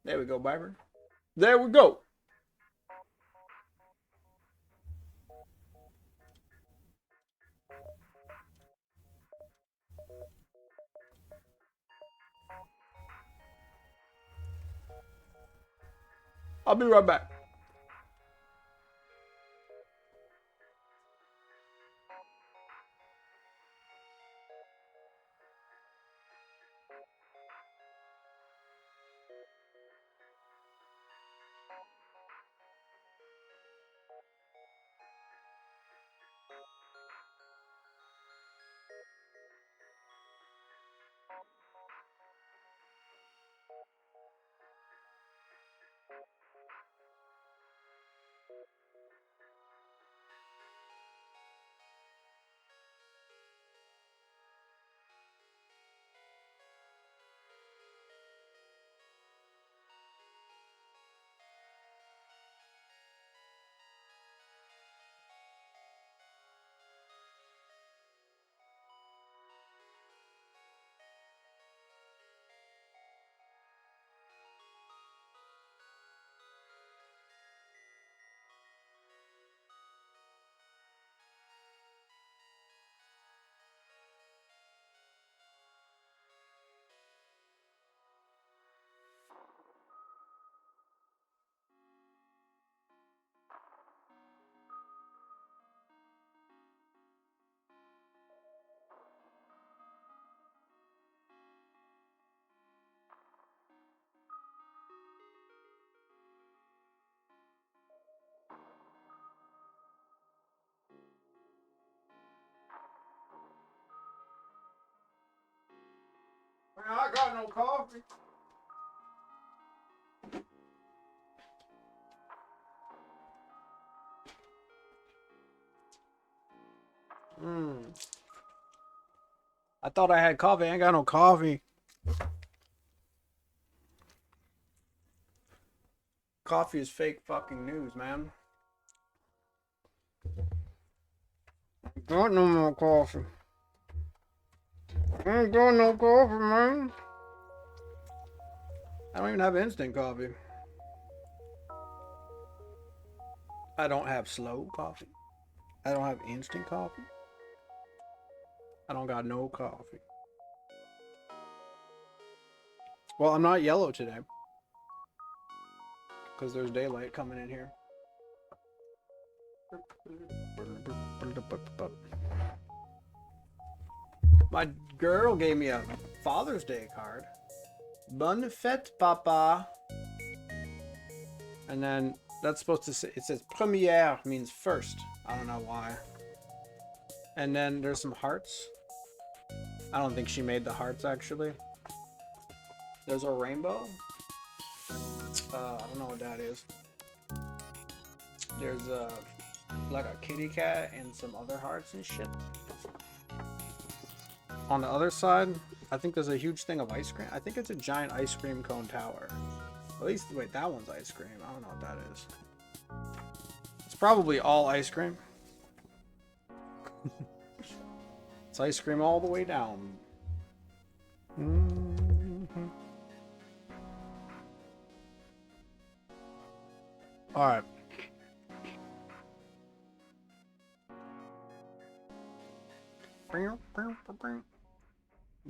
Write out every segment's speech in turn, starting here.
There we go, Byron. There we go. I'll be right back. Man, I got no coffee. I thought I had coffee. I ain't got no coffee. Coffee is fake fucking news, man. Got no more coffee. I ain't got no coffee, man. I don't even have instant coffee. I don't have slow coffee. I don't have instant coffee. I don't got no coffee. Well, I'm not yellow today. Because there's daylight coming in here. My girl gave me a Father's Day card. Bonne fête, papa. And then that's supposed to say, it says première means first. I don't know why. And then there's some hearts. I don't think she made the hearts actually. There's a rainbow. I don't know what that is. There's like a kitty cat and some other hearts and shit. On the other side, I think there's a huge thing of ice cream. I think it's a giant ice cream cone tower. At least, wait, that one's ice cream. I don't know what that is. It's probably all ice cream. It's ice cream all the way down. All right.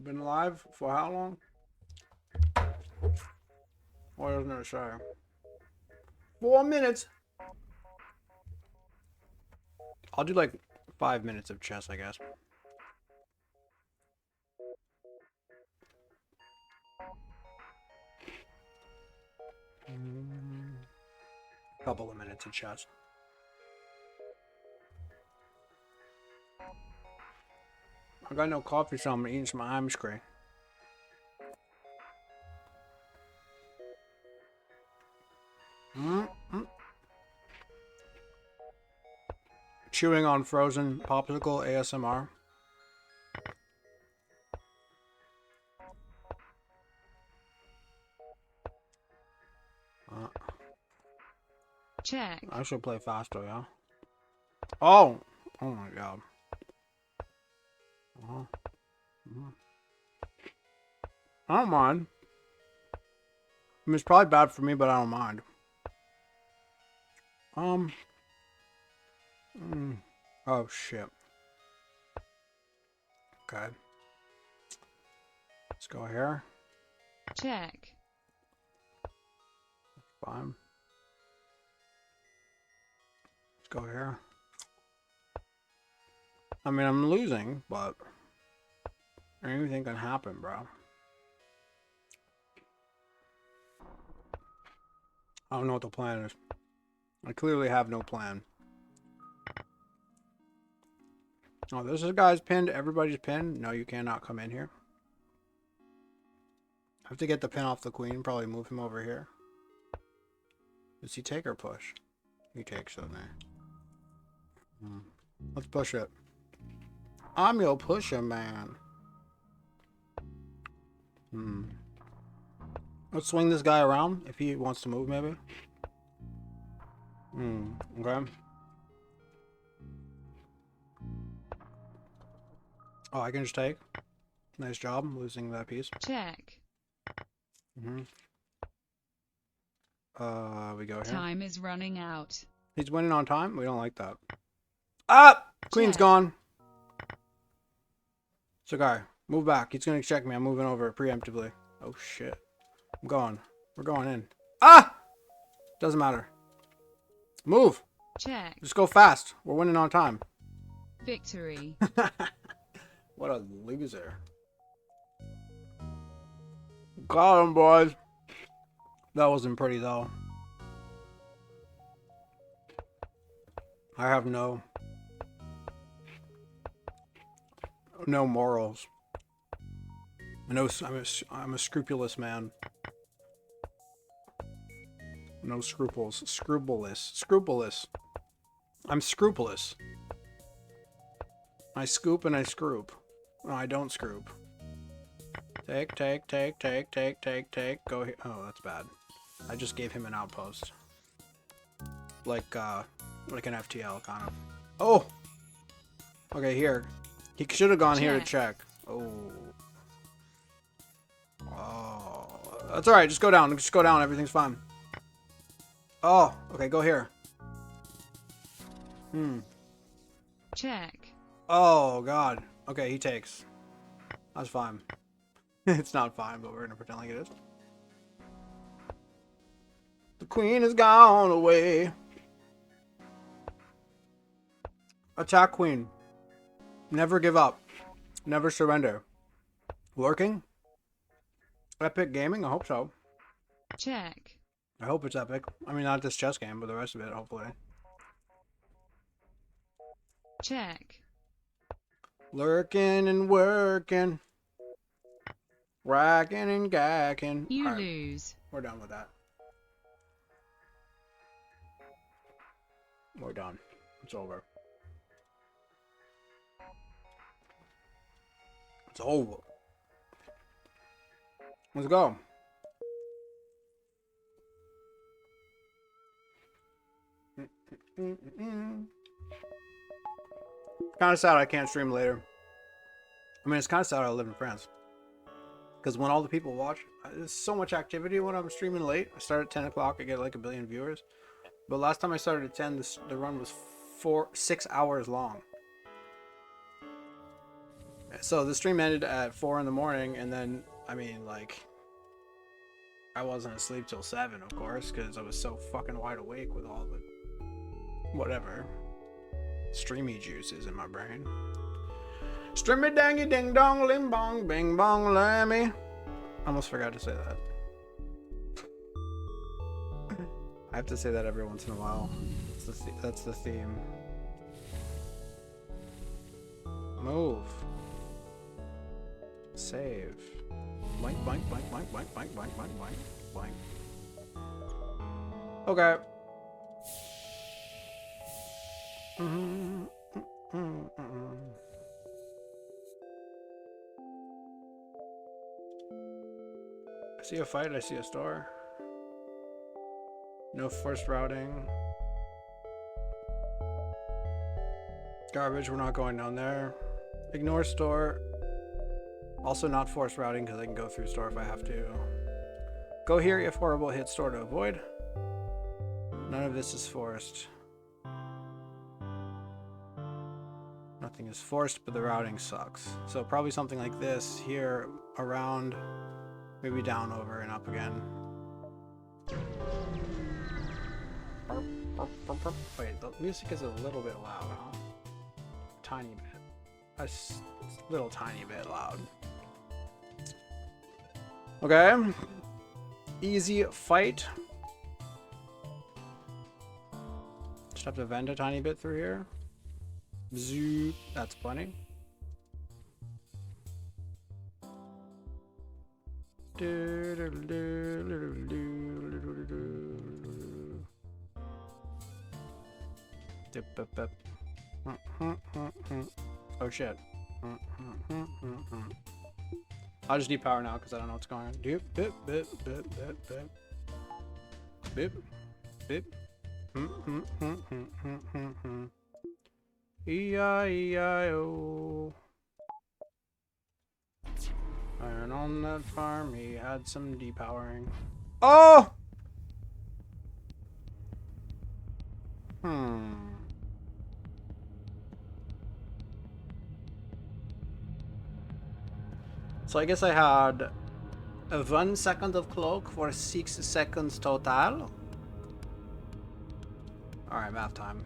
Been alive for how long? What doesn't it say? 4 minutes. I'll do like 5 minutes of chess, I guess. Couple of minutes of chess. I got no coffee, so I'm eating some ice cream. Chewing on frozen popsicle ASMR. Check. I should play faster, yeah. Oh, oh my god. I don't mind. I mean, it's probably bad for me, but I don't mind. Oh, shit. Okay. Let's go here. Check. Fine. Let's go here. I mean, I'm losing, but anything can happen, bro. I don't know what the plan is. I clearly have no plan. Oh, this is guy's pinned. Everybody's pinned. No, you cannot come in here. I have to get the pin off the queen. Probably move him over here. Does he take or push? He takes, doesn't he? Let's push it. I'm your pusher, man. Let's swing this guy around if he wants to move, maybe. Okay. Oh, I can just take. Nice job losing that piece. Check. We go here. Time is running out. He's winning on time? We don't like that. Ah! Queen's gone. So, guy, move back. He's gonna check me. I'm moving over preemptively. Oh, shit. I'm going. We're going in. Ah! Doesn't matter. Move! Check. Just go fast. We're winning on time. Victory. What a loser. Got him, boys. That wasn't pretty, though. I have no morals. I'm a scrupulous man. No scruples. Scrupulous. I'm scrupulous. I scoop and I scroop. No, I don't scroop. Take. Go here. Oh, that's bad. I just gave him an outpost. Like an FTL, kind of. Oh! Okay, here. He should have gone here to check. Oh. That's alright, just go down. Just go down, everything's fine. Oh, okay, go here. Check. Oh, God. Okay, he takes. That's fine. It's not fine, but we're gonna pretend like it is. The queen has gone away. Attack queen. Never give up. Never surrender. Lurking? Epic gaming? I hope so. Check. I hope it's epic. I mean, not this chess game, but the rest of it, hopefully. Check. Lurking and working. Racking and gacking. You lose. We're done with that. We're done. It's over. It's over. Let's go. Kind of sad I can't stream later. I mean, it's kind of sad I live in France. Because when all the people watch, there's so much activity when I'm streaming late. I start at 10 o'clock, I get like 1 billion viewers. But last time I started at 10, the run was 6 hours long. So the stream ended at 4 in the morning, and then, I mean, like, I wasn't asleep till 7, of course, because I was so fucking wide awake with all the whatever streamy juices in my brain. Strimmy dangy ding dong ling bong bing bong laaaamy. I almost forgot to say that. I have to say that every once in a while. That's the theme. Move. Save. Blank, blank, blank, blank, blank, blank, blank, blank, blank, blank. Okay. I see a fight, I see a store. No forced routing. Garbage, we're not going down there. Ignore store. Also not forced routing because I can go through store if I have to. Go here if horrible, hit store to avoid. None of this is forced. Nothing is forced, but the routing sucks. So probably something like this here, around, maybe down, over, and up again. Wait, the music is a little bit loud, huh? Tiny bit. A little tiny bit loud. Okay. Easy fight. Just have to vent a tiny bit through here. Zoo. That's plenty. Oh shit. I'll just depower now because I don't know what's going on. Doop, boop, boop, boop, boop, boop. Boop, boop. E-I-E-I-O. And on that farm, he had some depowering. Oh! So I guess I had 1 second of cloak for 6 seconds total. Alright, math time.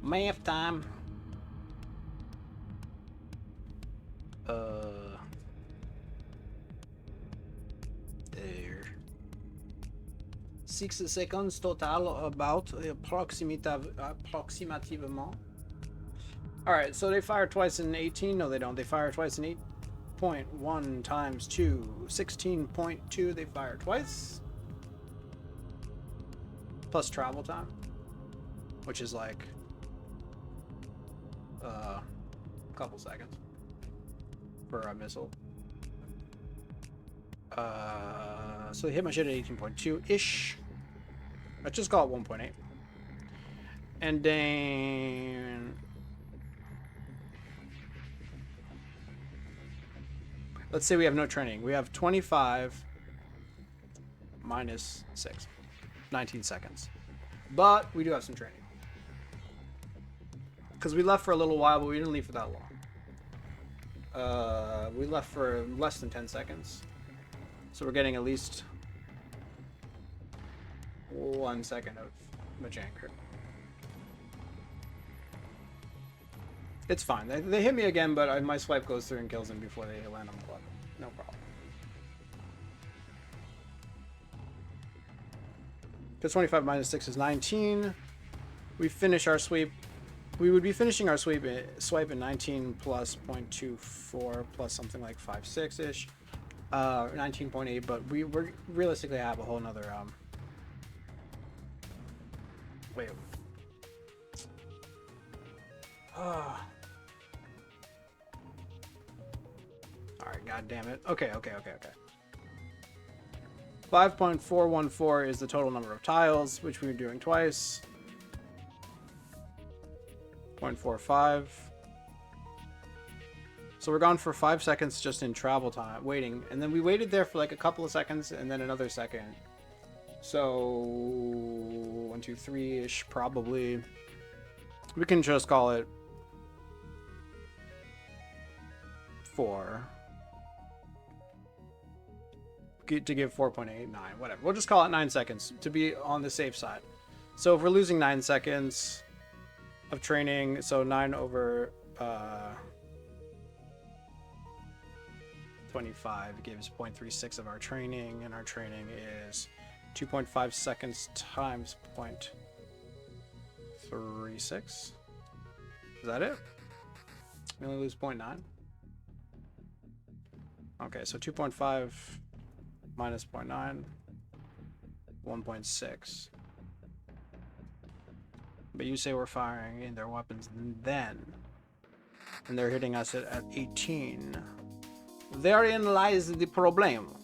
Math time. There. 6 seconds total, about approximativement. Alright, so they fire twice in 18. No, they don't. They fire twice in 8.1 times 2. 16.2, they fire twice. Plus travel time, which is like a couple seconds for a missile. So they hit my shit at 18.2-ish. Let's just call it 1.8. And then let's say we have no training. We have 25 minus 6. 19 seconds. But we do have some training. Because we left for a little while, but we didn't leave for that long. We left for less than 10 seconds. So we're getting at least 1 second of Majanker. It's fine. They hit me again, but my swipe goes through and kills them before they land on the button. No problem. Because 25 minus 6 is 19. We finish our sweep. We would be finishing our swipe at 19 plus 0.24 plus something like 5.6-ish. 19.8, but we realistically have a whole nother wait. Alright, god damn it. Okay. 5.414 is the total number of tiles, which we were doing twice. 0.45. So we're gone for 5 seconds just in travel time, waiting. And then we waited there for like a couple of seconds and then another second. So 1, 2, 3-ish probably. We can just call it 4. To give 4.89, whatever. We'll just call it 9 seconds to be on the safe side. So if we're losing 9 seconds of training, so 9 over 25 gives 0.36 of our training, and our training is 2.5 seconds times 0.36. Is that it? We only lose 0.9. Okay, so 2.5 minus 0.9, 1.6. But you say we're firing in their weapons then, and they're hitting us at 18. Therein lies the problem.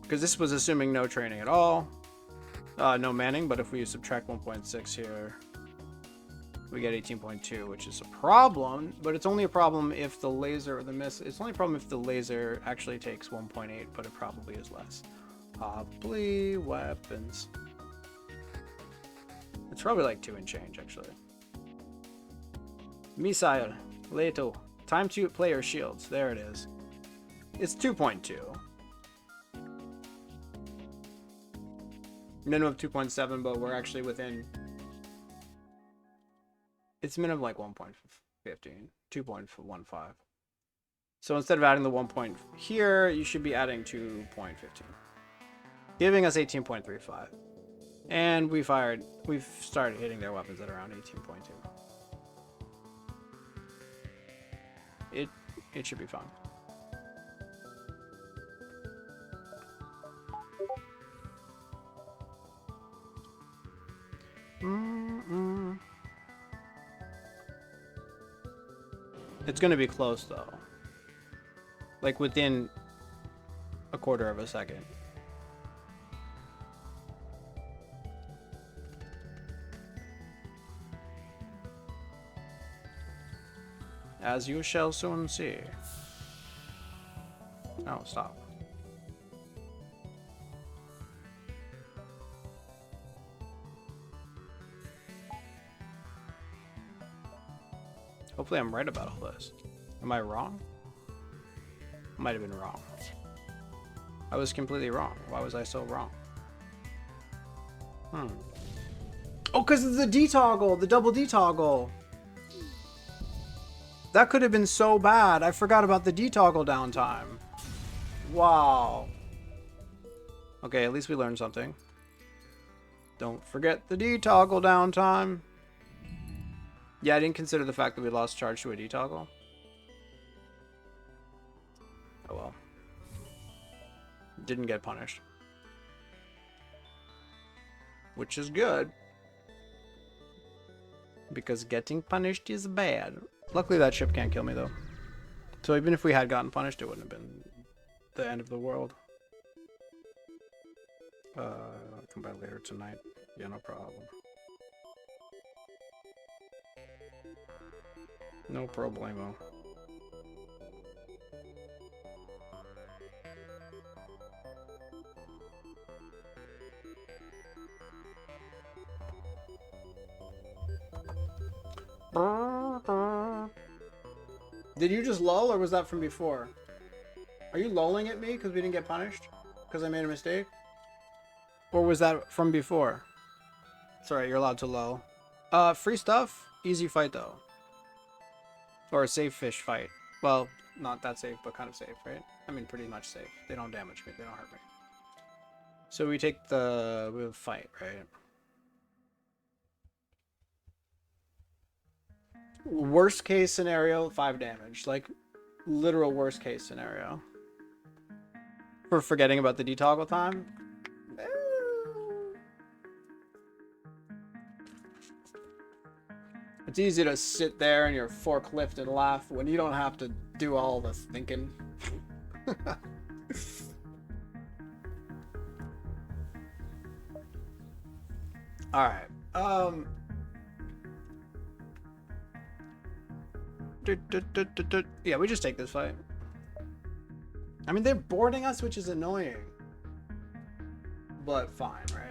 Because this was assuming no training at all. No manning, but if we subtract 1.6 here, we get 18.2, which is a problem, but it's only a problem if the laser or the miss. It's only a problem if the laser actually takes 1.8, but it probably is less. Probably weapons. It's probably like 2 and change, actually. Missile, Leto, time to player shields. There it is. It's 2.2. Minimum of 2.7, but we're actually within. It's minimum like 1.15, 2.15. So instead of adding the 1 point here, you should be adding 2.15, giving us 18.35. And we've started hitting their weapons at around 18.2. It should be fun. It's gonna be close though. Like within a quarter of a second. As you shall soon see. Oh, stop. Hopefully I'm right about all this. Am I wrong? Might have been wrong. I was completely wrong. Why was I so wrong? Oh, because it's the D toggle, the double D toggle. That could have been so bad. I forgot about the D toggle downtime. Wow. Okay, at least we learned something. Don't forget the D toggle downtime. Yeah, I didn't consider the fact that we lost charge to a D toggle. Oh well. Didn't get punished. Which is good. Because getting punished is bad. Luckily that ship can't kill me though. So even if we had gotten punished, it wouldn't have been the end of the world. I'll come by later tonight. Yeah, no problem. No problemo. Did you just lull, or was that from before? Are you lulling at me because we didn't get punished? Because I made a mistake? Or was that from before? Sorry, you're allowed to lull. Free stuff? Easy fight though. Or a safe fish fight. Well, not that safe, but kind of safe, right? I mean, pretty much safe. They don't damage me. They don't hurt me. So we take we'll fight, right? Worst case scenario, 5 damage. Like, literal worst case scenario. For forgetting about the detoggle time. It's easy to sit there in your forklift and laugh when you don't have to do all the thinking. Alright. Yeah, we just take this fight. I mean, they're boarding us, which is annoying. But fine, right?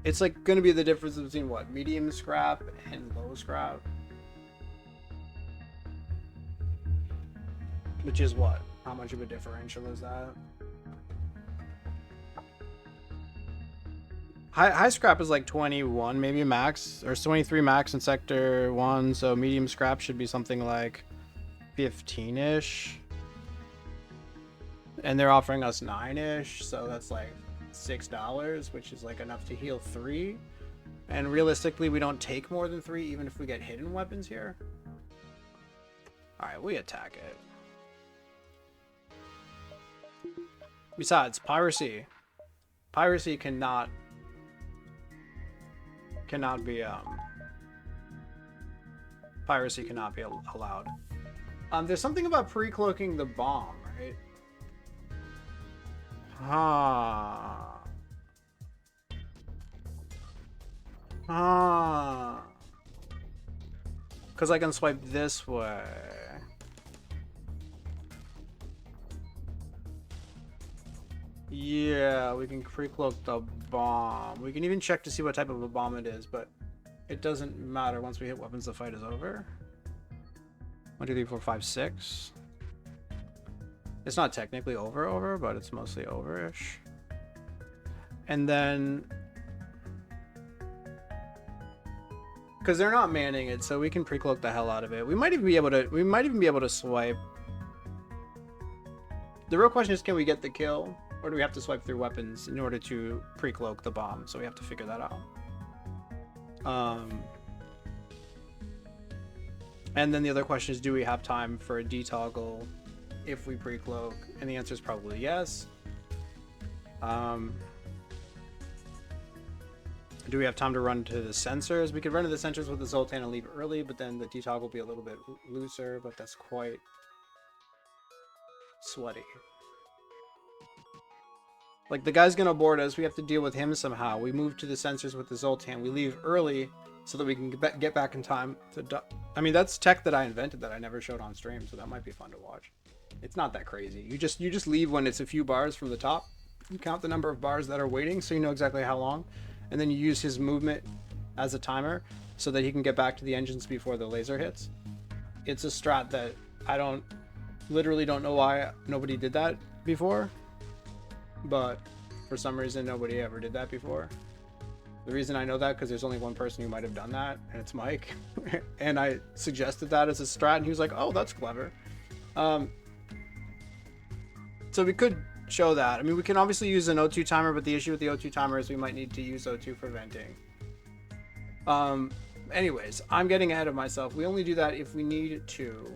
It's like gonna be the difference between what? Medium scrap and low scrap? Which is what? How much of a differential is that? High scrap is like 21 maybe max, or 23 max in sector 1, so medium scrap should be something like 15-ish. And they're offering us 9-ish, so that's like $6, which is like enough to heal 3. And realistically, we don't take more than 3 even if we get hidden weapons here. Alright, we attack it. Besides, piracy. Piracy cannot be piracy cannot be allowed. There's something about pre-cloaking the bomb, right? Ah. Because I can swipe this way. Yeah, we can pre-cloak the bomb. We can even check to see what type of a bomb it is, but it doesn't matter. Once we hit weapons, the fight is over. 1, 2, 3, 4, 5, 6. It's not technically over, but it's mostly over-ish. And then... because they're not manning it, so we can pre-cloak the hell out of it. We might even be able to swipe. The real question is, can we get the kill? Or do we have to swipe through weapons in order to pre-cloak the bomb? So we have to figure that out. And then the other question is, do we have time for a detoggle if we pre-cloak? And the answer is probably yes. Do we have time to run to the sensors? We could run to the sensors with the Zoltan and leave early, but then the detoggle will be a little bit looser, but that's quite sweaty. Like, the guy's gonna board us. We have to deal with him somehow. We move to the sensors with the Zoltan. We leave early so that we can get back in time to... I mean, that's tech that I invented that I never showed on stream, so that might be fun to watch. It's not that crazy. You just leave when it's a few bars from the top. You count the number of bars that are waiting so you know exactly how long. And then you use his movement as a timer so that he can get back to the engines before the laser hits. It's a strat that I literally don't know why nobody did that before. But for some reason, nobody ever did that before. The reason I know that, because there's only one person who might have done that, and it's Mike. And I suggested that as a strat, and he was like, oh, that's clever. So we could show that. I mean, we can obviously use an O2 timer, but the issue with the O2 timer is we might need to use O2 for venting. Anyways, I'm getting ahead of myself. We only do that if we need to.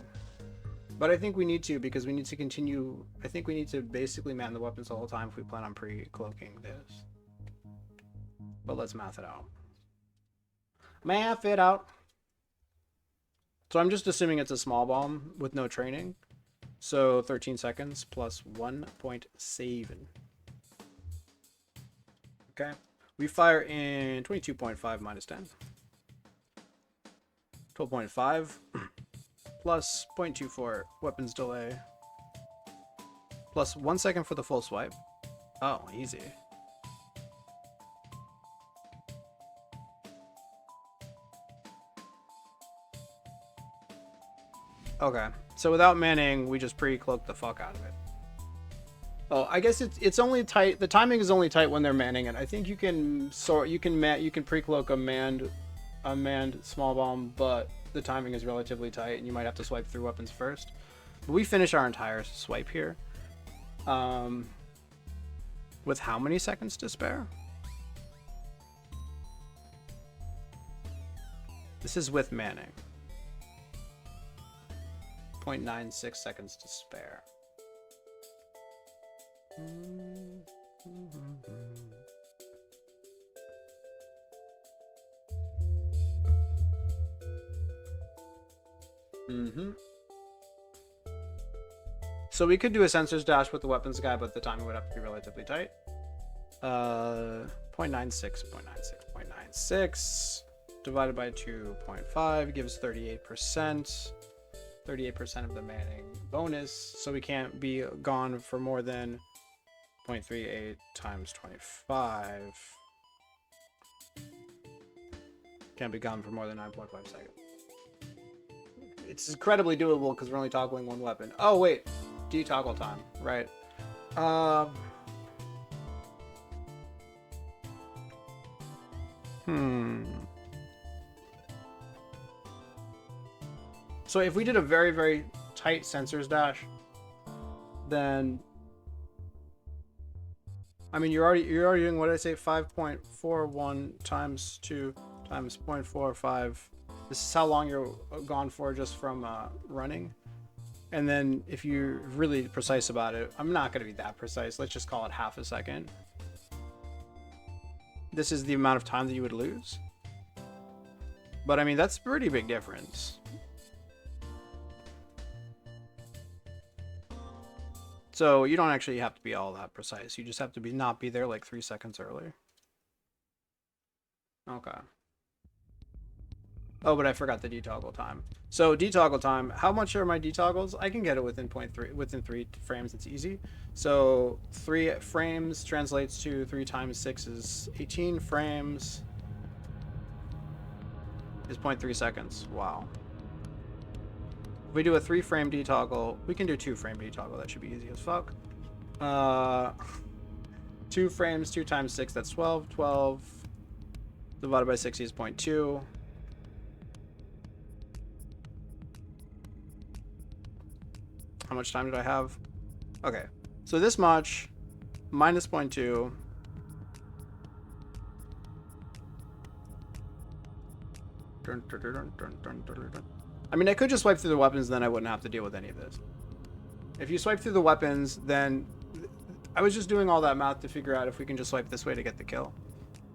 But I think we need to, because we need to continue. I think we need to basically man the weapons the whole time if we plan on pre-cloaking this. But let's math it out. Math it out. So I'm just assuming it's a small bomb with no training. So 13 seconds plus 1.7. Okay. We fire in 22.5 minus 10. 12.5 plus 0.24 weapons delay plus 1 second for the full swipe. Oh, easy. Okay, so without manning, we just pre-cloak the fuck out of it. Oh, I guess it's only tight. The timing is only tight when they're manning it. I think you can pre-cloak a manned small bomb, but the timing is relatively tight, and you might have to swipe through weapons first. But we finish our entire swipe here. With how many seconds to spare? This is with manning. 0.96 seconds to spare. So we could do a sensors dash with the weapons guy, but the timing would have to be relatively tight. 0.96, 0.96 divided by 2.5 gives 38%. 38% of the manning bonus, so we can't be gone for more than 0.38 times 25. Can't be gone for more than 9.5 seconds. It's incredibly doable because we're only toggling one weapon. Oh wait, detoggle time, right? So if we did a very, very tight sensors dash, then I mean you're already doing, what did I say, 5.41 times 2 times 0.45. This is how long you're gone for just from running. And then if you're really precise about it, I'm not going to be that precise. Let's just call it half a second. This is the amount of time that you would lose. But I mean, that's a pretty big difference. So you don't actually have to be all that precise. You just have to not be there like 3 seconds early. Okay. Oh, but I forgot the detoggle time. So detoggle time, how much are my detoggles? I can get it within 3 frames. It's easy. So 3 frames translates to 3 times 6 is 18 frames is 0.3 seconds. Wow. If we do a 3-frame detoggle, we can do 2-frame detoggle. That should be easy as fuck. 2 frames, 2 times 6, that's 12. 12 divided by 60 is 0.2. How much time did I have? Okay, so this much minus 0.2. I mean, I could just swipe through the weapons, then I wouldn't have to deal with any of this. If you swipe through the weapons, then I was just doing all that math to figure out if we can just swipe this way to get the kill.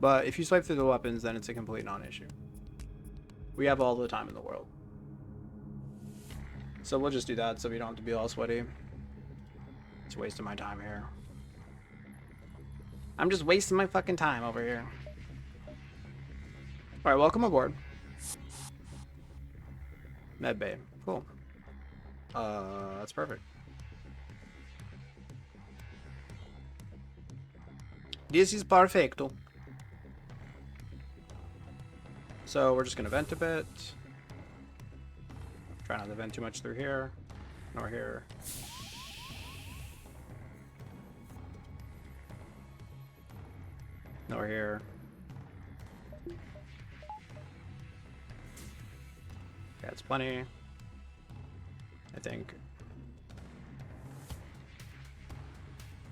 But if you swipe through the weapons, then it's a complete non-issue. We have all the time in the world. So we'll just do that so we don't have to be all sweaty. It's wasting my time here. I'm just wasting my fucking time over here. Alright, welcome aboard. Medbay. Cool. That's perfect. This is perfecto. So we're just gonna vent a bit. Try not to vent too much through here, nor here. Nor here. That's plenty. I think.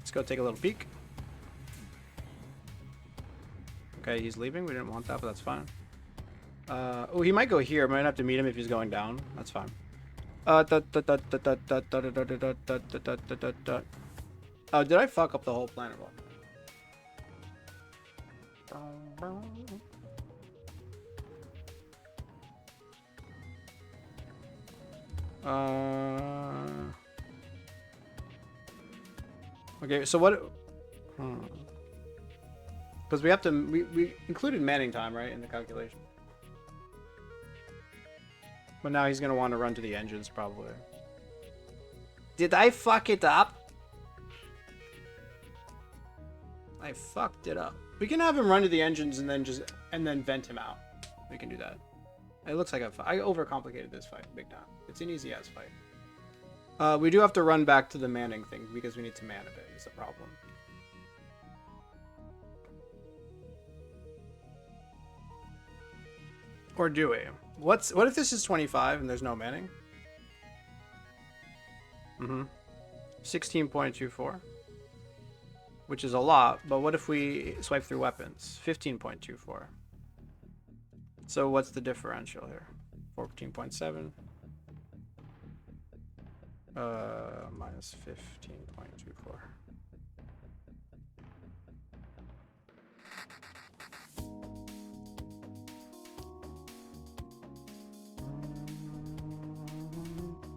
Let's go take a little peek. Okay, he's leaving. We didn't want that, but that's fine. Oh, he might go here. Might have to meet him if he's going down. That's fine. Oh, did I fuck up the whole planet? Okay, so what? Because we have to. We included manning time, right, in the calculation. But now he's gonna want to run to the engines, probably. Did I fuck it up? I fucked it up. We can have him run to the engines and then vent him out. We can do that. It looks like I overcomplicated this fight big time. It's an easy ass fight. We do have to run back to the manning thing because we need to man a bit. Is the problem. Or do we? What if this is 25 and there's no manning? 16.24. Which is a lot, but what if we swipe through weapons? 15.24. So what's the differential here? 14.7. Minus 15.24.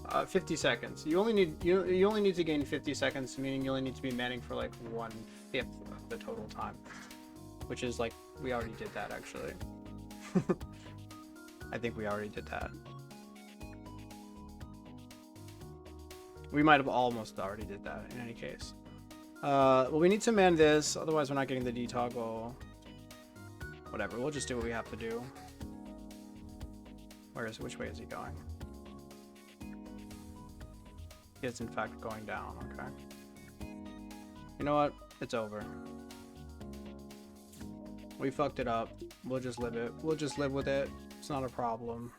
Uh, 50 seconds. You only need to gain 50 seconds, meaning you only need to be manning for like 1/5 of the total time, which is like we already did that actually. I think we already did that. We might have almost already did that in any case. Well, we need to man this, otherwise we're not getting the detoggle. Whatever, we'll just do what we have to do. Which way is he going? He is in fact going down, okay. You know what? It's over. We fucked it up. We'll just live it. We'll just live with it. It's not a problem.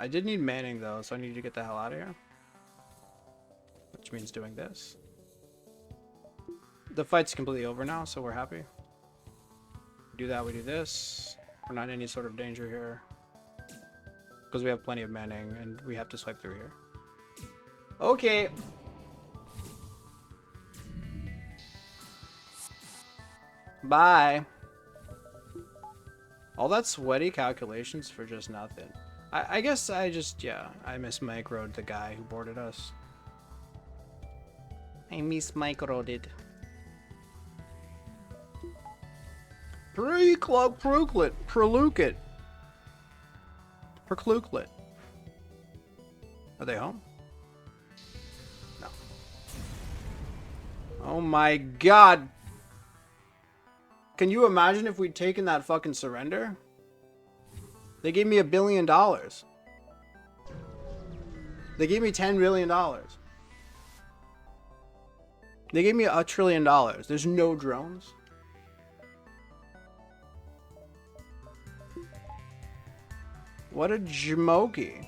I did need manning though, so I need to get the hell out of here. Which means doing this. The fight's completely over now, so we're happy. We do that, we do this. We're not in any sort of danger here. Because we have plenty of manning and we have to swipe through here. Okay. Bye. All that sweaty calculations for just nothing. I guess I mismicroed the guy who boarded us. I mismicroed it. Preclouklet. Prelukit. Percluklet. Are they home? No. Oh my god. Can you imagine if we'd taken that fucking surrender? They gave me $1 billion. They gave me $10 billion. They gave me $1 trillion. There's no drones. What a jamoki.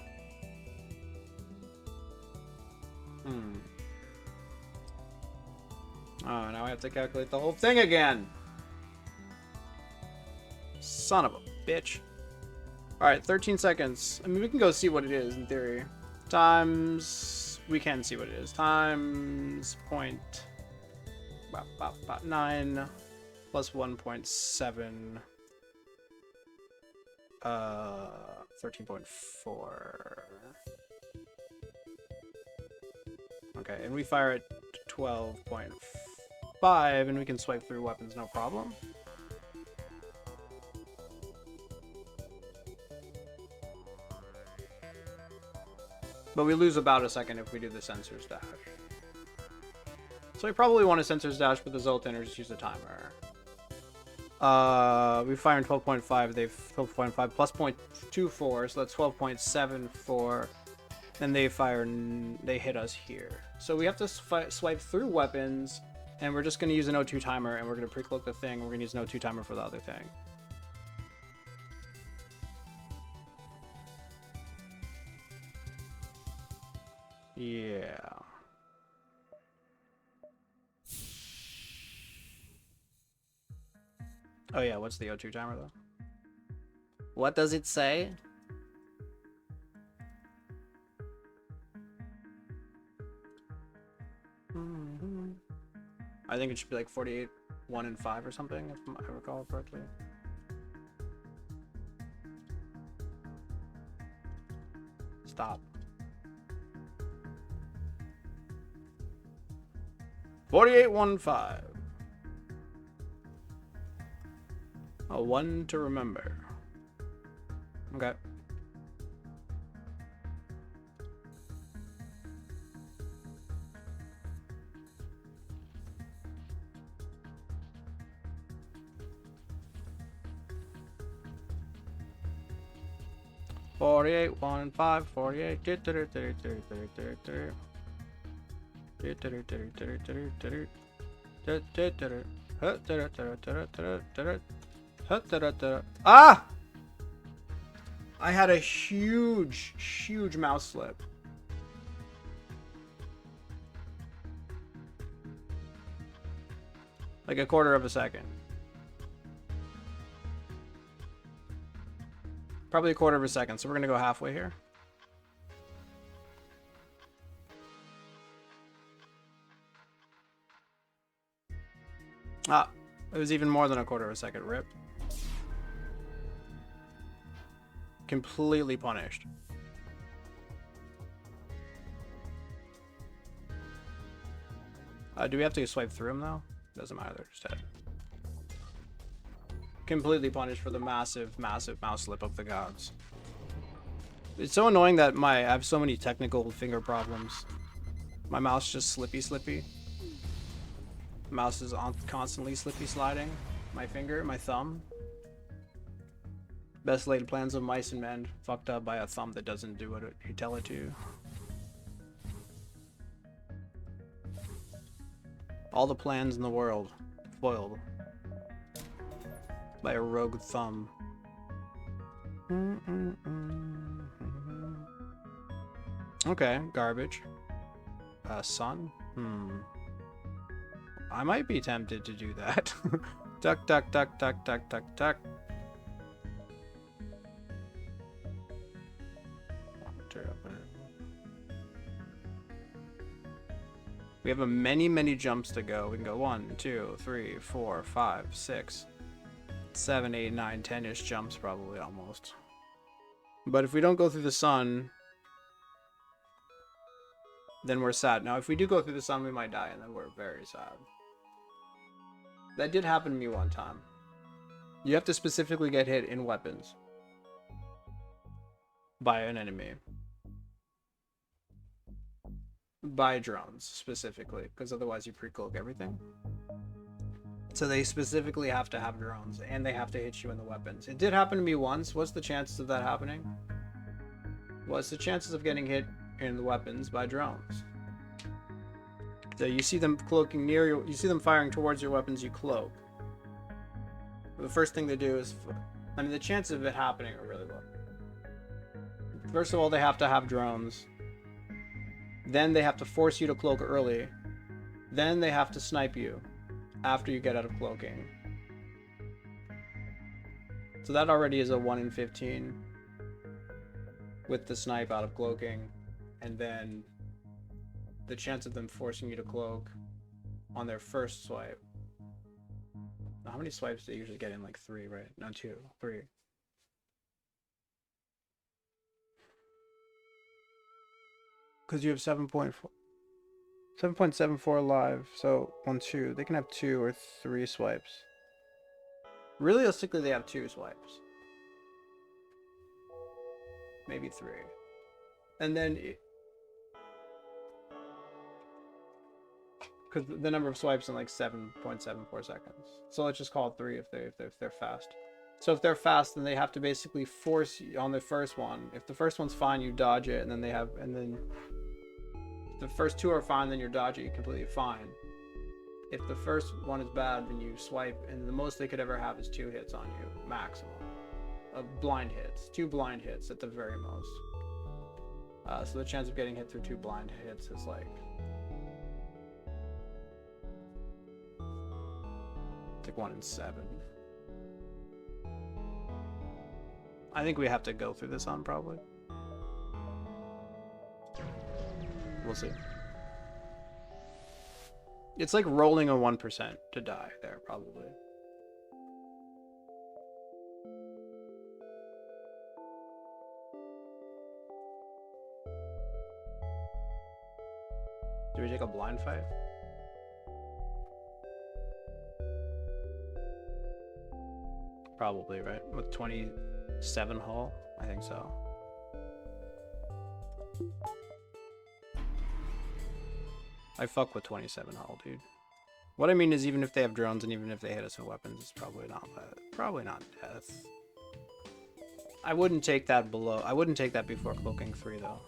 Oh, now I have to calculate the whole thing again. Son of a bitch. Alright, 13 seconds. I mean, we can go see what it is in theory. Times... We can see what it is. Times... Point... 9 plus 1.7... 13.4. Okay, and we fire at 12.5, and we can swipe through weapons, no problem. But we lose about a second if we do the sensors dash. So we probably want a sensors dash with the Zoltan or just use a timer. We fire in 12.5, they've 12.5 plus 0.24, so that's 12.74. And they fire, they hit us here. So we have to swipe through weapons, and we're just going to use an O2 timer, and we're going to pre-cloak the thing, we're going to use an O2 timer for the other thing. Yeah. Oh yeah, what's the O2 timer though? What does it say? I think it should be like 48, 1 and 5 or something, if I recall correctly. Stop. 48, 1, 5. A 1 to remember. Okay. Forty-eight, 1 and 5, 48. Ah! I had a huge mouse slip. Like a quarter of a second. Probably a quarter of a second, so we're gonna go halfway here. Ah, it was even more than a quarter of a second. Rip. Completely punished. Do we have to swipe through him though? Doesn't matter, they're just dead. Completely punished for the massive mouse slip of the gods. It's so annoying that I have so many technical finger problems. My mouse just slippy. Mouse is constantly slippy sliding. My finger, my thumb. Best laid plans of mice and men fucked up by a thumb that doesn't do what you tell it to. All the plans in the world foiled by a rogue thumb. Okay, garbage. Sun? I might be tempted to do that. Duck. We have a many jumps to go. We can go 1, 2, 3, 4, 5, 6, 7, 8, 9, 10-ish jumps probably almost. But if we don't go through the sun, then we're sad. Now, if we do go through the sun, we might die, and then we're very sad. That did happen to me one time. You have to specifically get hit in weapons by an enemy. By drones, specifically, because otherwise you pre-cloak everything. So they specifically have to have drones, and they have to hit you in the weapons. It did happen to me once. What's the chances of that happening? What's the chances of getting hit in the weapons by drones? So you see them cloaking near you, you see them firing towards your weapons, you cloak. The first thing they do is, I mean, the chances of it happening are really low. First of all, they have to have drones. Then they have to force you to cloak early. Then they have to snipe you after you get out of cloaking. So that already is a 1 in 15 with the snipe out of cloaking. And then the chance of them forcing you to cloak on their first swipe. How many swipes do they usually get in? Like 3, right? No, 2, 3. Because you have 7.74 live, so 1, 2. They can have 2 or 3 swipes. Realistically, they have 2 swipes. Maybe 3. And then, because the number of swipes in like 7.74 seconds. So let's just call it 3 if they're fast. So if they're fast, then they have to basically force you on the first one. If the first one's fine, you dodge it, and then if the first 2 are fine, then you're dodging it completely fine. If the first one is bad, then you swipe, and the most they could ever have is 2 hits on you, maximum. Of blind hits. 2 blind hits at the very most. So the chance of getting hit through 2 blind hits is like... it's like 1 in 7. I think we have to go through this on, probably. We'll see. It's like rolling a 1% to die there, probably. Do we take a blind fight? Probably, right? With 27 hull? I think so. I fuck with 27 hull, dude. What I mean is, even if they have drones and even if they hit us with weapons, it's probably not death. I wouldn't take that below. I wouldn't take that before cloaking 3, though.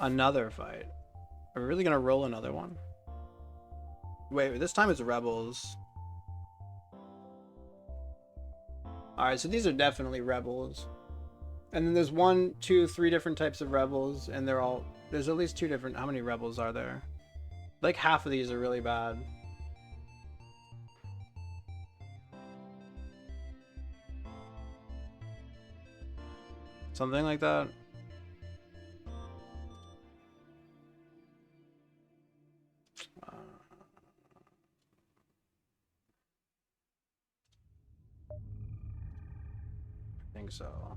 Another fight. Are we really gonna roll another one? Wait, this time it's rebels. Alright, so these are definitely rebels. And then there's 1, 2, 3 different types of rebels, and they're all... there's at least 2 different... how many rebels are there? Like half of these are really bad. Something like that. I think so.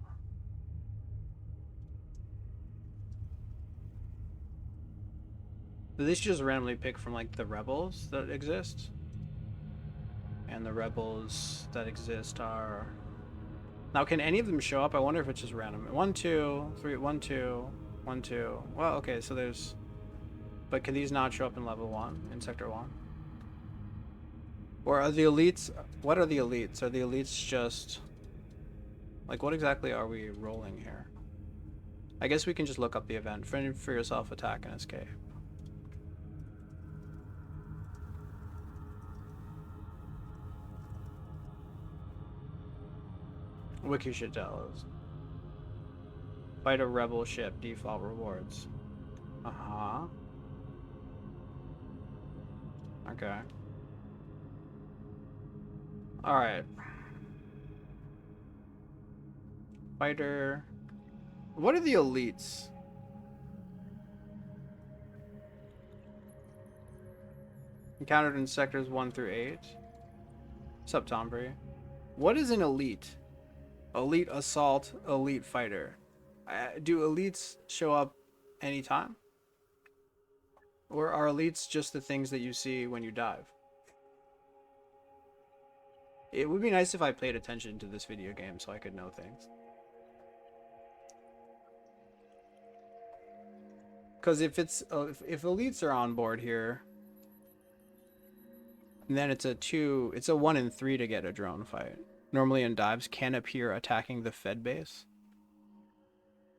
They should just randomly pick from like the rebels that exist. And the rebels that exist are... now, can any of them show up? I wonder if it's just random. 1, 2, 3, 1, 2, 1, 2. Well, okay, so there's... but can these not show up in level 1, in sector 1? Or are the elites... what are the elites? Are the elites just... like, what exactly are we rolling here? I guess we can just look up the event. Fend for yourself, attack, and escape. Wiki should tell us. Fight a rebel ship, default rewards. Uh-huh. Okay. Alright. Fighter. What are the elites? Encountered in sectors 1 through 8. What's up, Tombury? What is an elite? Elite assault, elite fighter. Do elites show up anytime? Or are elites just the things that you see when you dive? It would be nice if I paid attention to this video game so I could know things. Because if if elites are on board here, then it's a 1 in 3 to get a drone fight. Normally in dives can appear attacking the fed base.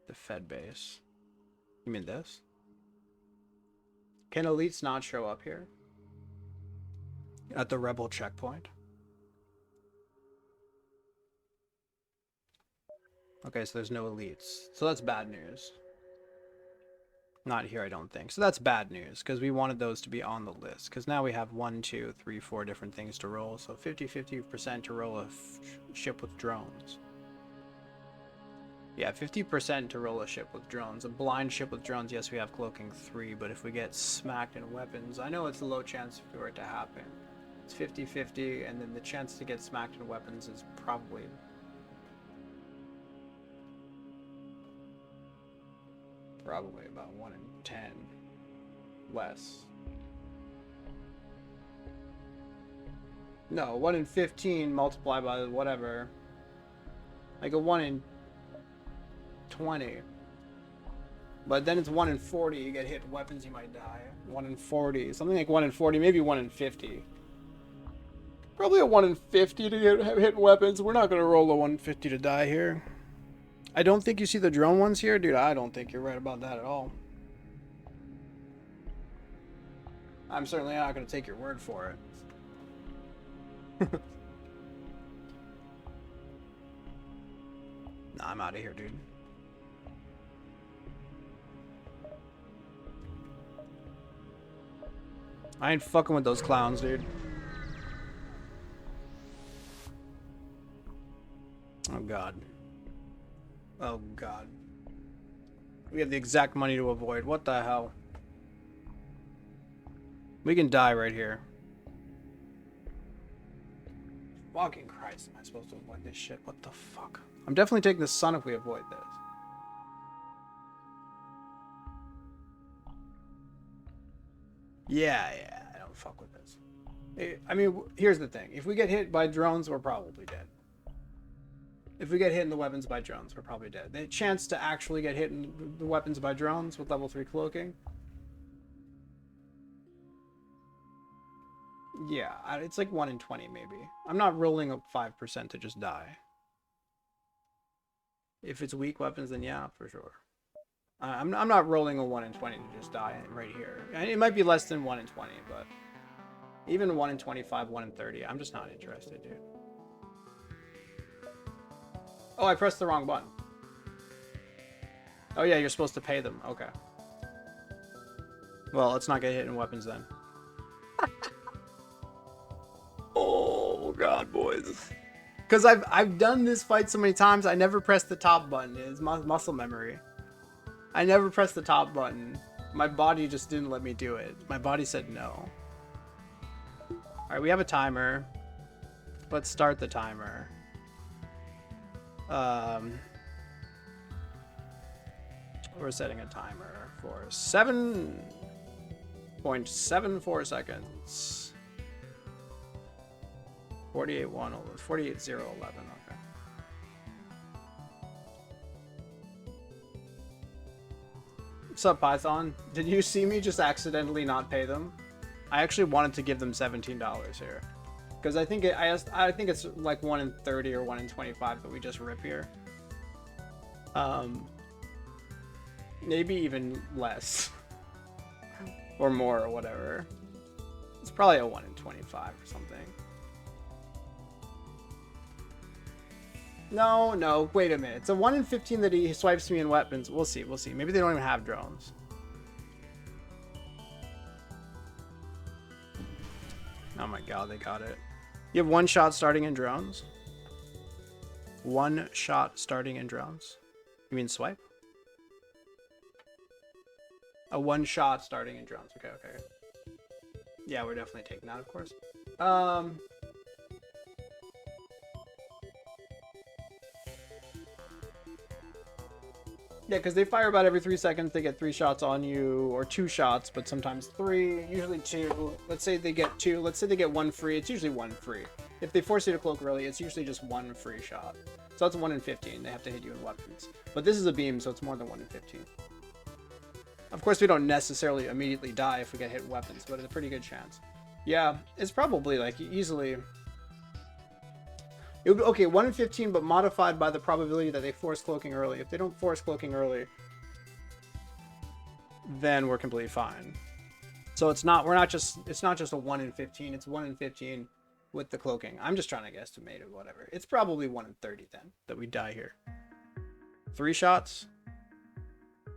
The fed base. You mean this? Can elites not show up here? At the rebel checkpoint? Okay, so there's no elites. So that's bad news. Not here, I don't think. So that's bad news, because we wanted those to be on the list. Because now we have 1, 2, 3, 4 different things to roll. So 50% to roll a ship with drones. Yeah, 50% to roll a ship with drones. A blind ship with drones, yes, we have cloaking 3. But if we get smacked in weapons, I know it's a low chance for it to happen. It's 50-50, and then the chance to get smacked in weapons is probably... probably about 1 in 10 less. No, 1 in 15 multiplied by whatever. Like a 1 in 20. But then it's 1 in 40. You get hit with weapons, you might die. 1 in 40. Something like 1 in 40, maybe 1 in 50. Probably a 1 in 50 to get hit weapons. We're not going to roll a 1 in 50 to die here. I don't think you see the drone ones here. Dude, I don't think you're right about that at all. I'm certainly not going to take your word for it. Nah, I'm out of here, dude. I ain't fucking with those clowns, dude. Oh, God. Oh, God. We have the exact money to avoid. What the hell? We can die right here. Fucking Christ, am I supposed to avoid this shit? What the fuck? I'm definitely taking the sun if we avoid this. Yeah, I don't fuck with this. I mean, here's the thing. If we get hit by drones, we're probably dead. If we get hit in the weapons by drones, we're probably dead. The chance to actually get hit in the weapons by drones with level 3 cloaking. Yeah, it's like 1 in 20 maybe. I'm not rolling up 5% to just die. If it's weak weapons, then yeah, for sure. I'm not rolling a 1 in 20 to just die right here. It might be less than 1 in 20, but even 1 in 25, 1 in 30, I'm just not interested, dude. Oh, I pressed the wrong button. Oh yeah, you're supposed to pay them. Okay. Well, let's not get hit in weapons then. Oh God, boys. Because I've done this fight so many times, I never pressed the top button. It's muscle memory. I never pressed the top button. My body just didn't let me do it. My body said no. Alright, we have a timer. Let's start the timer. We're setting a timer for 7.74 seconds. 48.011. Okay. What's up, Python? Did you see me just accidentally not pay them? I actually wanted to give them $17 here. Because I think I think it's like 1 in 30 or 1 in 25 that we just rip here. Maybe even less. Or more or whatever. It's probably a 1 in 25 or something. No, wait a minute. It's a 1 in 15 that he swipes me in weapons. We'll see. Maybe they don't even have drones. Oh my God, they got it. You have 1 shot starting in drones? 1 shot starting in drones? You mean swipe? A 1 shot starting in drones. Okay. Yeah, we're definitely taking that, of course. Yeah, because they fire about every 3 seconds. They get 3 shots on you, or 2 shots, but sometimes 3. Usually 2. Let's say they get 2. Let's say they get 1 free. It's usually 1 free. If they force you to cloak early, it's usually just 1 free shot. So that's 1 in 15. They have to hit you in weapons. But this is a beam, so it's more than 1 in 15. Of course, we don't necessarily immediately die if we get hit in weapons, but it's a pretty good chance. Yeah, it's probably like easily... It would be, okay, 1 in 15, but modified by the probability that they force cloaking early. If they don't force cloaking early, then we're completely fine. So it's not just a 1 in 15, it's 1 in 15 with the cloaking. I'm just trying to guesstimate it, whatever. It's probably 1 in 30 then that we die here. 3 shots?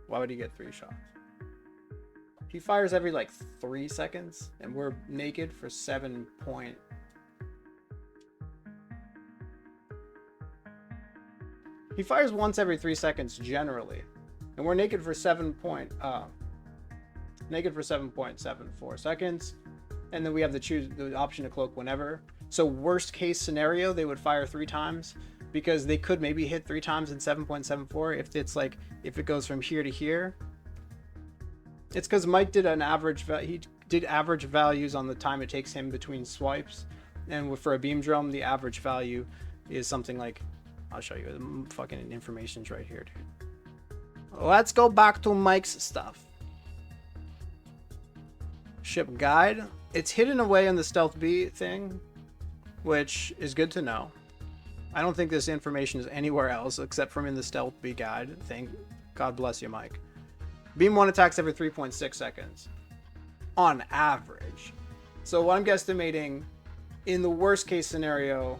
Why would he get 3 shots? He fires every like 3 seconds, and we're naked for 7 point. He fires once every 3 seconds generally, and we're naked for 7.74 seconds, and then we have the option to cloak whenever. So worst case scenario, they would fire 3 times, because they could maybe hit 3 times in 7.74 if it's like if it goes from here to here. It's because Mike did an average. He did average values on the time it takes him between swipes, and for a beam drum, the average value is something like. I'll show you. The fucking information's right here, dude. Let's go back to Mike's stuff. Ship guide. It's hidden away in the stealth B thing, which is good to know. I don't think this information is anywhere else except from in the stealth B guide thing. God bless you, Mike. Beam 1 attacks every 3.6 seconds. On average. So what I'm guesstimating, in the worst case scenario,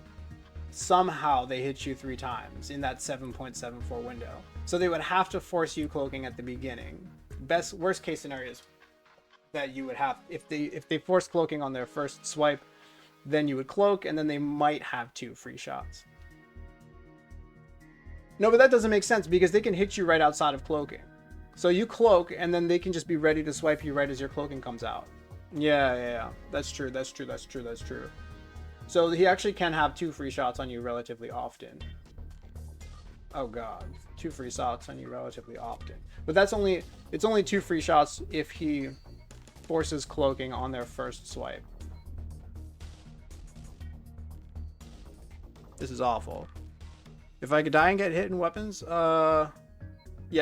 somehow they hit you 3 times in that 7.74 window. So they would have to force you cloaking at the beginning. Worst case scenarios that you would have, if they force cloaking on their first swipe, then you would cloak, and then they might have 2 free shots. No, but that doesn't make sense, because they can hit you right outside of cloaking. So you cloak, and then they can just be ready to swipe you right as your cloaking comes out. Yeah. That's true. So he actually can have 2 free shots on you relatively often. Oh god, 2 free shots on you relatively often. But it's only 2 free shots if he forces cloaking on their first swipe. This is awful. If I could die and get hit in weapons, yeah,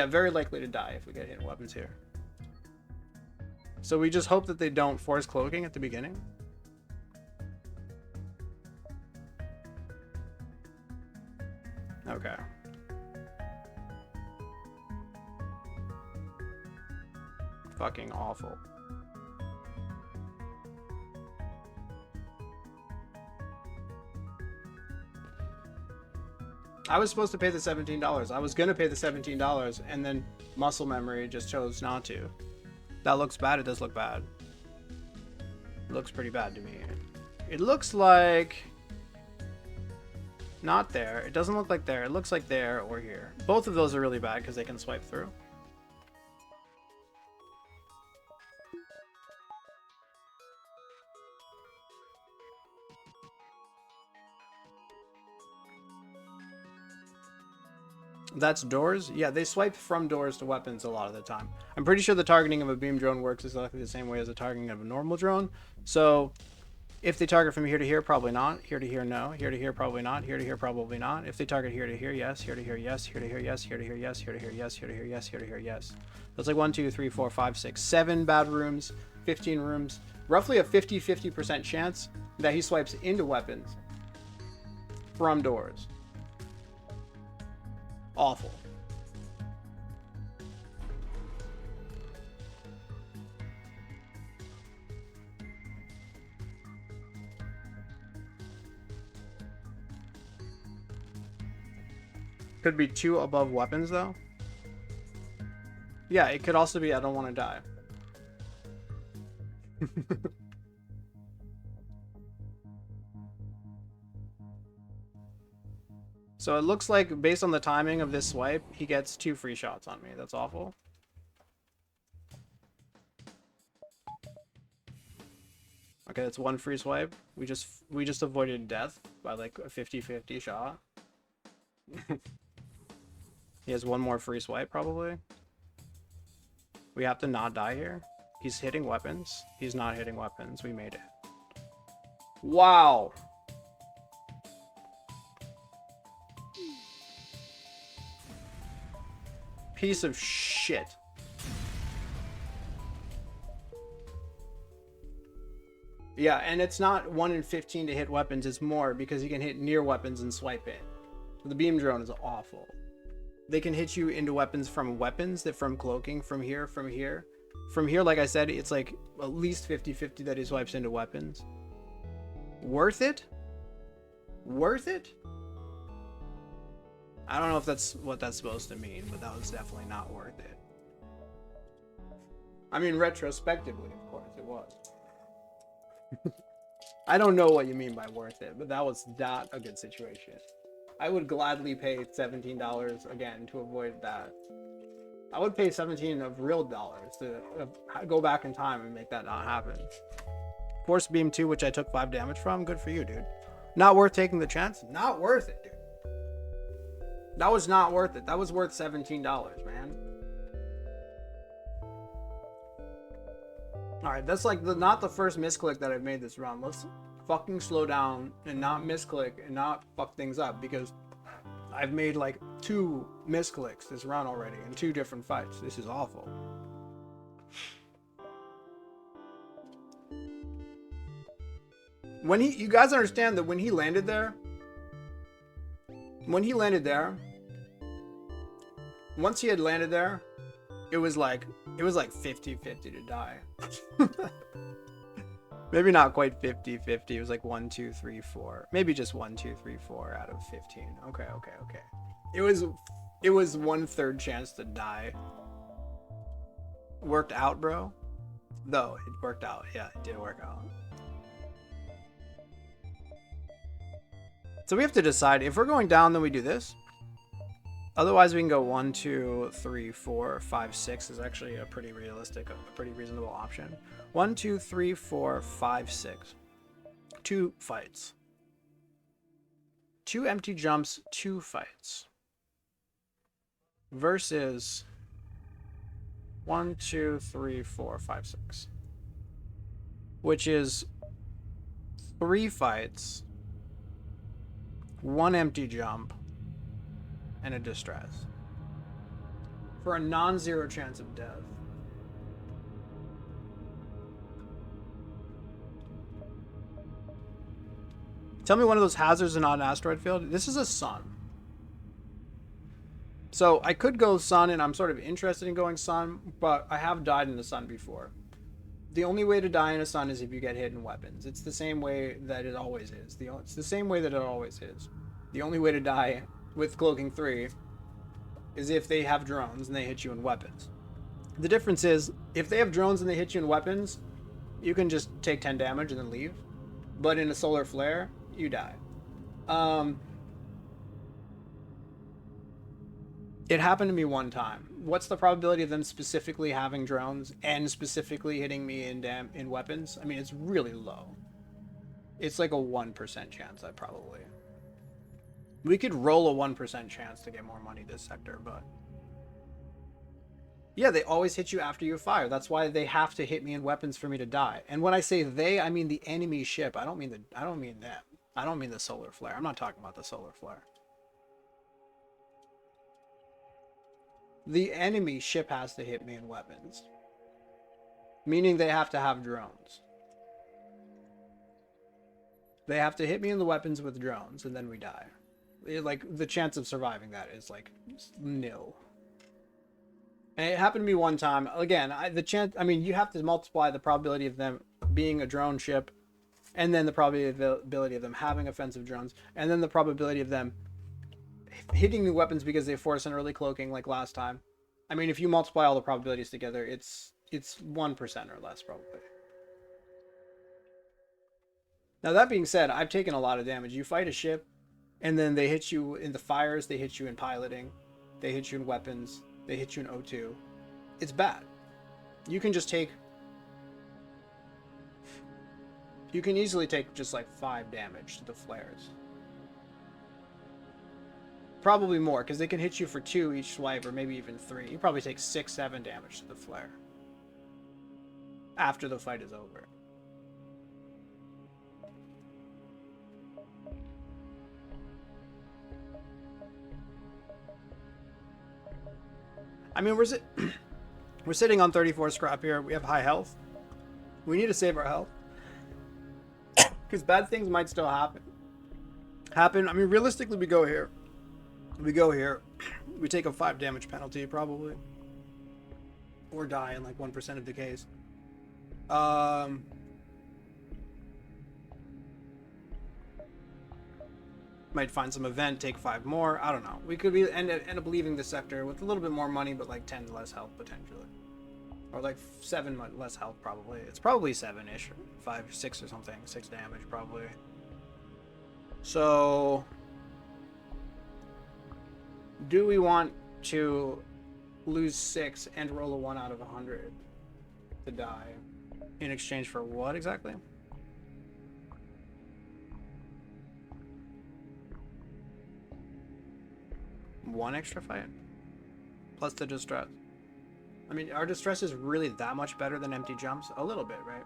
very likely to die if we get hit in weapons here. So we just hope that they don't force cloaking at the beginning. Okay. Fucking awful. I was supposed to pay the $17. I was gonna pay the $17, and then muscle memory just chose not to. That looks bad. It does look bad. It looks pretty bad to me. It looks like... Not there. It doesn't look like there. It looks like there or here. Both of those are really bad because they can swipe through. That's doors? Yeah, they swipe from doors to weapons a lot of the time. I'm pretty sure the targeting of a beam drone works exactly the same way as the targeting of a normal drone. So if they target from here to here, probably not. Here to here, no. Here to here, probably not. Here to here, probably not. If they target here to here, yes. Here to here, yes. Here to here, yes. Here to here, yes. Here to here, yes. Here to here, yes. Here to here, yes. That's like 1, 2, 3, 4, 5, 6, 7 bad rooms, 15 rooms. Roughly a 50% chance that he swipes into weapons from doors. Awful. Could be 2 above weapons though. Yeah, it could also be I don't want to die. So it looks like, based on the timing of this swipe, he gets 2 free shots on me. That's awful. Okay, that's 1 free swipe. We just avoided death by like a 50-50 shot. He has one more free swipe, probably. We have to not die here. He's hitting weapons. He's not hitting weapons. We made it. Wow. Piece of shit. Yeah, and it's not 1 in 15 to hit weapons, it's more because you can hit near weapons and swipe it. The beam drone is awful. They can hit you into weapons, that from cloaking, from here, from here. From here, like I said, it's like at least 50-50 that he swipes into weapons. Worth it? Worth it? I don't know if that's what that's supposed to mean, but that was definitely not worth it. I mean, retrospectively, of course, it was. I don't know what you mean by worth it, but that was not a good situation. I would gladly pay $17 again to avoid that. I would pay 17 of real dollars to go back in time and make that not happen. Force beam 2, which I took 5 damage from. Good for you, dude. Not worth taking the chance? Not worth it, dude. That was not worth it. That was worth $17, man. Alright, that's like not the first misclick that I've made this run. Let's fucking slow down and not misclick and not fuck things up, because I've made like 2 misclicks this run already in 2 different fights. This is awful. When you guys understand that when he landed there, once he had landed there, it was like 50-50 to die. Maybe not quite 50-50. It was like 1, 2, 3, 4. Maybe just 1, 2, 3, 4 out of 15. Okay. It was 1/3 chance to die. Worked out, bro. Though it worked out. Yeah, it did work out. So we have to decide if we're going down, then we do this. Otherwise, we can go 1, 2, 3, 4, 5, 6 is actually a pretty realistic, a pretty reasonable option. 1, 2, 3, 4, 5, 6. 2 fights. 2 empty jumps, 2 fights. Versus 1, 2, 3, 4, 5, 6. Which is 3 fights, 1 empty jump, and a distress. For a non-zero chance of death. Tell me one of those hazards is not an asteroid field. This is a sun. So I could go sun, and I'm sort of interested in going sun, but I have died in the sun before. The only way to die in a sun is if you get hit in weapons. It's the same way that it always is. It's the same way that it always is. The only way to die with Cloaking 3 is if they have drones and they hit you in weapons. The difference is, if they have drones and they hit you in weapons, you can just take 10 damage and then leave. But in a solar flare, you die. It happened to me one time. What's the probability of them specifically having drones and specifically hitting me in weapons? I mean, it's really low. It's like a 1% chance, probably. We could roll a 1% chance to get more money this sector, but... Yeah, they always hit you after you fire. That's why they have to hit me in weapons for me to die. And when I say they, I mean the enemy ship. I don't mean them. I don't mean the solar flare. I'm not talking about the solar flare. The enemy ship has to hit me in weapons. Meaning they have to have drones. They have to hit me in the weapons with drones, and then we die. Like, the chance of surviving that is, like, nil. And it happened to me one time. Again, you have to multiply the probability of them being a drone ship, and then the probability of them having offensive drones, and then the probability of them hitting the weapons because they force an early cloaking like last time. I mean, if you multiply all the probabilities together, it's 1% or less probably. Now, that being said, I've taken a lot of damage. You fight a ship, and then they hit you in the fires, they hit you in piloting, they hit you in weapons, they hit you in O2. It's bad. You can just take... You can easily take just like 5 damage to the flares. Probably more, because they can hit you for 2 each swipe, or maybe even 3. You probably take 6, 7 damage to the flare after the fight is over. I mean, we're sitting on 34 scrap here. We have high health. We need to save our health, because bad things might still happen. I mean, realistically, we go here. We take a 5 damage penalty, probably. Or die in like 1% of the case. Might find some event, take 5 more. I don't know. We could end up leaving the sector with a little bit more money, but like 10 less health, potentially. Or like 7 less health, probably. It's probably 7-ish. 5, 6 or something. 6 damage, probably. So... do we want to lose 6 and roll a 1 out of 100 to die in exchange for what exactly? One extra fight plus the distress. I mean, our distress is really that much better than empty jumps? A little bit, right?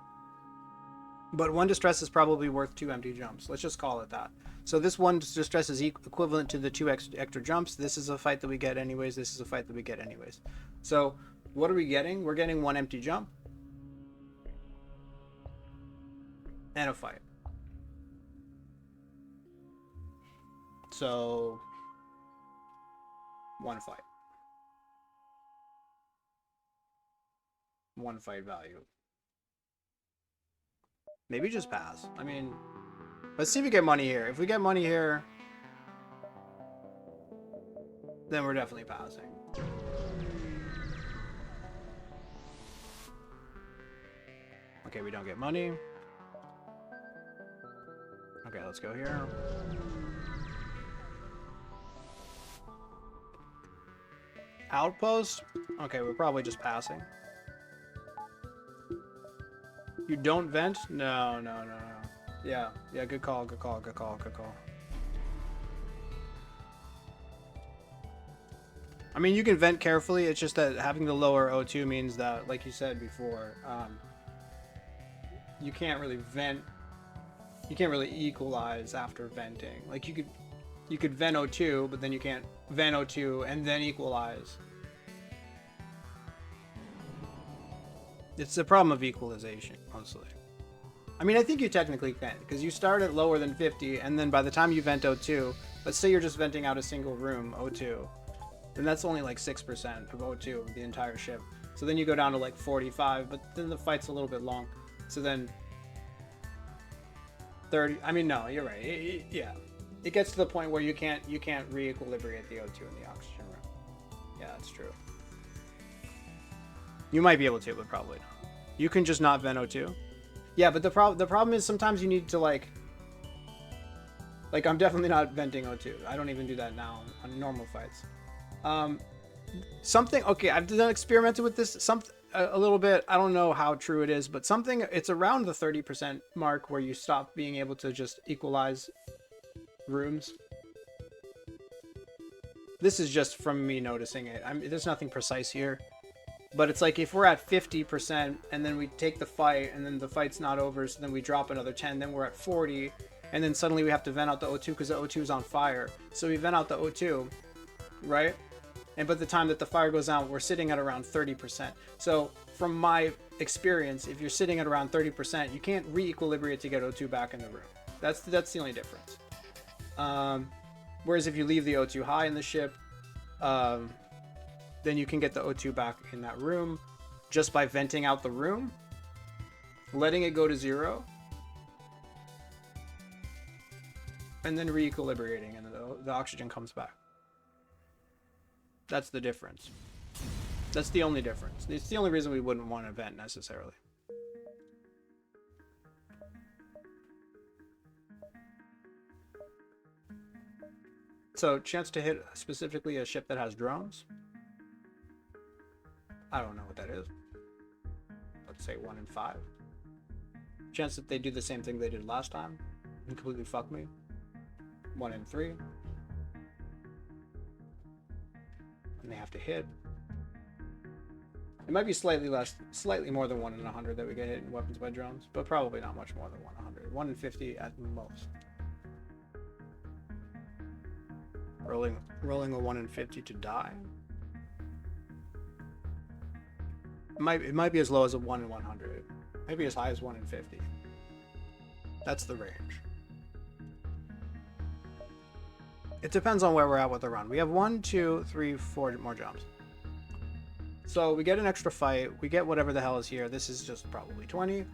But 1 distress is probably worth 2 empty jumps. Let's just call it that. So this 1 distress is equivalent to the 2 extra jumps. This is a fight that we get anyways. This is a fight that we get anyways. So what are we getting? We're getting 1 empty jump and a fight. So 1 fight. 1 fight value. Maybe just pass. I mean, let's see if we get money here. If we get money here, then we're definitely passing. Okay, we don't get money. Okay, let's go here. Outpost? Okay, we're probably just passing. You don't vent? No. Yeah, good call. I mean, you can vent carefully. It's just that having the lower O2 means that, like you said before, you can't really vent. You can't really equalize after venting. Like you could vent O2, but then you can't vent O2 and then equalize. It's the problem of equalization, mostly. I mean, I think you technically can, because you start at lower than 50, and then by the time you vent O2, let's say you're just venting out a single room O2, then that's only like 6% of O2 of the entire ship. So then you go down to like 45, but then the fight's a little bit long. So then 30. I mean, no, you're right. Yeah, it gets to the point where you can't re-equilibrate the O2 in the oxygen room. Yeah, that's true. You might be able to, but probably not. You can just not vent O2. Yeah, but the problem is sometimes you need to like I'm definitely not venting O2. I don't even do that now on normal fights. Something, okay, I've done experimented with this a little bit. I don't know how true it is, but it's around the 30% mark where you stop being able to just equalize rooms. This is just from me noticing it. There's nothing precise here. But it's like if we're at 50% and then we take the fight and then the fight's not over, so then we drop another 10, then we're at 40, and then suddenly we have to vent out the O2 because the O2 is on fire. So we vent out the O2, right? And by the time that the fire goes out, we're sitting at around 30%. So from my experience, if you're sitting at around 30%, you can't re-equilibrate to get O2 back in the room. That's the only difference. Whereas if you leave the O2 high in the ship, then you can get the O2 back in that room just by venting out the room, letting it go to 0, and then re-equilibrating, and the oxygen comes back. That's the difference. That's the only difference. It's the only reason we wouldn't want to vent necessarily. So, chance to hit specifically a ship that has drones? I don't know what that is. Let's say 1 in 5. Chance that they do the same thing they did last time and completely fuck me? 1 in 3. and they have to hit. It might be slightly less, slightly more than 1 in 100 that we get hit in weapons by drones, but probably not much more than 1 in 100. 1 in 50 at most. Rolling a 1 in 50 to die. It might be as low as a 1 in 100. Maybe as high as 1 in 50. That's the range. It depends on where we're at with the run. We have 1, 2, 3, 4 more jumps. So we get an extra fight. We get whatever the hell is here. This is just probably 20.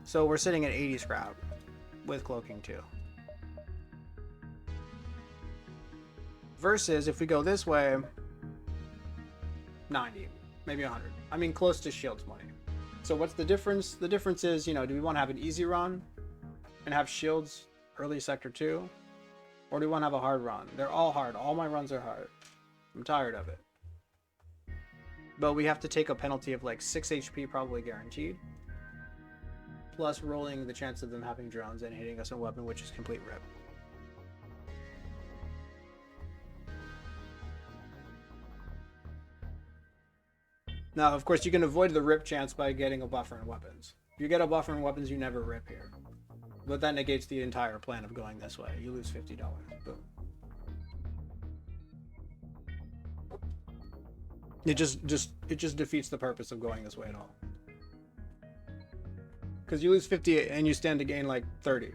So we're sitting at 80 scrap with cloaking 2. Versus if we go this way, 90, maybe 100. I mean, close to shields money. So what's the difference? The difference is, you know, do we want to have an easy run and have shields early sector 2? Or do we want to have a hard run? They're all hard. All my runs are hard. I'm tired of it. But we have to take a penalty of like 6 HP probably guaranteed. Plus rolling the chance of them having drones and hitting us in weapon, which is complete rip. Now, of course, you can avoid the rip chance by getting a buffer in weapons. If you get a buffer in weapons, you never rip here. But that negates the entire plan of going this way. You lose $50. Boom. It just defeats the purpose of going this way at all. Because you lose 50 and you stand to gain like 30.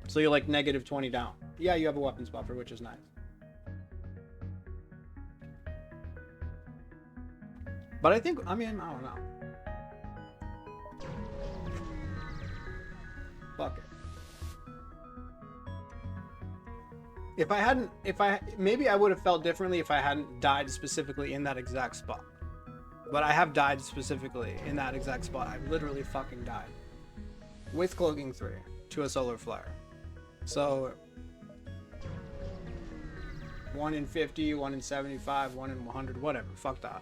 So you're like negative 20 down. Yeah, you have a weapons buffer, which is nice. But I think, I mean, I don't know. Fuck it. Maybe I would have felt differently if I hadn't died specifically in that exact spot. But I have died specifically in that exact spot. I've literally fucking died. With cloaking 3 to a solar flare. So 1 in 50, 1 in 75, 1 in 100, whatever. Fuck that.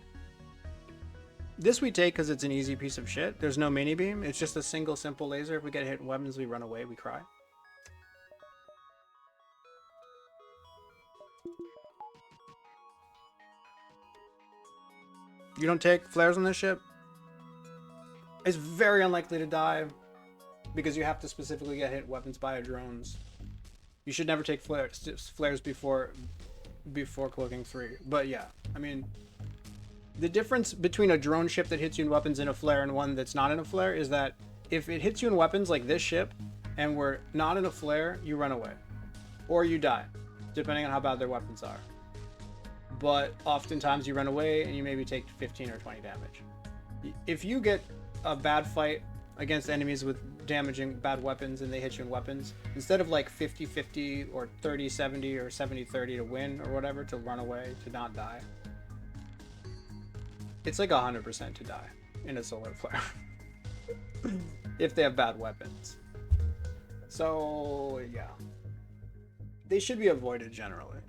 This we take because it's an easy piece of shit. There's no mini beam. It's just a single simple laser. If we get hit in weapons, we run away, we cry. You don't take flares on this ship? It's very unlikely to die because you have to specifically get hit weapons by drones. You should never take flares before cloaking 3. But yeah, I mean, the difference between a drone ship that hits you in weapons in a flare and one that's not in a flare is that if it hits you in weapons like this ship and we're not in a flare, you run away. Or you die, depending on how bad their weapons are. But oftentimes you run away and you maybe take 15 or 20 damage. If you get a bad fight against enemies with damaging bad weapons and they hit you in weapons, instead of like 50-50 or 30-70 or 70-30 to win or whatever, to run away, to not die, it's like 100% to die in a solar flare. If they have bad weapons. So yeah, they should be avoided generally.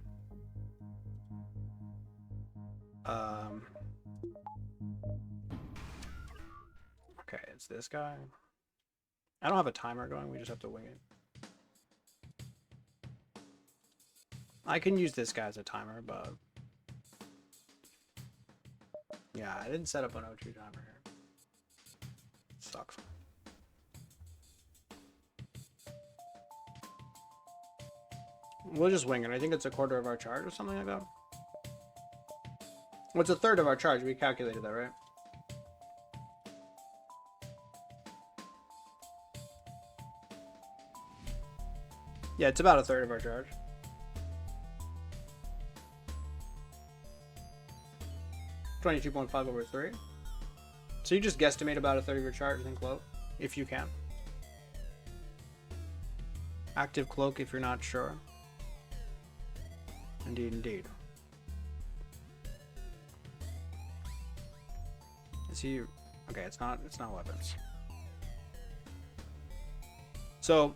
Okay, it's this guy. I don't have a timer going, we just have to wing it. I can use this guy as a timer, but yeah, I didn't set up an O2 timer here. Sucks. We'll just wing it. I think it's a quarter of our charge or something like that. Well, it's a third of our charge. We calculated that, right? Yeah, it's about a third of our charge. $22.5 over 3. So you just guesstimate about a third of your charge and cloak, if you can. Active cloak if you're not sure. Indeed, indeed. Is he... Okay, it's not weapons. So,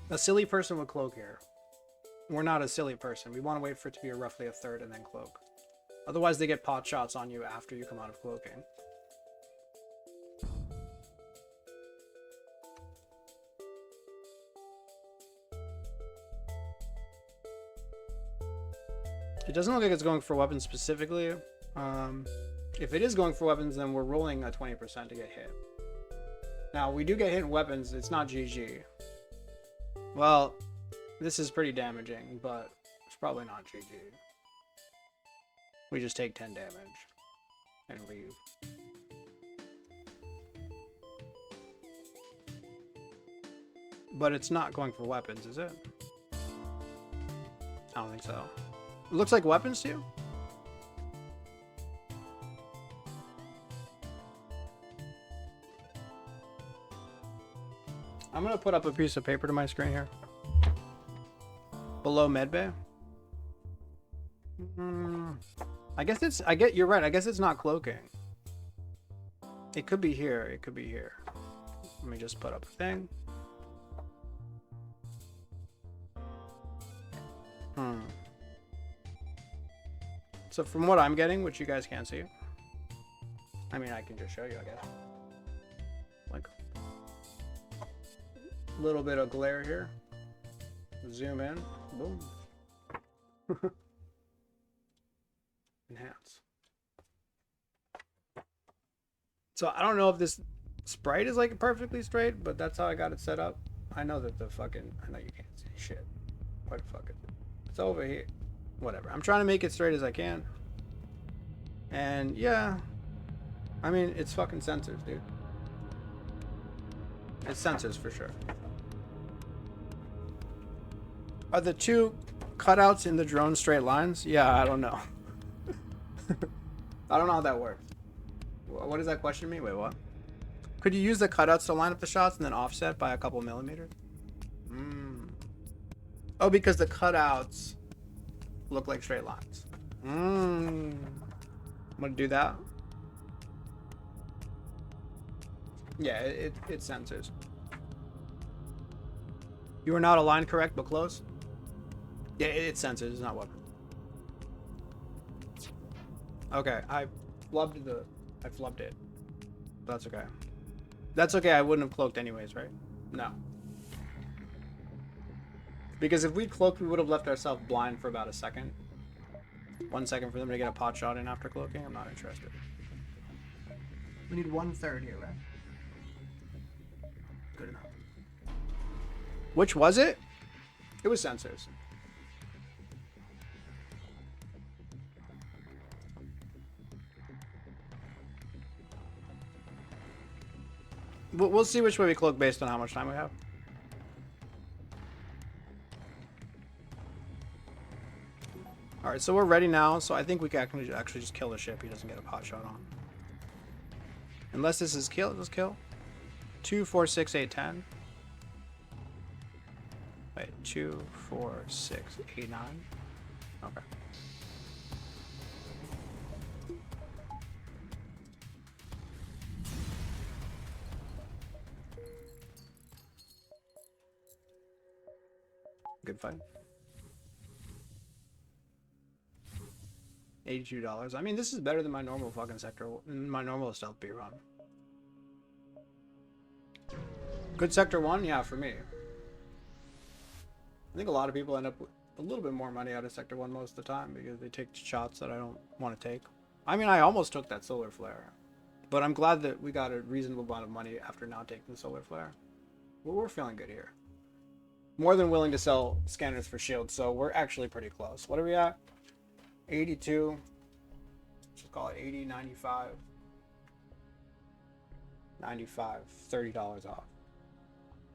a silly person would cloak here. We're not a silly person. We want to wait for it to be roughly a third and then cloak. Otherwise, they get pot shots on you after you come out of cloaking. It doesn't look like it's going for weapons specifically. If it is going for weapons, then we're rolling a 20% to get hit. Now, we do get hit in weapons. It's not GG. Well, this is pretty damaging, but it's probably not GG. We just take 10 damage and leave. But it's not going for weapons, is it? I don't think so. It looks like weapons to you? I'm gonna put up a piece of paper to my screen here. Below medbay. You're right. I guess it's not cloaking. It could be here. It could be here. Let me just put up a thing. So from what I'm getting, which you guys can't see, I mean, I can just show you, I guess. Like a little bit of glare here. Zoom in. Boom. Enhance. So I don't know if this sprite is like perfectly straight, but that's how I got it set up. I know that I know you can't see shit. What the fuck is it? It's over here. Whatever. I'm trying to make it straight as I can. And yeah, I mean, it's fucking sensors, dude. It's sensors for sure. Are the two cutouts in the drone straight lines? Yeah, I don't know. I don't know how that works. What does that question mean? Wait, what? Could you use the cutouts to line up the shots and then offset by a couple millimeters? Oh, because the cutouts look like straight lines. I'm gonna do that. Yeah, it censors. You are not aligned correct, but close. Yeah, it censors. It's not weapon. Okay, I flubbed it. That's okay. That's okay. I wouldn't have cloaked anyways, right? No. Because if we'd cloaked, we would have left ourselves blind for about a second. 1 second for them to get a pot shot in after cloaking. I'm not interested. We need 1/3 here, right? Good enough. Which was it? It was sensors. We'll see which way we cloak based on how much time we have. Alright, so we're ready now, so I think we can actually just kill the ship. He doesn't get a pot shot on. Unless this is kill, let's kill. 2, 4, 6, 8, 10. Wait, 2, 4, 6, 8, 9. Okay. Good fight. $82. I mean, this is better than my normal fucking sector, my normal stealth B run. Good sector 1? Yeah, for me. I think a lot of people end up with a little bit more money out of sector 1 most of the time because they take shots that I don't want to take. I mean, I almost took that solar flare, but I'm glad that we got a reasonable amount of money after not taking the solar flare. Well, we're feeling good here. More than willing to sell scanners for shields, so we're actually pretty close. What are we at? 82. Let's call it 80, 95. 95. $30 off.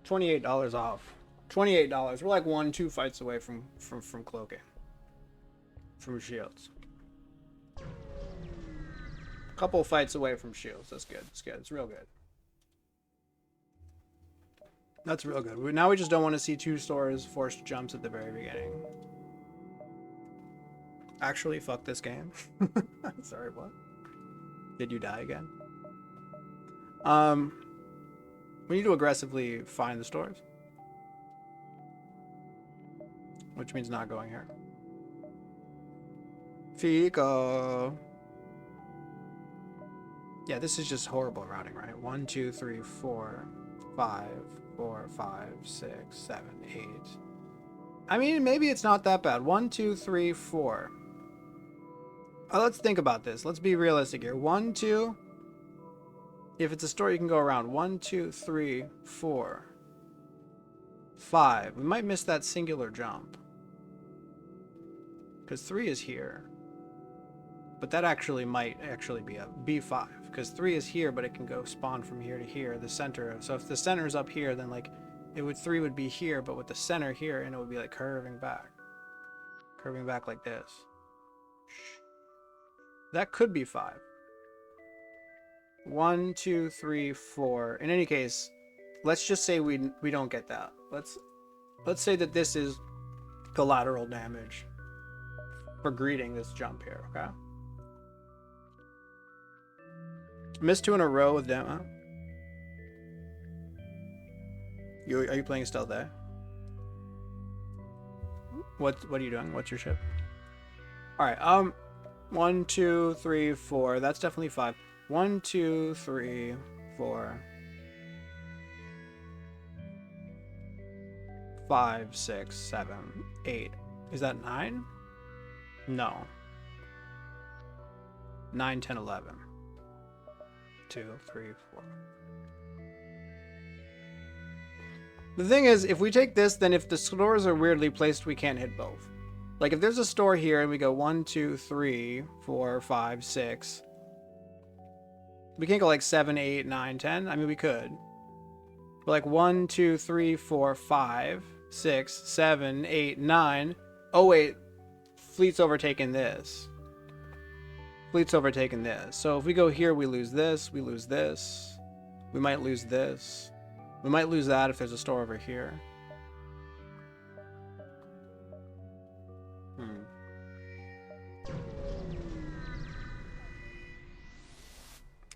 $28 off. $28. We're like 1-2 fights away from cloaking. From shields. Couple fights away from shields. That's good. That's good. It's real good. That's real good. Now we just don't want to see 2 stores forced jumps at the very beginning. Actually, fuck this game. Sorry, what? Did you die again? We need to aggressively find the stores. Which means not going here. Fico. Yeah, this is just horrible routing, right? 1, 2, 3, 4, 5, 4, 5, 6, 7, 8. I mean, maybe it's not that bad. 1, 2, 3, 4. Let's think about this. Let's be realistic here. 1, 2. If it's a store, you can go around. 1, 2, 3, 4, 5. We might miss that singular jump. Because 3 is here. But that actually might be a B5. Because 3 is here, but it can go spawn from here to here. The center. So if the center is up here, then like 3 would be here, but with the center here, and it would be like curving back. Curving back like this. That could be 5. 1, 2, 3, 4. In any case, let's just say we don't get that. Let's say that this is collateral damage for greeting this jump here, okay? Missed 2 in a row with them, huh? Are you playing stealth there? What are you doing? What's your ship? Alright, 1, 2, 3, 4. That's definitely 5. 1, 2, 3, 4. 5, 6, 7, 8. Is that 9? No. 9, 10, 11. 2, 3, 4. The thing is, if we take this, then if the stores are weirdly placed, we can't hit both. Like, if there's a store here and we go 1, 2, 3, 4, 5, 6. We can't go like 7, 8, 9, 10. I mean, we could. But like 1, 2, 3, 4, 5, 6, 7, 8, 9. Oh, wait. Fleet's overtaken this. Fleet's overtaken this. So if we go here, we lose this. We lose this. We might lose this. We might lose that if there's a store over here.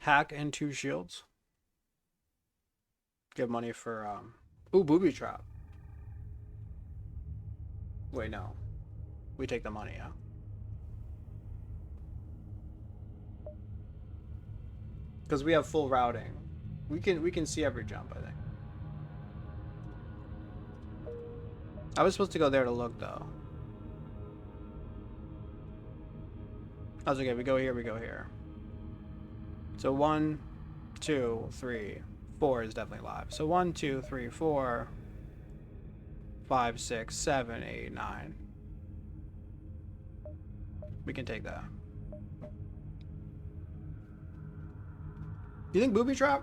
Hack and 2 shields. Give money for, ooh, booby trap. Wait, no. We take the money, yeah. Because we have full routing. We can see every jump, I think. I was supposed to go there to look, though. That's okay. We go here, we go here. So 1, 2, 3, 4 is definitely live. So 1, 2, 3, 4, 5, 6, 7, 8, 9. We can take that. You think booby trap?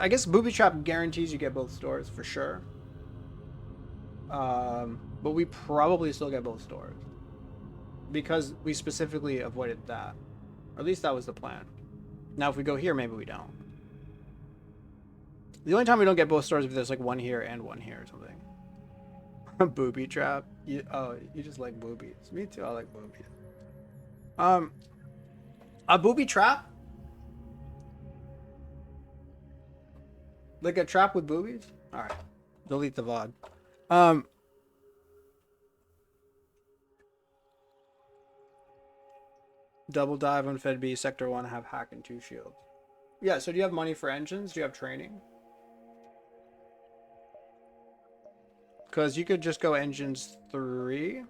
I guess booby trap guarantees you get both stores for sure. But we probably still get both stores because we specifically avoided that, or at least that was the plan. Now if we go here, maybe we don't. The only time we don't get both stores is if there's like one here and one here or something. Booby trap. You just like boobies. Me too. I like boobies. A booby trap? Like a trap with boobies? Alright. Delete the VOD. Double dive on Fed B, Sector 1, have hack and 2 shields. Yeah, so do you have money for engines? Do you have training? Because you could just go engines 3.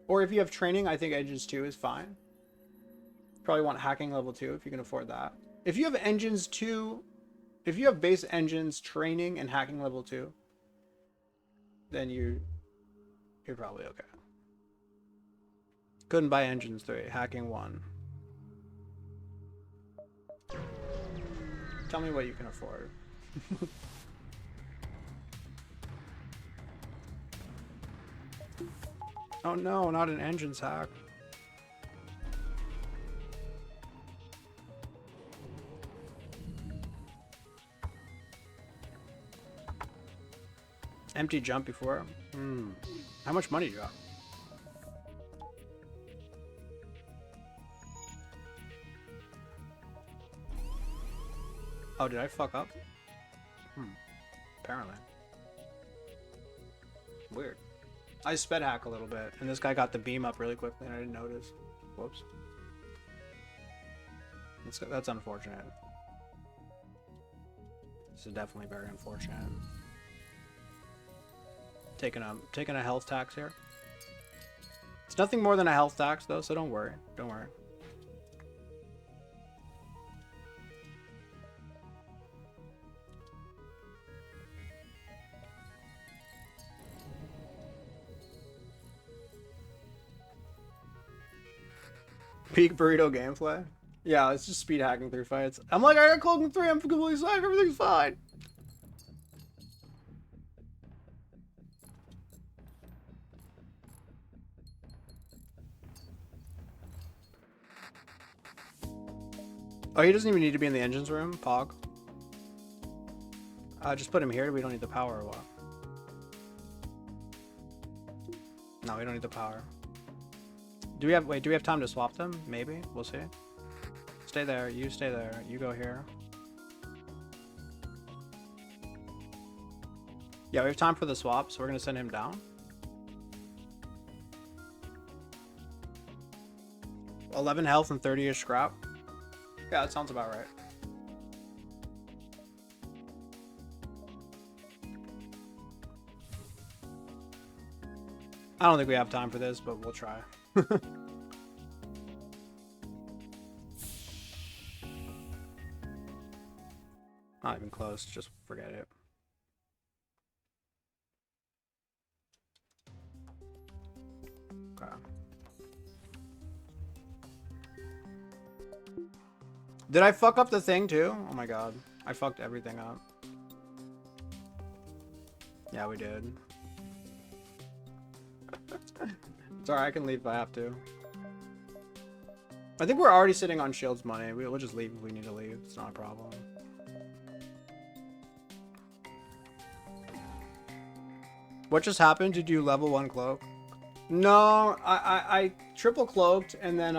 Or if you have training, I think engines 2 is fine. Probably want hacking level 2 if you can afford that. If you have engines 2, if you have base engines, training, and hacking level 2, then you're probably okay. Couldn't buy engines 3, hacking 1. Tell me what you can afford. Oh no, not an engines hack. Empty jump before. How much money do you have? Oh, did I fuck up? Apparently. Weird. I sped hack a little bit, and this guy got the beam up really quickly, and I didn't notice. Whoops. That's unfortunate. This is definitely very unfortunate. Taking a health tax here. It's nothing more than a health tax though, so don't worry. Don't worry. Peak burrito gameplay. Yeah, it's just speed hacking through fights. I'm like, I got cloaked in 3, I'm completely safe, everything's fine. Oh, he doesn't even need to be in the engines room, Pog. Just put him here, we don't need the power or what? No, we don't need the power. Do we have time to swap them? Maybe, we'll see. Stay there, you stay there, you go here. Yeah, we have time for the swap, so we're gonna send him down. 11 health and 30-ish scrap. Yeah, that sounds about right. I don't think we have time for this, but we'll try. Not even close, just forget it. Okay. Did I fuck up the thing too? Oh my god. I fucked everything up. Yeah, we did. Sorry, I can leave if I have to. I think we're already sitting on Shield's money. We'll just leave if we need to leave. It's not a problem. What just happened? Did you level 1 cloak? No, I triple cloaked and then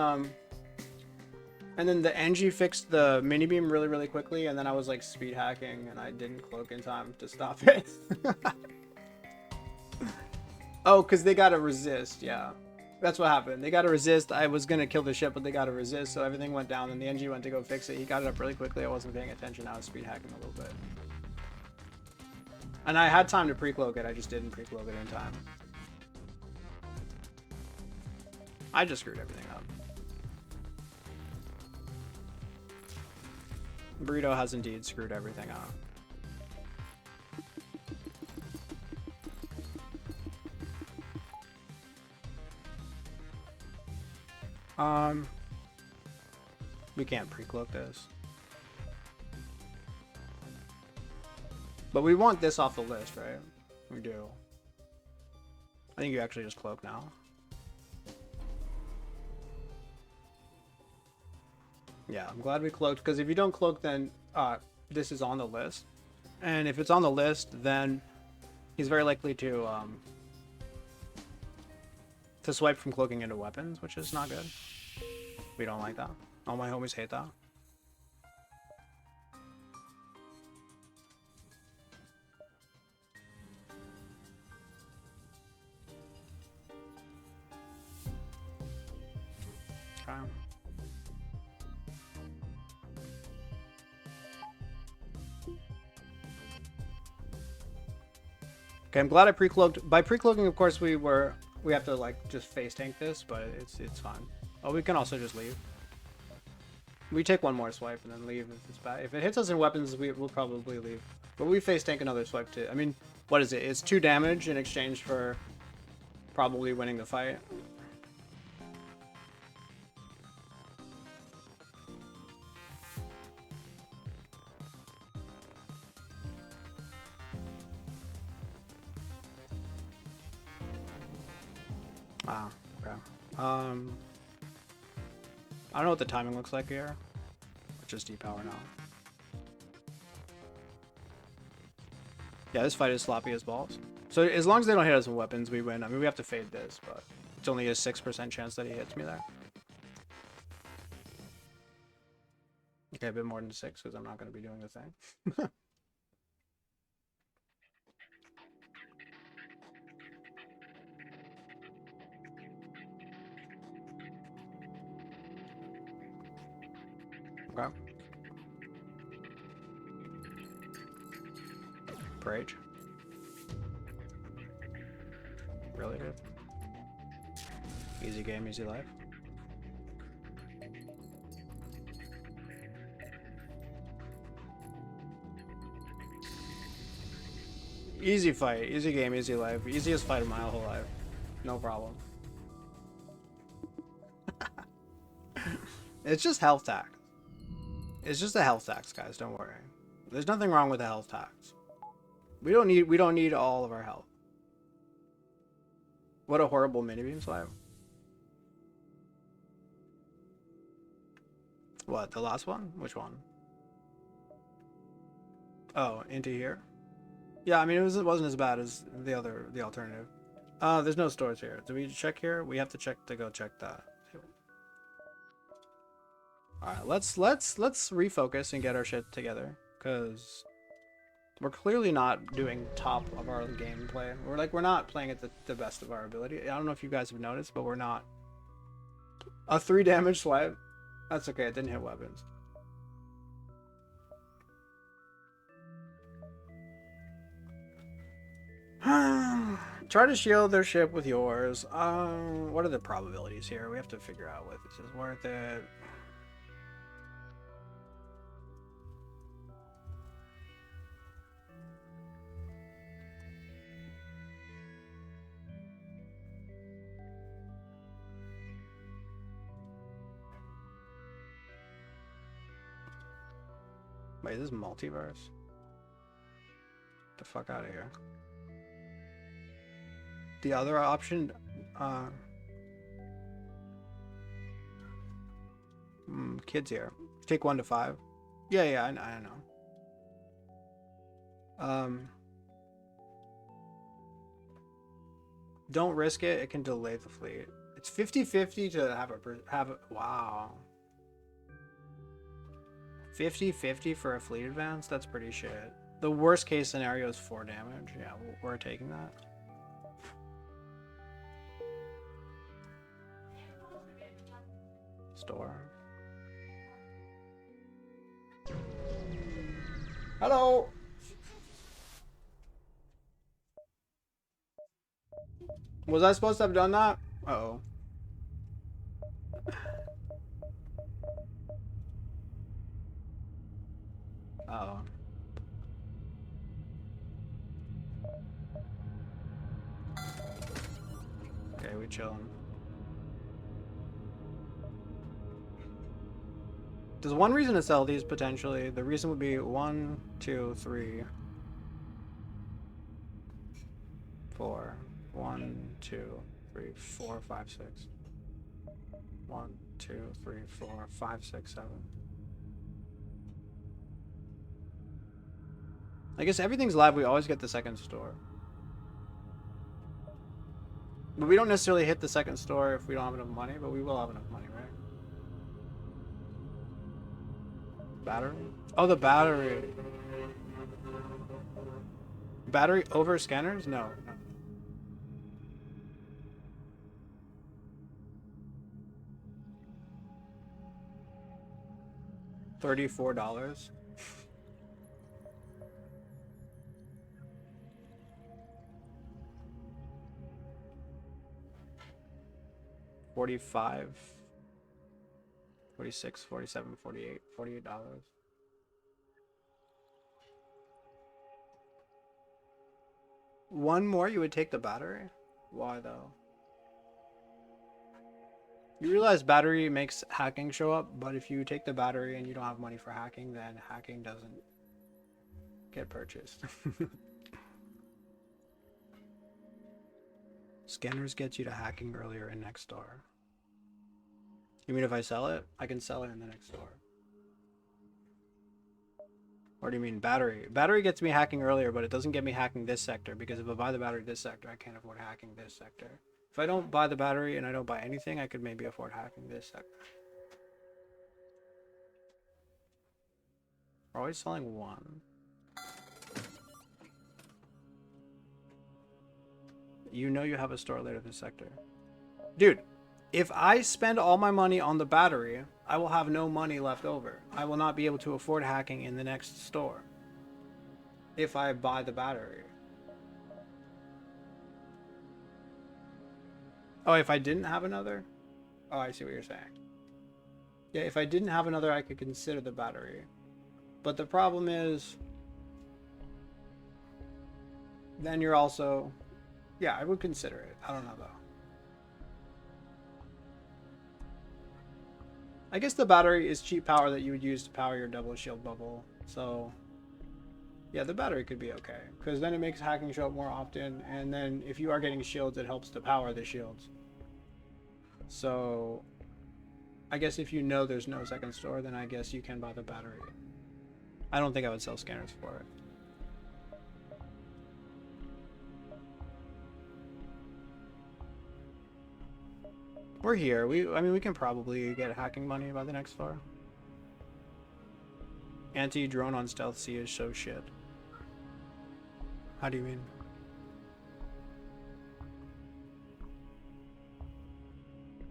the NG fixed the mini beam really quickly, and then I was like speed hacking and I didn't cloak in time to stop it. Oh, because they gotta resist, yeah. That's what happened. They gotta resist. I was gonna kill the ship, but they gotta resist, so everything went down, and the NG went to go fix it. He got it up really quickly. I wasn't paying attention. I was speed hacking a little bit. And I had time to pre-cloak it, I just didn't pre-cloak it in time. I just screwed everything up. Burrito has indeed screwed everything up. We can't pre-cloak this. But we want this off the list, right? We do. I think you actually just cloak now. Yeah, I'm glad we cloaked, because if you don't cloak, then this is on the list. And if it's on the list, then he's very likely to swipe from cloaking into weapons, which is not good. We don't like that. All my homies hate that. Okay. Okay, I'm glad I pre-cloaked. By pre-cloaking, of course, we have to like just face tank this, but it's fine. Oh, we can also just leave. We take one more swipe and then leave if it's bad. If it hits us in weapons, we'll probably leave. But we face tank another swipe too. I mean, what is it? It's 2 damage in exchange for probably winning the fight. Ah, okay. I don't know what the timing looks like here. Let's just depower now. Yeah, this fight is sloppy as balls. So as long as they don't hit us with weapons, we win. I mean, we have to fade this, but it's only a 6% chance that he hits me there. Okay, a bit more than 6 because I'm not going to be doing the thing. Okay. Rage. Really, dude? Easy game, easy life. Easy fight, easy game, easy life. Easiest fight of my whole life. No problem. It's just health tax. It's just a health tax, guys. Don't worry. There's nothing wrong with a health tax. We don't need all of our health. What a horrible mini-beam slide. What, the last one? Which one? Oh, into here? Yeah, I mean, it wasn't as bad as the alternative. There's no stores here. Do we check here? We have to check to go check that. Alright, let's refocus and get our shit together. Because we're clearly not doing top of our gameplay. We're not playing at the best of our ability. I don't know if you guys have noticed, but we're not. A 3 damage swipe? That's okay, it didn't hit weapons. Try to shield their ship with yours. What are the probabilities here? We have to figure out what this is worth it. Wait, this is multiverse? Get the fuck out of here. The other option, kids here. Take 1 to 5. Yeah, I know. Don't risk it. It can delay the fleet. It's 50-50 to have a wow. 50-50 for a fleet advance? That's pretty shit. The worst case scenario is 4 damage. Yeah, we're taking that. Store. Hello! Was I supposed to have done that? Uh-oh. Uh-oh. Okay, we chilling. There's one reason to sell these potentially. The reason would be 1, 2, 3, 4. 1, 2, 3, 4, 5, 6. 1, 2, 3, 4, 5, 6, 7. I guess everything's live. We always get the second store. But we don't necessarily hit the second store if we don't have enough money, but we will have enough money, right? Battery? Oh, the battery. Battery over scanners? No. $34. $45. 46, 47, 48, $48. One more, you would take the battery? Why though? You realize battery makes hacking show up, but if you take the battery and you don't have money for hacking, then hacking doesn't get purchased. Scanners get you to hacking earlier in next store. You mean if I sell it? I can sell it in the next store. Or do you mean battery? Battery gets me hacking earlier, but it doesn't get me hacking this sector, because if I buy the battery this sector, I can't afford hacking this sector. If I don't buy the battery and I don't buy anything, I could maybe afford hacking this sector. We're always selling one. You know you have a store later this sector. Dude, if I spend all my money on the battery, I will have no money left over. I will not be able to afford hacking in the next store if I buy the battery. Oh, if I didn't have another? Oh, I see what you're saying. Yeah, if I didn't have another, I could consider the battery. But the problem is, then you're also, yeah, I would consider it. I don't know though. I guess the battery is cheap power that you would use to power your double shield bubble. So, yeah, the battery could be okay. Because then it makes hacking show up more often. And then if you are getting shields, it helps to power the shields. So, I guess if you know there's no second store, then I guess you can buy the battery. I don't think I would sell scanners for it. We're here. I mean, we can probably get hacking money by the next floor. Anti-drone on stealth C is so shit. How do you mean?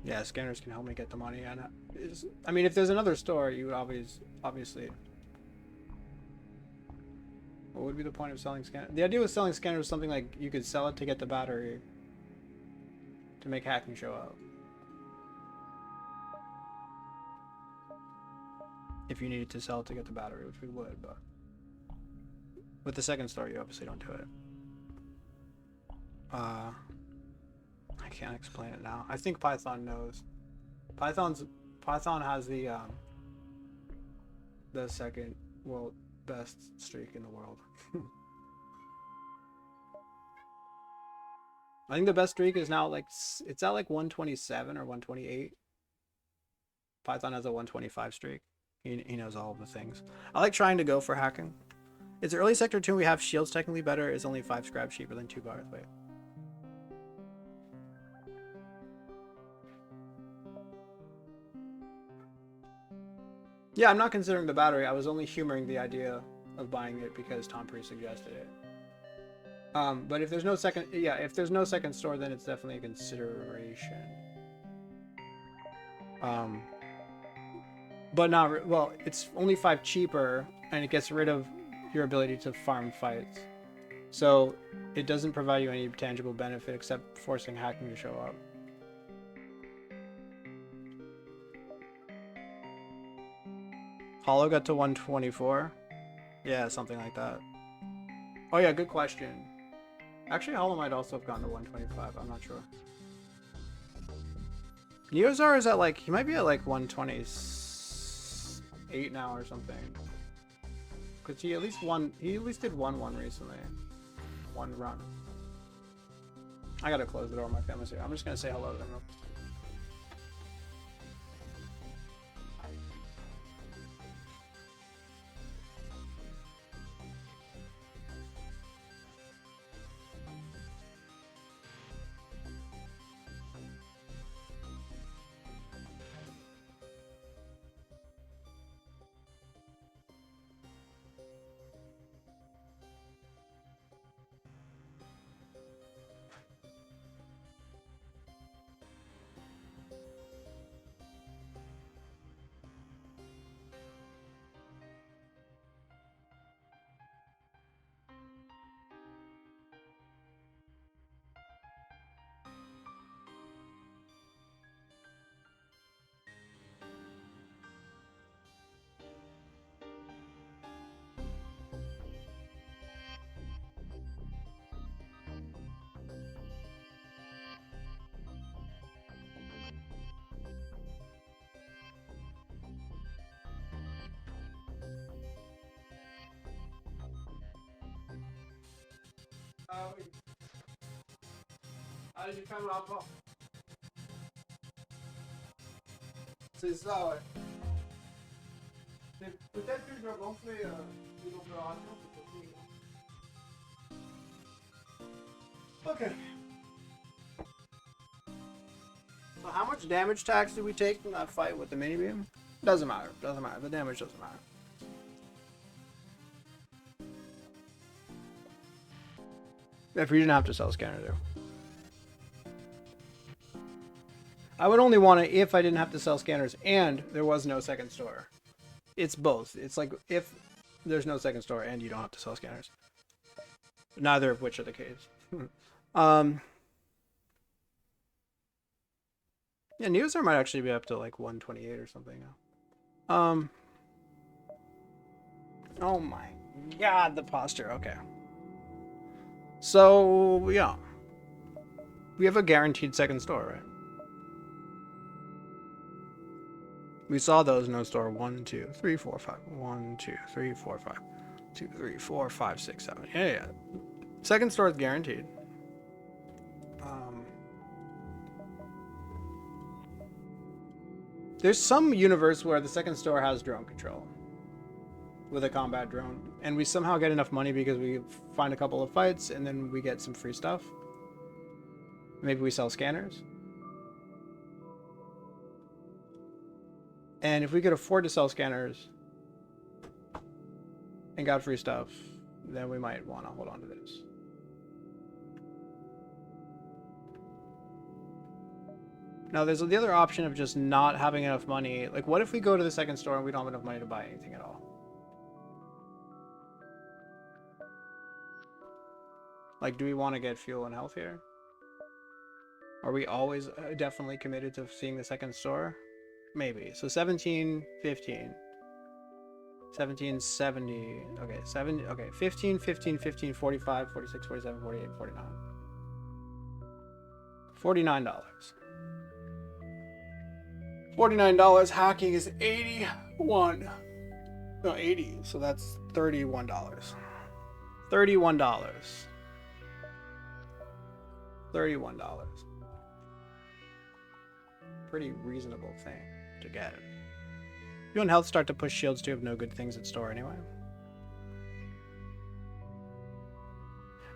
Yeah, scanners can help me get the money, and I mean, if there's another store, you would obviously. What would be the point of selling scanners? The idea with selling scanners is something like you could sell it to get the battery to make hacking show up. If you needed to sell it to get the battery, which we would, but with the second store, you obviously don't do it. I can't explain it now. I think Python knows. Python has the second best streak in the world. I think the best streak is now like it's at like 127 or 128. Python has a 125 streak. He knows all of the things. I like trying to go for hacking. It's early sector 2. We have shields technically better. Is only 5 scrap cheaper than 2 bars. Wait. Yeah, I'm not considering the battery. I was only humoring the idea of buying it because Tom Pre suggested it. But if there's no second, yeah, if there's no second store, then it's definitely a consideration. But not well. It's only 5 cheaper, and it gets rid of your ability to farm fights. So it doesn't provide you any tangible benefit except forcing hacking to show up. Hollow got to 124. Yeah, something like that. Oh yeah, good question. Actually, Hollow might also have gotten to 125. I'm not sure. Neozar is at like, he might be at like 128 now or something. Cause he at least did one recently. One run. I gotta close the door. My family's here. I'm just gonna say hello to them. Ah, j'ai fermé la porte. C'est ça, ouais. Peut-être que je vais gonfler les opérations, c'est possible. Okay. So how much damage tax did we take from that fight with the mini beam? Doesn't matter. Doesn't matter. The damage doesn't matter. If you didn't have to sell a scanner too. I would only want it if I didn't have to sell scanners and there was no second store. It's both. It's like if there's no second store and you don't have to sell scanners. Neither of which are the case. Yeah, Neosar might actually be up to like 128 or something now. Oh my god, the posture. Okay. So, yeah. We have a guaranteed second store, right? We saw those no store. 1, 2, 3, 4, 5. 1, 2, 3, 4, 5. 2, 3, 4, 5, 6, 7. Yeah, yeah. Second store is guaranteed. There's some universe where the second store has drone control with a combat drone, and we somehow get enough money because we find a couple of fights and then we get some free stuff. Maybe we sell scanners. And if we could afford to sell scanners and got free stuff, then we might want to hold on to this. Now, there's the other option of just not having enough money. Like, what if we go to the second store and we don't have enough money to buy anything at all? Like, do we want to get fuel and health here? Are we always definitely committed to seeing the second store? Maybe. So 17, 15. 17, 70. Okay, 15, 15, 15, 45, 46, 47, 48, 49. $49. $49. Hacking is 81. No, 80. So that's $31. $31. $31. Pretty reasonable thing to get. You and health start to push shields too have no good things at store anyway.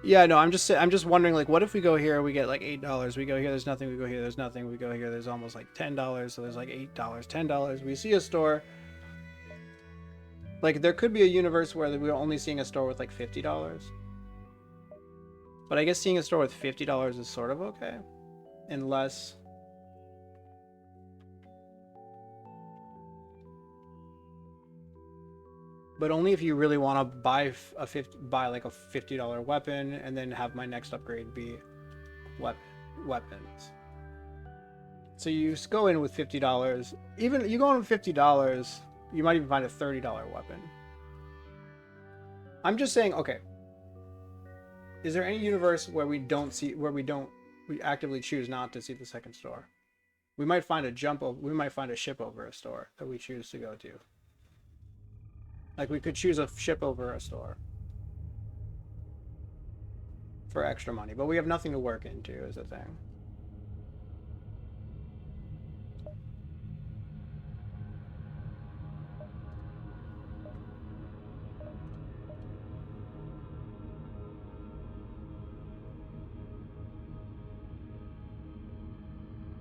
Yeah, no, I'm just wondering, like, what if we go here, we get like $8, we go here, there's nothing, we go here, there's nothing, we go here, there's almost like $10, so there's like $8, $10. We see a store. Like, there could be a universe where we're only seeing a store with like $50. But I guess seeing a store with $50 is sort of okay. Unless... But only if you really want to buy like a $50 weapon and then have my next upgrade be weapons. So you go in with $50. Even you go in with $50, you might even find a $30 weapon. I'm just saying, okay. Is there any universe where we actively choose not to see the second store? We might find we might find a ship over a store that we choose to go to. Like, we could choose a ship over a store for extra money, but we have nothing to work into is the thing.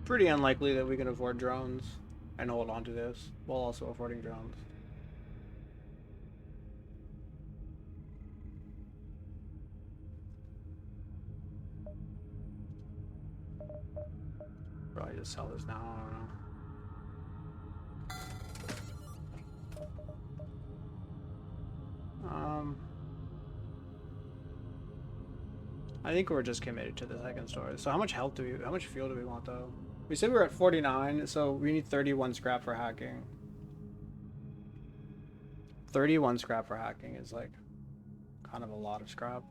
Pretty unlikely that we can afford drones and hold on to this while also affording drones. Probably just sell this now, I don't know. I think we're just committed to the second store. So how much fuel do we want though? We said we were at 49, so we need 31 scrap for hacking. 31 scrap for hacking is like kind of a lot of scrap.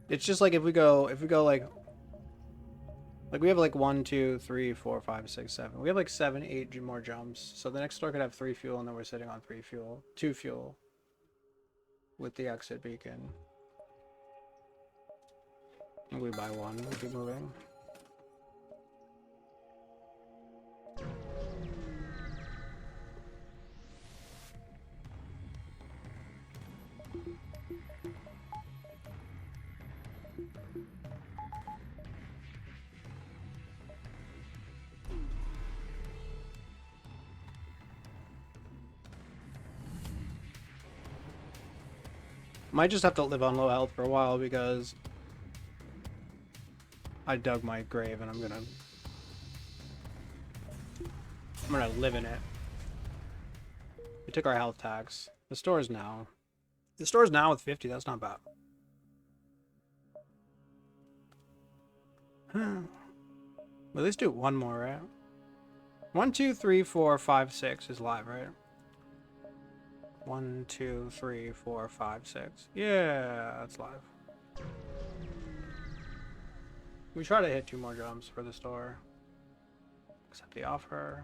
It's just like if we go like we have like 1, 2, 3, 4, 5, 6, 7. We have like 7, 8 more jumps. So the next store could have 3 fuel, and then we're sitting on 2 fuel with the exit beacon. And we buy one. We keep moving. Might just have to live on low health for a while because I dug my grave and I'm gonna live in it. We took our health tax. The store's now with 50. That's not bad. At least do one more, right? 1, 2, 3, 4, 5, 6 is live, right? 1, 2, 3, 4, 5, 6. Yeah, that's live. We try to hit 2 more jumps for the store. Accept the offer.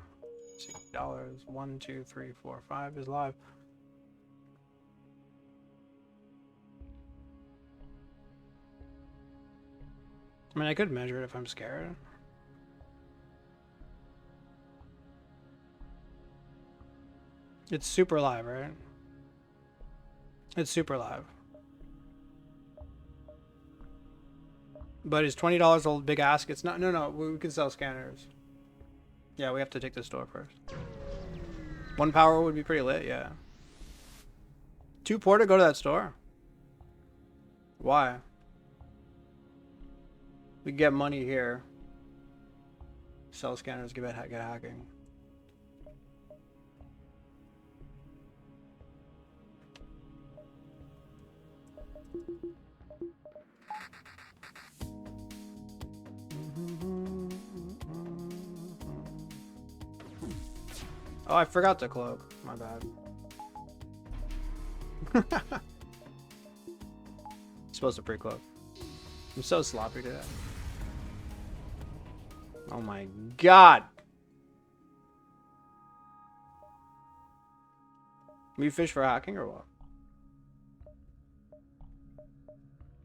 $60. 1, 2, 3, 4, 5 is live. I mean, I could measure it if I'm scared. It's super live, right? It's super live. But is $20 a big ask? It's not. No, we can sell scanners. Yeah, we have to take the store first. 1 power would be pretty lit, yeah. 2 porta, go to that store. Why? We get money here. Sell scanners, get hacking. Oh, I forgot the cloak. My bad. Supposed to pre-cloak. I'm so sloppy today. Oh my god! We fish for hacking or what?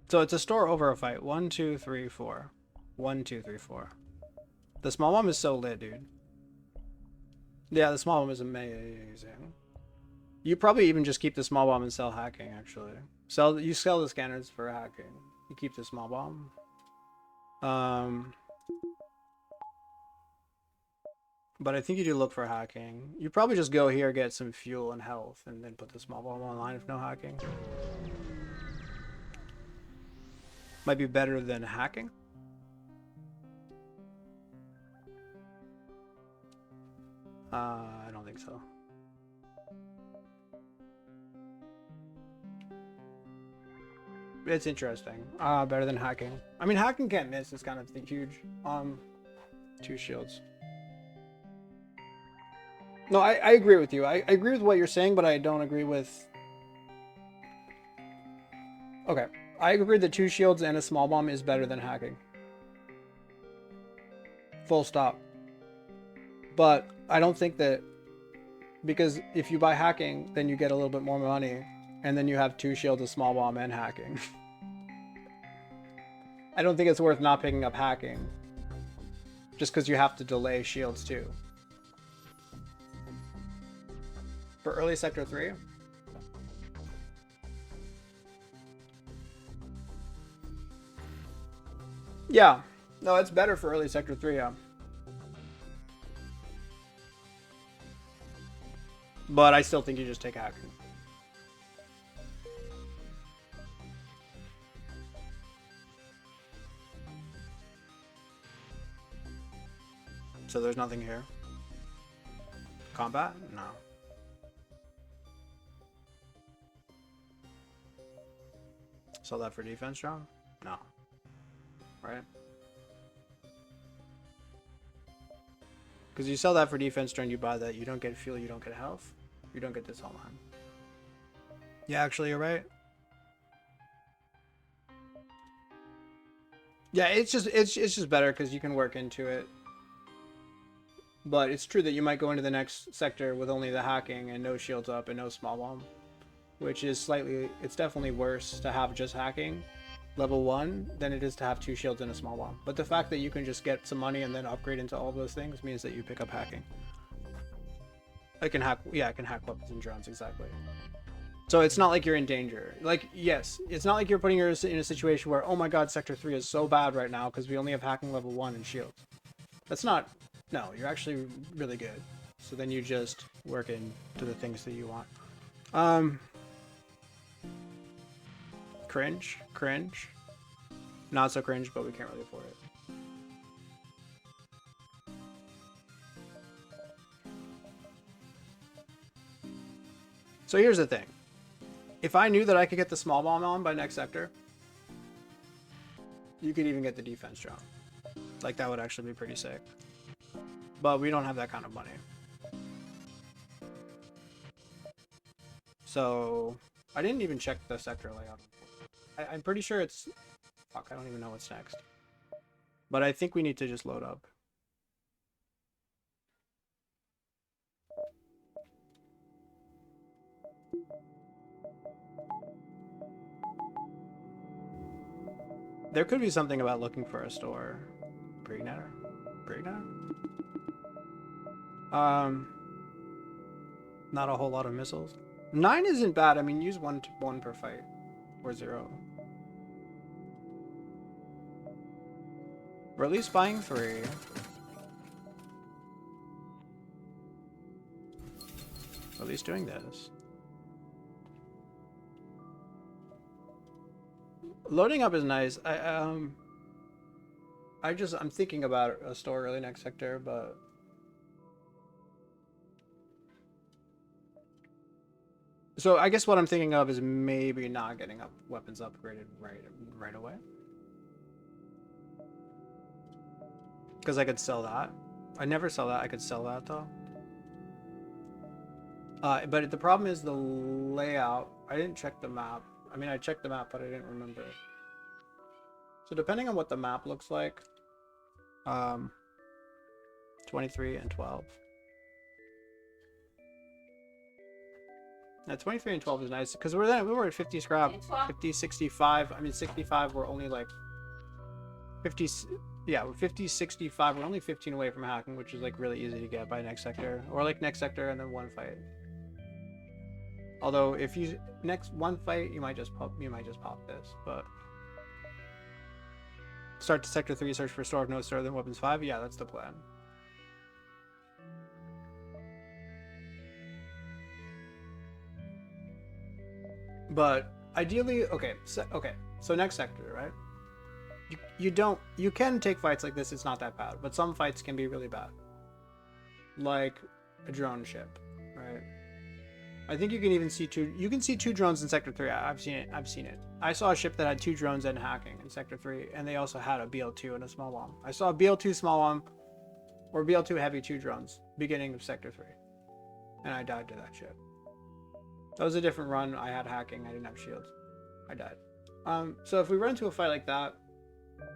So it's a store over a fight. 1, 2, 3, 4. 1, 2, 3, 4. The small one is so lit, dude. Yeah, the small bomb is amazing. You probably even just keep the small bomb and sell hacking, actually. You sell the scanners for hacking. You keep the small bomb. But I think you do look for hacking. You probably just go here, get some fuel and health, and then put the small bomb online if no hacking. Might be better than hacking. I don't think so. It's interesting. Better than hacking. I mean, hacking can't miss. It's kind of huge. 2 shields. No, I agree with you. I agree with what you're saying, but I don't agree with... Okay. I agree that 2 shields and a small bomb is better than hacking. Full stop. But I don't think that... Because if you buy hacking, then you get a little bit more money. And then you have 2 shields, a small bomb, and hacking. I don't think it's worth not picking up hacking. Just because you have to delay shields too. For early sector 3? Yeah. No, it's better for early sector 3, yeah. But I still think you just take hacking. So there's nothing here. Combat? No. Sell that for defense strong? No. Right? Because you sell that for defense strong, you buy that, you don't get fuel, you don't get health, you don't get this online. Yeah, actually, you're right. Yeah, it's just better because you can work into it. But it's true that you might go into the next sector with only the hacking and no shields up and no small bomb. Which is slightly... It's definitely worse to have just hacking level 1 than it is to have 2 shields and a small bomb. But the fact that you can just get some money and then upgrade into all those things means that you pick up hacking. I can hack... Yeah, I can hack weapons and drones, exactly. So it's not like you're in danger. Like, yes, it's not like you're putting yourself in a situation where, oh my god, Sector 3 is so bad right now because we only have hacking level 1 and shields. That's not... No, you're actually really good. So then you just work into the things that you want. Cringe. Not so cringe, but we can't really afford it. So here's the thing. If I knew that I could get the small bomb on by next sector, you could even get the defense drone. Like, that would actually be pretty sick. But we don't have that kind of money. So, I didn't even check the sector layout. I'm pretty sure it's... Fuck, I don't even know what's next. But I think we need to just load up. There could be something about looking for a store. Brignetter? Brignetter? Not a whole lot of missiles. 9 isn't bad. I mean, use one per fight. Or 0. We're at least buying 3. At least doing this. Loading up is nice. I'm thinking about a store early next sector, but so I guess what I'm thinking of is maybe not getting weapons upgraded right away. Because I could sell that. I never sell that. I could sell that though. But the problem is the layout. I didn't check the map. I mean, I checked the map, but I didn't remember. So depending on what the map looks like, 23 and 12. Now 23 and 12 is nice because we were at 50 scrap, 50, 65. I mean, 65. We're only like 50. Yeah, we're 50, 65. We're only 15 away from hacking, which is like really easy to get by next sector, or like next sector and then one fight. Although if you next one fight, you might just pop this, but start to sector 3, search for store of no store, then weapons 5. Yeah, that's the plan. But ideally, okay, so next sector, right? You can take fights like this. It's not that bad, but some fights can be really bad, like a drone ship, right? I think you can even see two. You can see 2 drones in sector 3. I've seen it. I saw a ship that had 2 drones and hacking in sector 3, and they also had a BL2 and a small bomb. I saw a BL2 small bomb, or BL2 heavy 2 drones beginning of sector 3, and I died to that ship. That was a different run. I had hacking. I didn't have shields. I died. So if we run into a fight like that,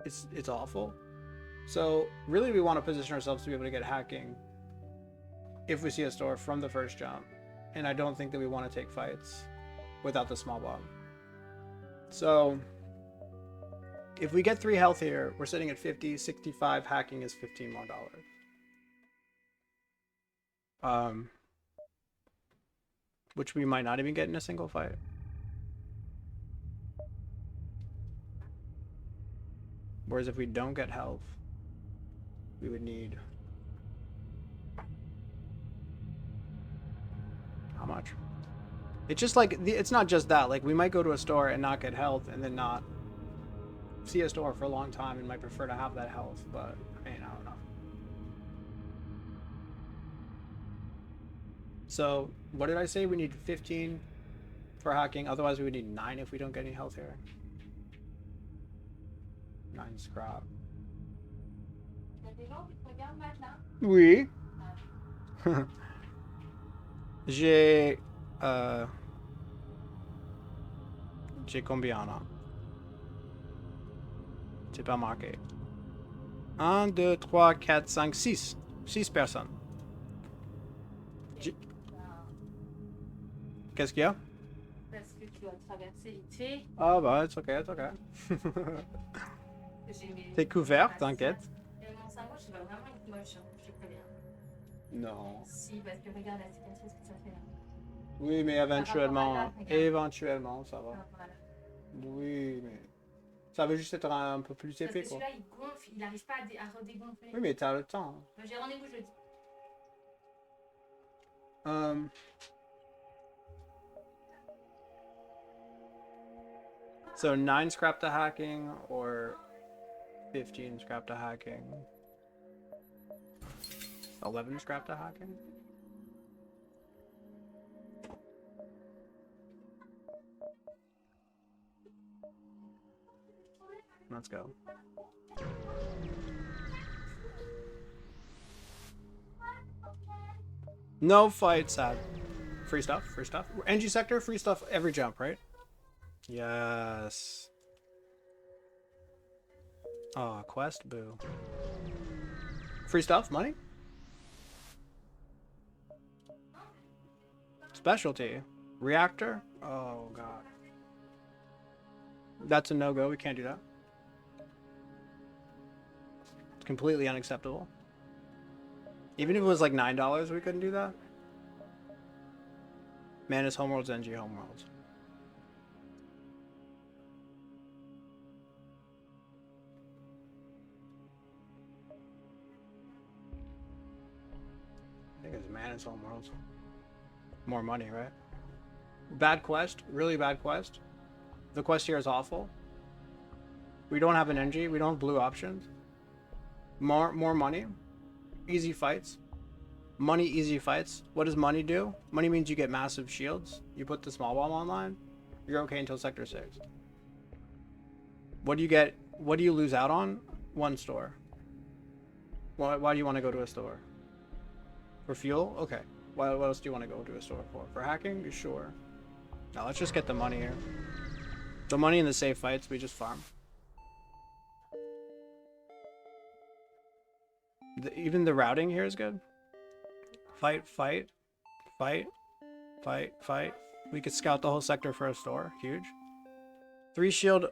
it's awful. So really, we want to position ourselves to be able to get hacking if we see a store from the first jump. And I don't think that we want to take fights without the small bomb. So if we get 3 health here, we're sitting at 50, 65. Hacking is $15 more. Which we might not even get in a single fight. Whereas if we don't get health, we would need... How much? It's just like, it's not just that. Like, we might go to a store and not get health and then not see a store for a long time and might prefer to have that health, but I mean, I don't know. So, what did I say? We need 15 for hacking. Otherwise, we would need 9 if we don't get any health here. 9 scrap. Oui. J'ai combien là? C'est pas marqué. 1, 2, 3, 4, 5, 6. 6 personnes. Qu'est-ce qu'il y a? Parce que tu vas traverser vite fait. Ah bah, it's okay, it's okay. T'es couvert, t'inquiète. Mon cerveau, je vais vraiment être moche, hein, je te préviens. Non. Si, parce que regarde la cicatrice que ça fait là. Oui, mais éventuellement, ça va. Ah, voilà. Oui, mais ça veut juste être un peu plus Parce épais, que quoi. celui-là, il gonfle, il n'arrive pas à redégonfler. Oui, mais t'as le temps. J'ai rendez-vous jeudi. So 9 scrap to hacking or 15 scrap to hacking? 11 scrap to hacking? Let's go. No fight, sad. Free stuff, free stuff. NG sector, free stuff every jump, right? Yes. Oh, quest, boo. Free stuff, money? Specialty. Reactor? Oh, God. That's a no-go. We can't do that. It's completely unacceptable. Even if it was like $9, we couldn't do that. Manus Homeworlds, NG Homeworlds. I think it's Manus Homeworlds. More money, right? Bad quest. Really bad quest. The quest here is awful. We don't have an NG. We don't have blue options. More money. Easy fights. Money, easy fights. What does money do? Money means you get massive shields. You put the small bomb online. You're okay until sector 6. What do you get? What do you lose out on? One store. Why do you want to go to a store? For fuel? Okay. What else do you want to go to a store for? For hacking? Sure. Now let's just get the money here. The money in the safe fights, we just farm. Even the routing here is good. Fight, fight, fight, fight, fight. We could scout the whole sector for a store. Huge. 3 shield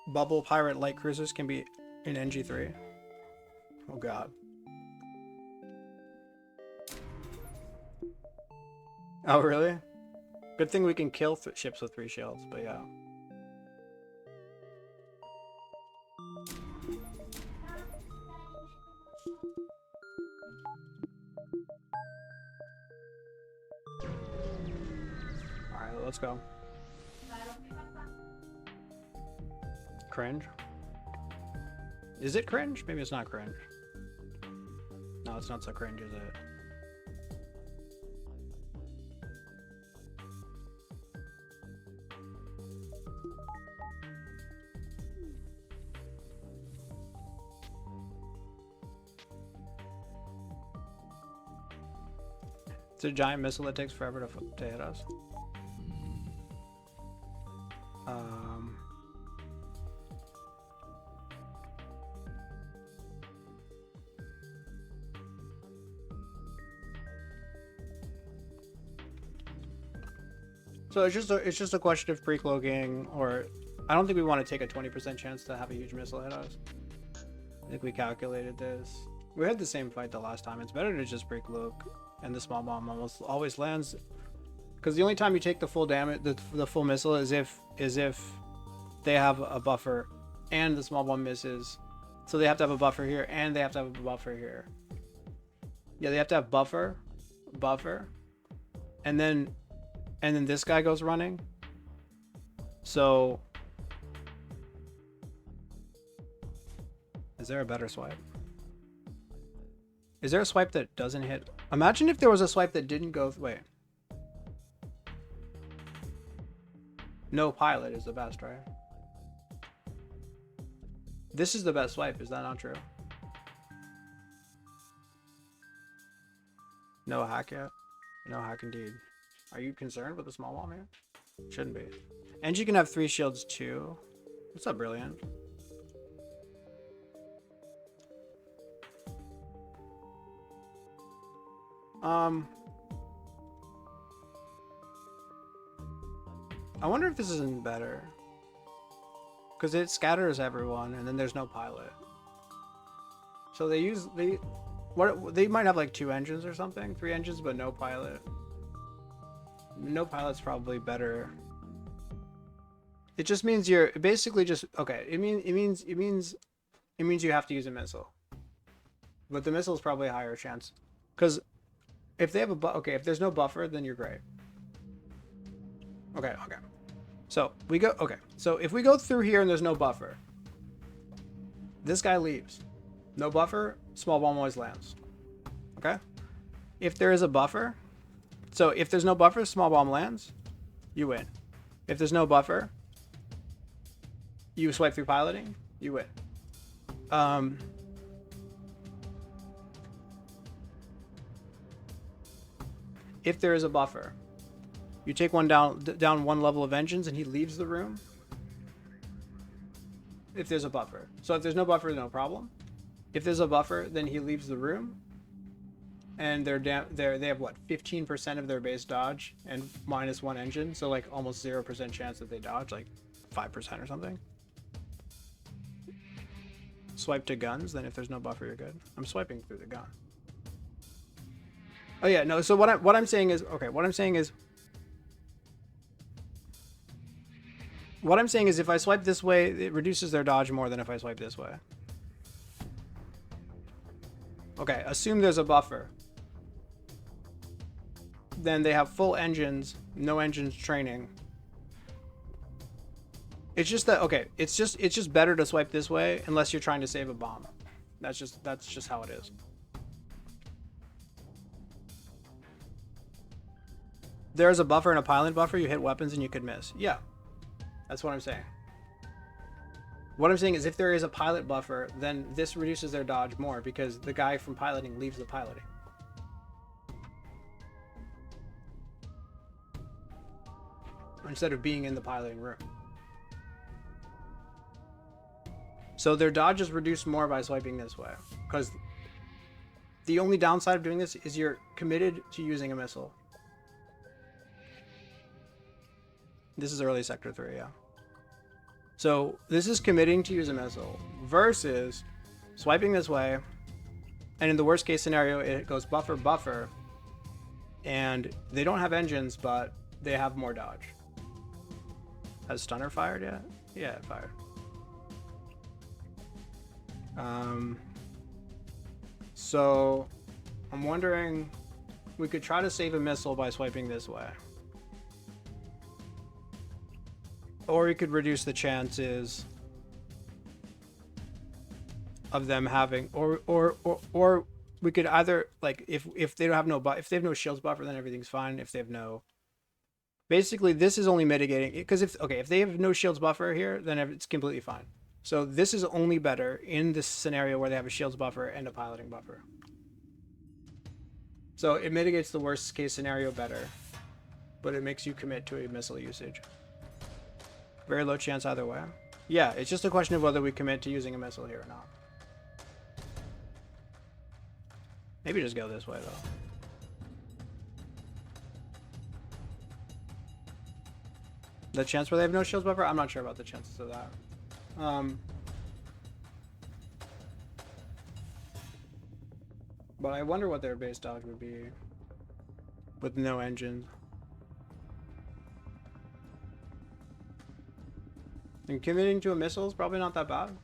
bubble pirate light cruisers can be in NG3. Oh god. Oh really? Good thing we can kill ships with 3 shields, but yeah. Alright, let's go. Cringe? Is it cringe? Maybe it's not cringe. No, it's not so cringe, is it? It's a giant missile that takes forever to hit us. So it's just a question of pre-cloaking, or I don't think we want to take a 20% chance to have a huge missile hit us. I think we calculated this. We had the same fight the last time. It's better to just pre-cloak, and the small bomb almost always lands. Because the only time you take the full damage, the full missile, is if they have a buffer, and the small bomb misses. So they have to have a buffer here, and they have to have a buffer here. Yeah, they have to have buffer, and then this guy goes running. So is there a better swipe? Is there a swipe that doesn't hit? Imagine if there was a swipe that didn't go. Wait. No pilot is the best, right? This is the best swipe. Is that not true? No hack yet. No hack indeed. Are you concerned with the small bomb here? Shouldn't be. And you can have 3 shields too. What's up, Brilliant? I wonder if this isn't better. Because it scatters everyone and then there's no pilot. So they might have like 2 engines or something, 3 engines, but no pilot. No pilot's probably better. It just means you're basically just okay. It means you have to use a missile. But the missile is probably a higher chance, because if they have if there's no buffer, then you're great. Okay. So we go. Okay. So if we go through here and there's no buffer, this guy leaves. No buffer, small bomb always lands. Okay. If there is a buffer, so if there's no buffer, small bomb lands, you win. If there's no buffer, you swipe through piloting, you win. if there is a buffer. You take one down one level of engines and he leaves the room. If there's a buffer. So if there's no buffer, no problem. If there's a buffer, then he leaves the room. And they have what, 15% of their base dodge and -1 engine, so like almost 0% chance that they dodge, like 5% or something. Swipe to guns, then if there's no buffer, you're good. I'm swiping through the gun. Oh yeah, no. So what I'm saying is, okay. What I'm saying is if I swipe this way, it reduces their dodge more than if I swipe this way. Okay, assume there's a buffer. Then they have full engines, no engines training. It's just that, okay, it's just better to swipe this way unless you're trying to save a bomb. That's just how it is. There's a buffer and a pilot buffer, you hit weapons and you could miss. Yeah. That's what I'm saying. What I'm saying is if there is a pilot buffer, then this reduces their dodge more because the guy from piloting leaves the piloting. Instead of being in the piloting room. So their dodge is reduced more by swiping this way. Because the only downside of doing this is you're committed to using a missile. This is early sector 3, yeah. So this is committing to use a missile versus swiping this way. And in the worst case scenario, it goes buffer, buffer. And they don't have engines, but they have more dodge. Has stunner fired yet? Yeah, it fired. So I'm wondering, we could try to save a missile by swiping this way. Or we could reduce the chances of them having, or we could either, like, if they don't have if they have no shields buffer, then everything's fine. If they have no, basically this is only mitigating, because if they have no shields buffer here, then it's completely fine. So this is only better in this scenario where they have a shields buffer and a piloting buffer. So it mitigates the worst case scenario better, but it makes you commit to a missile usage. Very low chance either way. Yeah, it's just a question of whether we commit to using a missile here or not. Maybe just go this way though. The chance where they have no shields buffer? I'm not sure about the chances of that. But I wonder what their base dodge would be with no engine. And committing to a missile is probably not that bad.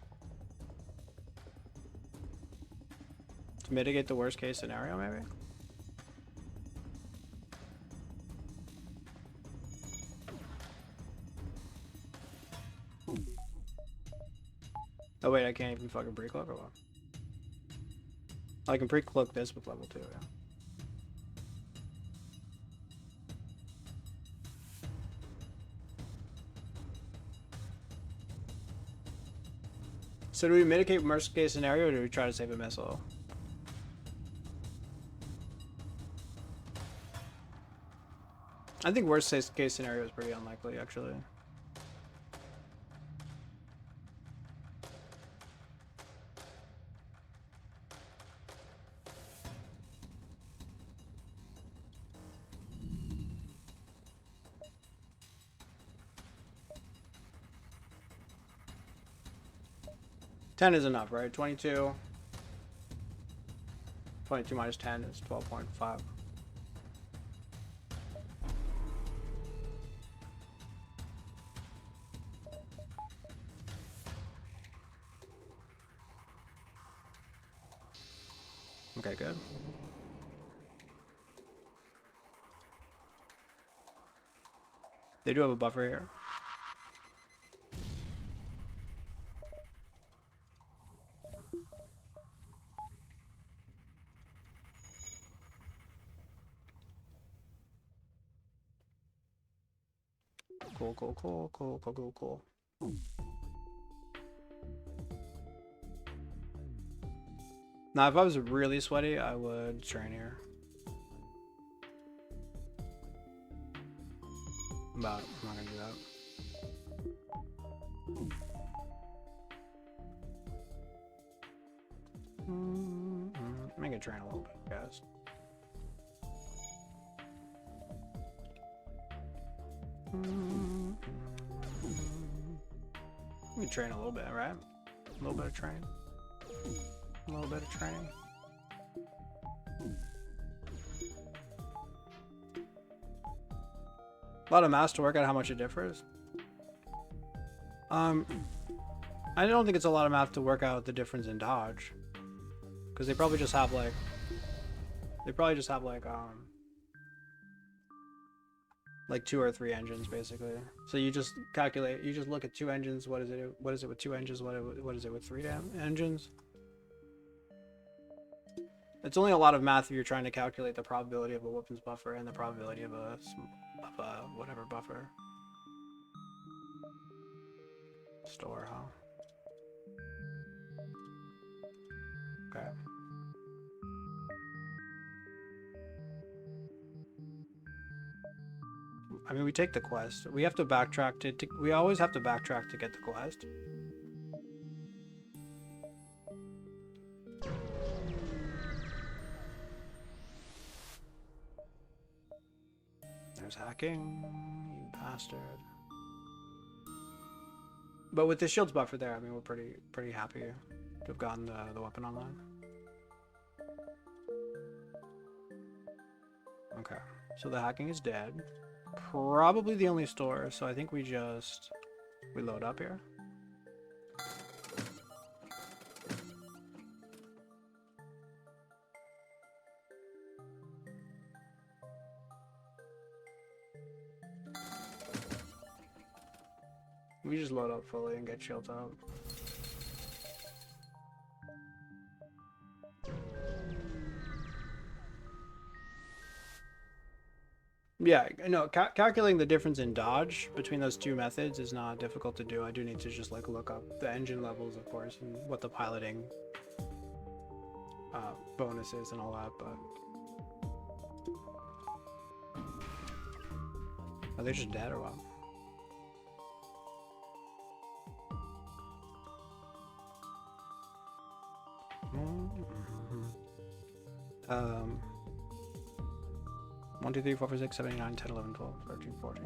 To mitigate the worst case scenario, maybe? Oh wait, I can't even fucking pre-cloak or what? I can pre-cloak this with level 2, yeah. So do we mitigate worst case scenario or do we try to save a missile? I think worst case scenario is pretty unlikely, actually. Ten is enough, right? 22. 22 minus 10 is 12.5. Okay, good. They do have a buffer here. Cool. Now, if I was really sweaty, I would train here. but I'm not gonna do that. Make it train a little bit, guys. We can train a little bit, right? A little bit of train. A little bit of training. A lot of math to work out how much it differs. I don't think it's a lot of math to work out the difference in dodge, because they probably just have like like 2 or 3 engines basically. So you just calculate, you just look at 2 engines. What is it with 2 engines? What is it with 3 engines? It's only a lot of math if you're trying to calculate the probability of a weapons buffer and the probability of a whatever buffer. Store, huh? Okay. I mean, we take the quest. We have to backtrack to we always have to backtrack to get the quest. There's hacking, you bastard. But with the shields buffer there, I mean, we're pretty happy to have gotten the weapon online. Okay, so the hacking is dead. Probably the only store, so I think we load up here. We just load up fully and get shields up. Yeah, no, calculating the difference in dodge between those 2 methods is not difficult to do. I do need to just like look up the engine levels, of course, and what the piloting bonuses and all that, but are they just dead or what? Um, 1, 2, 3, 4, 5, 6, 7, 8, 9, 10, 11, 12, 13, 14.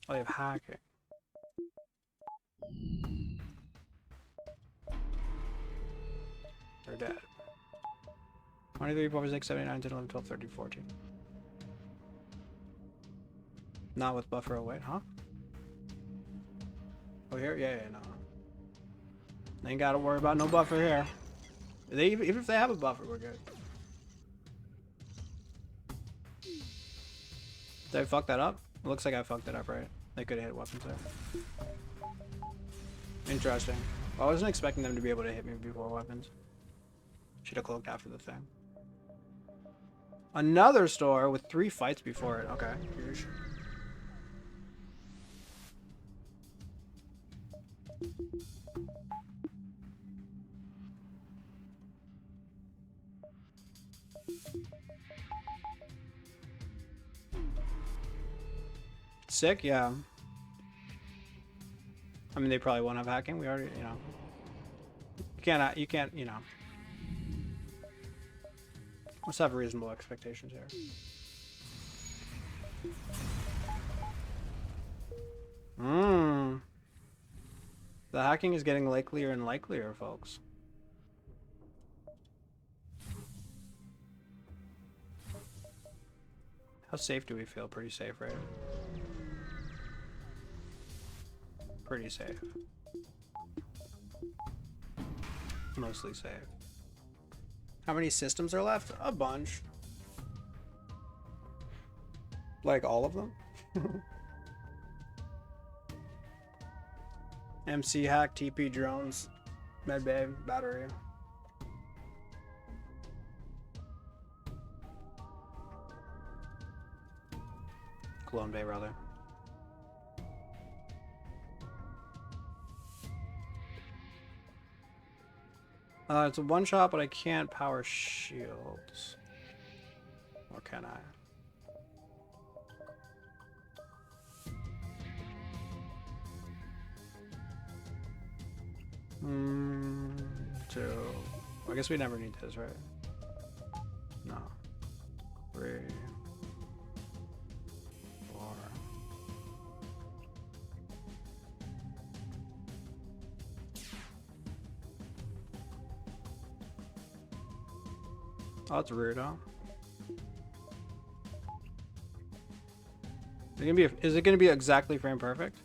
Oh, they have hacking. They're dead. 1, 2, 3, 4, 5, 6, 7, 8, 9, 10, 11, 12, 13, 14. Not with buffer away, huh? Oh, here? Yeah, no. They ain't gotta worry about no buffer here. Even if they have a buffer, we're good. Did I fuck that up? It looks like I fucked it up, right? They could have hit weapons there. Interesting. I wasn't expecting them to be able to hit me before weapons. Should have cloaked after the thing. Another store with 3 fights before it. Okay. Huge. Sick, yeah. I mean, they probably won't have hacking. We already, you know. You can't, you know. Let's have reasonable expectations here. The hacking is getting likelier and likelier, folks. How safe do we feel? Pretty safe, right? Pretty safe. Mostly safe. How many systems are left? A bunch. Like all of them? MC hack, TP drones, medbay, battery. Clone Bay, rather. It's a one shot, but I can't power shields. Or can I? Two. I guess we never need this, right? No. 3, 4. Oh, that's rude, huh? Is it gonna be exactly frame perfect?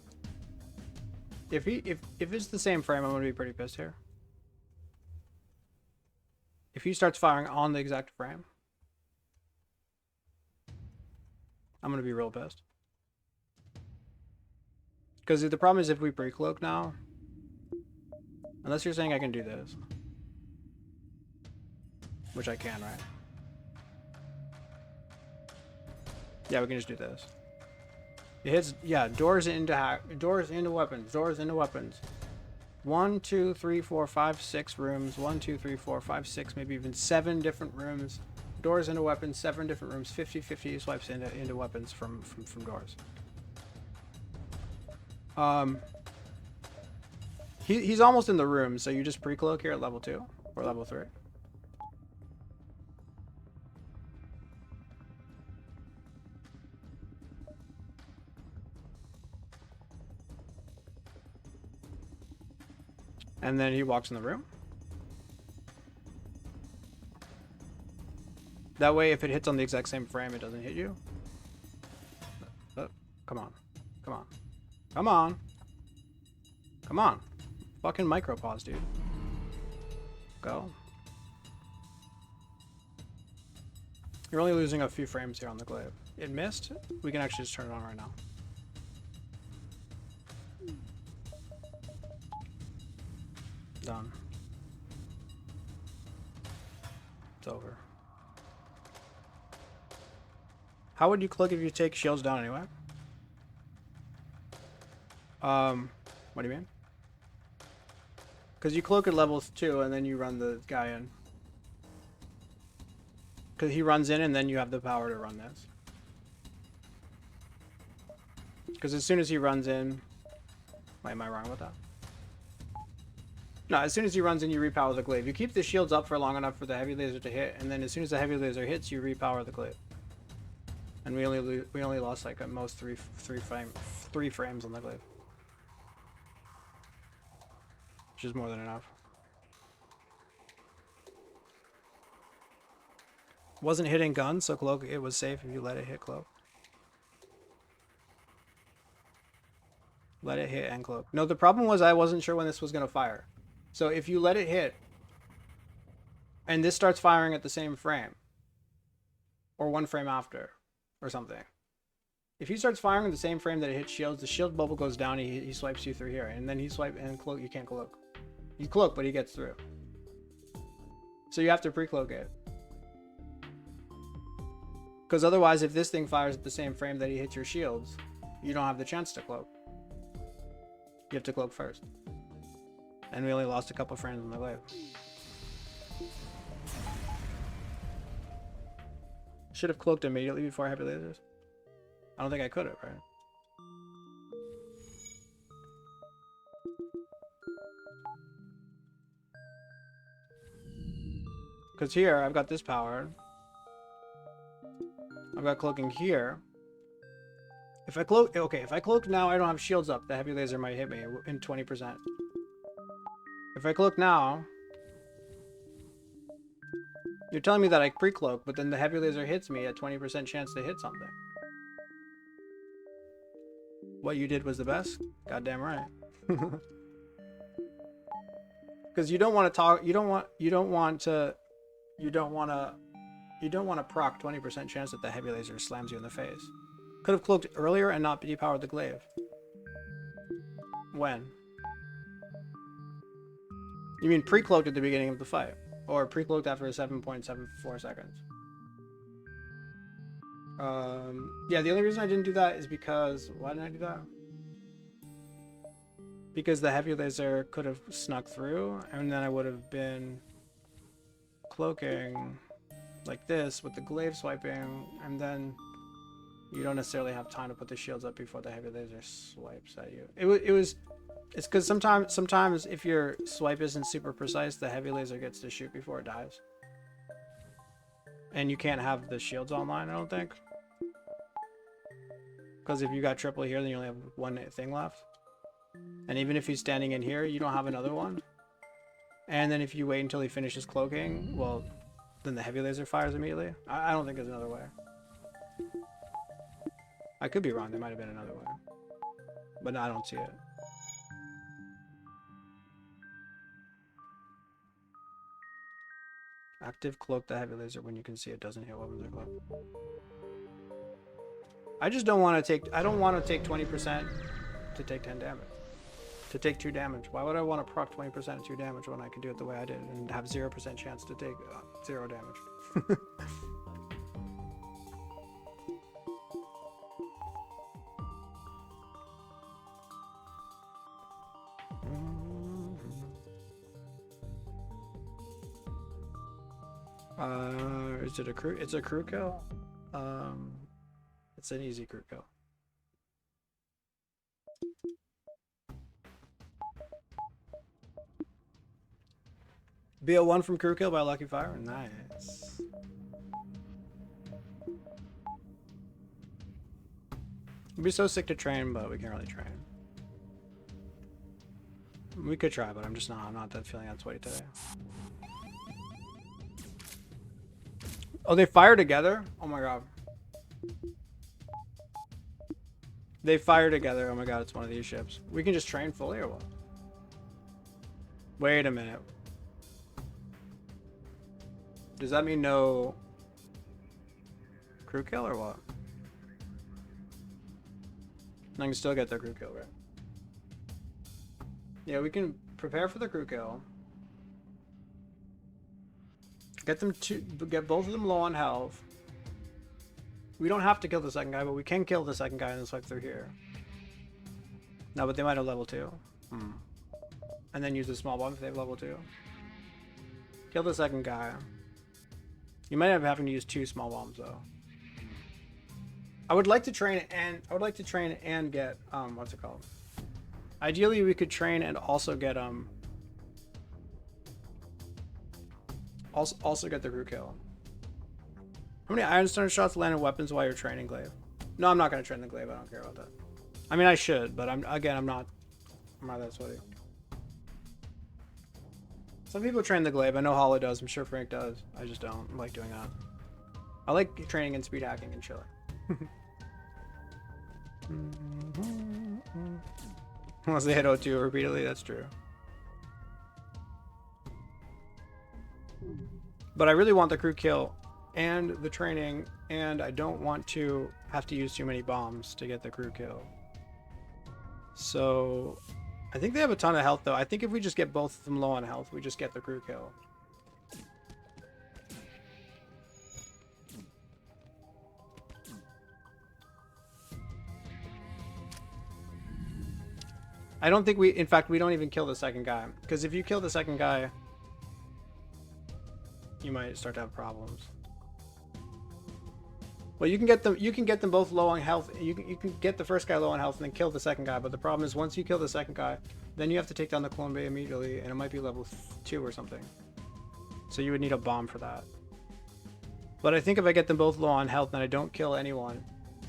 If it's the same frame, I'm gonna be pretty pissed here. If he starts firing on the exact frame, I'm gonna be real pissed. Because the problem is if we pre-cloak now, unless you're saying I can do this, which I can, right? Yeah, we can just do this. It hits, yeah, doors into weapons, doors into weapons. 1, 2, 3, 4, 5, 6 rooms. 1, 2, 3, 4, 5, 6, maybe even 7 different rooms. Doors into weapons, 7 different rooms. 50-50 swipes into weapons from doors. He's almost in the room, so you just pre-cloak here at level 2 or level 3. And then he walks in the room. That way, if it hits on the exact same frame, it doesn't hit you. Come on. Come on. Come on. Come on. Fucking micro pause, dude. Go. You're only losing a few frames here on the glaive. It missed. We can actually just turn it on right now. Done. It's over. How would you click if you take shields down anyway? What do you mean? Because you cloak at level 2 and then you run the guy in. Because he runs in and then you have the power to run this. Because as soon as he runs in... Wait, am I wrong with that? No, as soon as he runs in, you repower the glaive. You keep the shields up for long enough for the heavy laser to hit, and then as soon as the heavy laser hits, you repower the glaive. And we only lost like at most three frames on the glaive, which is more than enough. Wasn't hitting guns, so cloak. It was safe if you let it hit cloak. Let it hit and cloak. No, the problem was I wasn't sure when this was gonna fire. So if you let it hit, and this starts firing at the same frame, or one frame after, or something. If he starts firing at the same frame that it hits shields, the shield bubble goes down, he swipes you through here, and then he swipe and cloak, you can't cloak. You cloak, but he gets through. So you have to pre-cloak it. Because otherwise, if this thing fires at the same frame that he hits your shields, you don't have the chance to cloak. You have to cloak first. And we only lost a couple frames on the glaive. Should have cloaked immediately before heavy lasers. I don't think I could have, right? Because here, I've got this powered. I've got cloaking here. If I cloak, okay, if I cloak now, I don't have shields up. The heavy laser might hit me in 20%. If I cloak now, you're telling me that I pre-cloak, but then the heavy laser hits me at 20% chance to hit something. What you did was the best? Goddamn right. Because you don't want to talk, you don't want to proc 20% chance that the heavy laser slams you in the face. Could have cloaked earlier and not depowered the glaive. When? You mean pre-cloaked at the beginning of the fight, or pre-cloaked after 7.74 seconds? Yeah, the only reason I didn't do that is because... Why didn't I do that? Because the heavy laser could have snuck through, and then I would have been cloaking like this with the glaive swiping, and then you don't necessarily have time to put the shields up before the heavy laser swipes at you. It was It's because sometimes if your swipe isn't super precise, the heavy laser gets to shoot before it dies. And you can't have the shields online, I don't think. Because if you got triple here, then you only have one thing left. And even if he's standing in here, you don't have another one. And then if you wait until he finishes cloaking, well, then the heavy laser fires immediately. I don't think there's another way. I could be wrong. There might have been another way. But no, I don't see it. Active cloak the heavy laser when you can see it doesn't hit weapons or cloak. I just don't want to take... I don't want to take 20% to take 10 damage. To take 2 damage. Why would I want to proc 20% of 2 damage when I can do it the way I did and have 0% chance to take 0 damage? Is it a crew? It's a crew kill. It's an easy crew kill. BO1 from crew kill by Lucky Fire. Nice. It'd be so sick to train, but we can't really train. We could try, but I'm not that feeling that sweaty today. Oh, they fire together? Oh my god. They fire together. Oh my god, it's one of these ships. We can just train fully or what? Wait a minute. Does that mean no crew kill or what? I can still get the crew kill, right? Yeah, we can prepare for the crew kill. Get both of them low on health. We don't have to kill the second guy, but we can kill the second guy and then swipe through here. No, but they might have level 2. And then use the small bomb if they have level 2. Kill the second guy. You might have having to use 2 small bombs though. I would like to train and get what's it called? Ideally we could train and also get also get the crew kill. How many Ironstone shots land in weapons while you're training glaive? No, I'm not gonna train the glaive. I don't care about that. I mean, I should, but I'm not that sweaty. Some people train the glaive. I know Hollow does. I'm sure Frank does. I just don't like doing that. I like training and speed hacking and chilling. Unless they hit O2 repeatedly, that's true. But I really want the crew kill and the training, and I don't want to have to use too many bombs to get the crew kill. So I think they have a ton of health though. I think if we just get both of them low on health, we just get the crew kill. I don't think in fact, we don't even kill the second guy. Because if you kill the second guy, you might start to have problems. Well, you can get them both low on health. You can get the first guy low on health and then kill the second guy. But the problem is once you kill the second guy, then you have to take down the clone bay immediately, and it might be level 2 or something. So you would need a bomb for that. But I think if I get them both low on health and I don't kill anyone,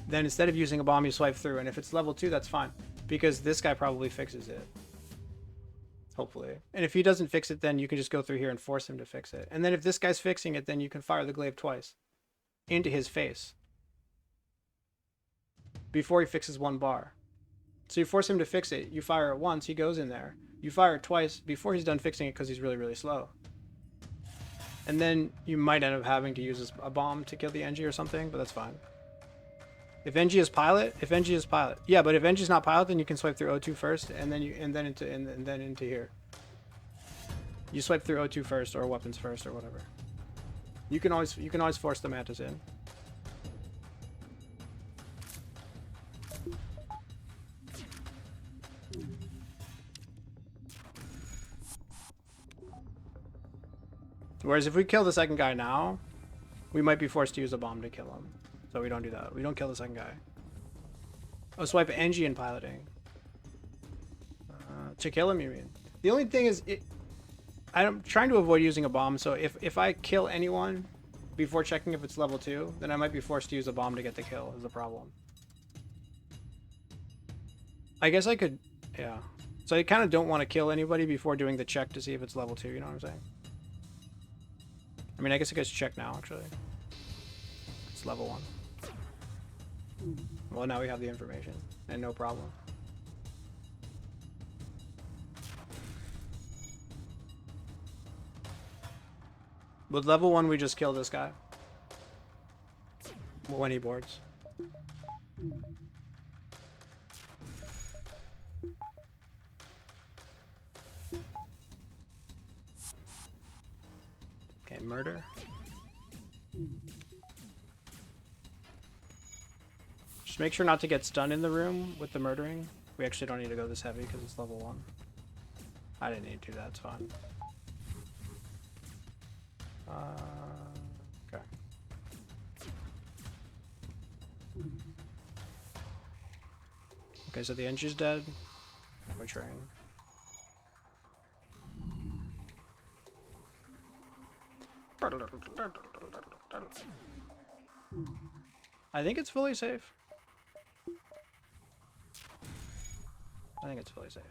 then instead of using a bomb, you swipe through. And if it's level 2, that's fine. Because this guy probably fixes it. Hopefully. And if he doesn't fix it, then you can just go through here and force him to fix it. And then if this guy's fixing it, then you can fire the glaive twice. Into his face. Before he fixes one bar. So you force him to fix it. You fire it once, he goes in there. You fire it twice before he's done fixing it because he's really, really slow. And then you might end up having to use a bomb to kill the NG or something, but that's fine. If NG is pilot, yeah, but if NG is not pilot, then you can swipe through O2 first, and then into here. You swipe through O2 first, or weapons first, or whatever. You can always force the mantis in. Whereas if we kill the second guy now, we might be forced to use a bomb to kill him. So we don't do that. We don't kill the second guy. Oh, swipe NG in piloting. To kill him, you mean? The only thing is, I'm trying to avoid using a bomb, so if I kill anyone before checking if it's level 2, then I might be forced to use a bomb to get the kill, is the problem. I guess I could, yeah. So I kind of don't want to kill anybody before doing the check to see if it's level 2, you know what I'm saying? I mean, I guess I could check now, actually. It's level 1. Well, now we have the information, and no problem. With level 1, we just kill this guy. When he boards. Okay, murder. Just make sure not to get stunned in the room with the murdering. We actually don't need to go this heavy because it's level 1. I didn't need to do that, it's fine. Okay. Okay, so the engine's dead. We're trying. I think it's fully safe. I think it's fully safe.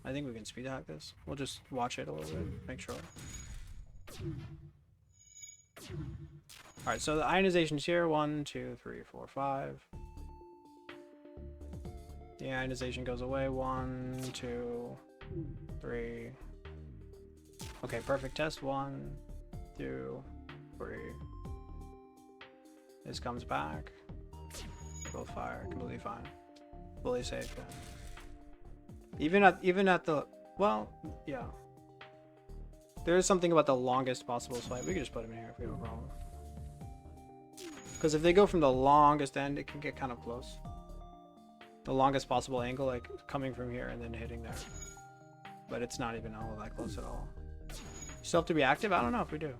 I think we can speed hack this. We'll just watch it a little bit, make sure. Alright, so the ionization's here. 1, 2, 3, 4, 5. The ionization goes away. 1, 2, 3. Okay, perfect test. 1, 2, 3. This comes back. Both fire, completely fine. Fully safe. Yeah. Even at the, well, yeah. There is something about the longest possible swipe. We can just put him in here if we have a problem. Because if they go from the longest end, it can get kind of close. The longest possible angle, like coming from here and then hitting there. But it's not even all that close at all. Still have to be active? I don't know if we do.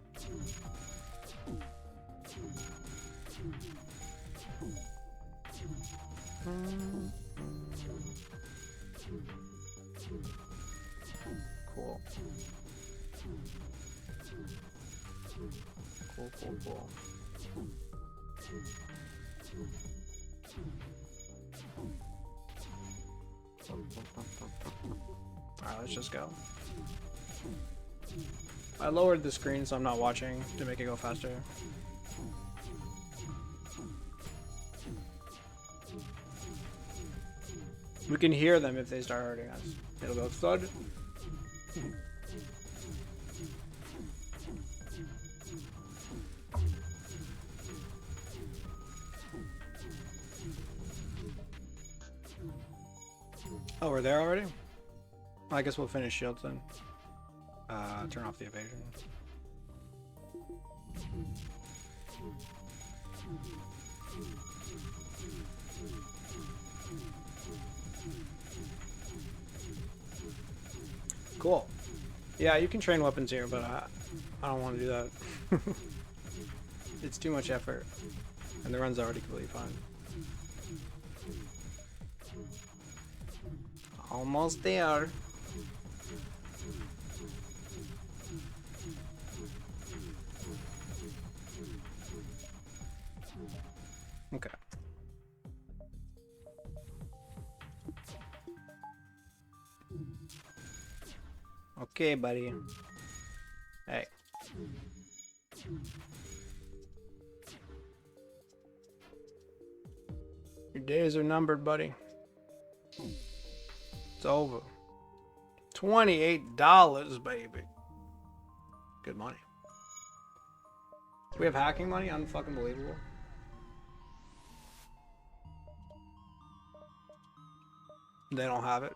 Cool. Cool. Alright, let's just go. I lowered the screen so I'm not watching to make it go faster. We can hear them if they start hurting us. It'll go thud. Oh, we're there already? Well, I guess we'll finish shields then. Turn off the evasion. Cool. Yeah, you can train weapons here, but I don't want to do that. It's too much effort. And the run's already completely fine. Almost there. Okay. Okay, buddy. Hey. Your days are numbered, buddy. It's over. $28, baby. Good money. Do we have hacking money? Unfucking believable. They don't have it.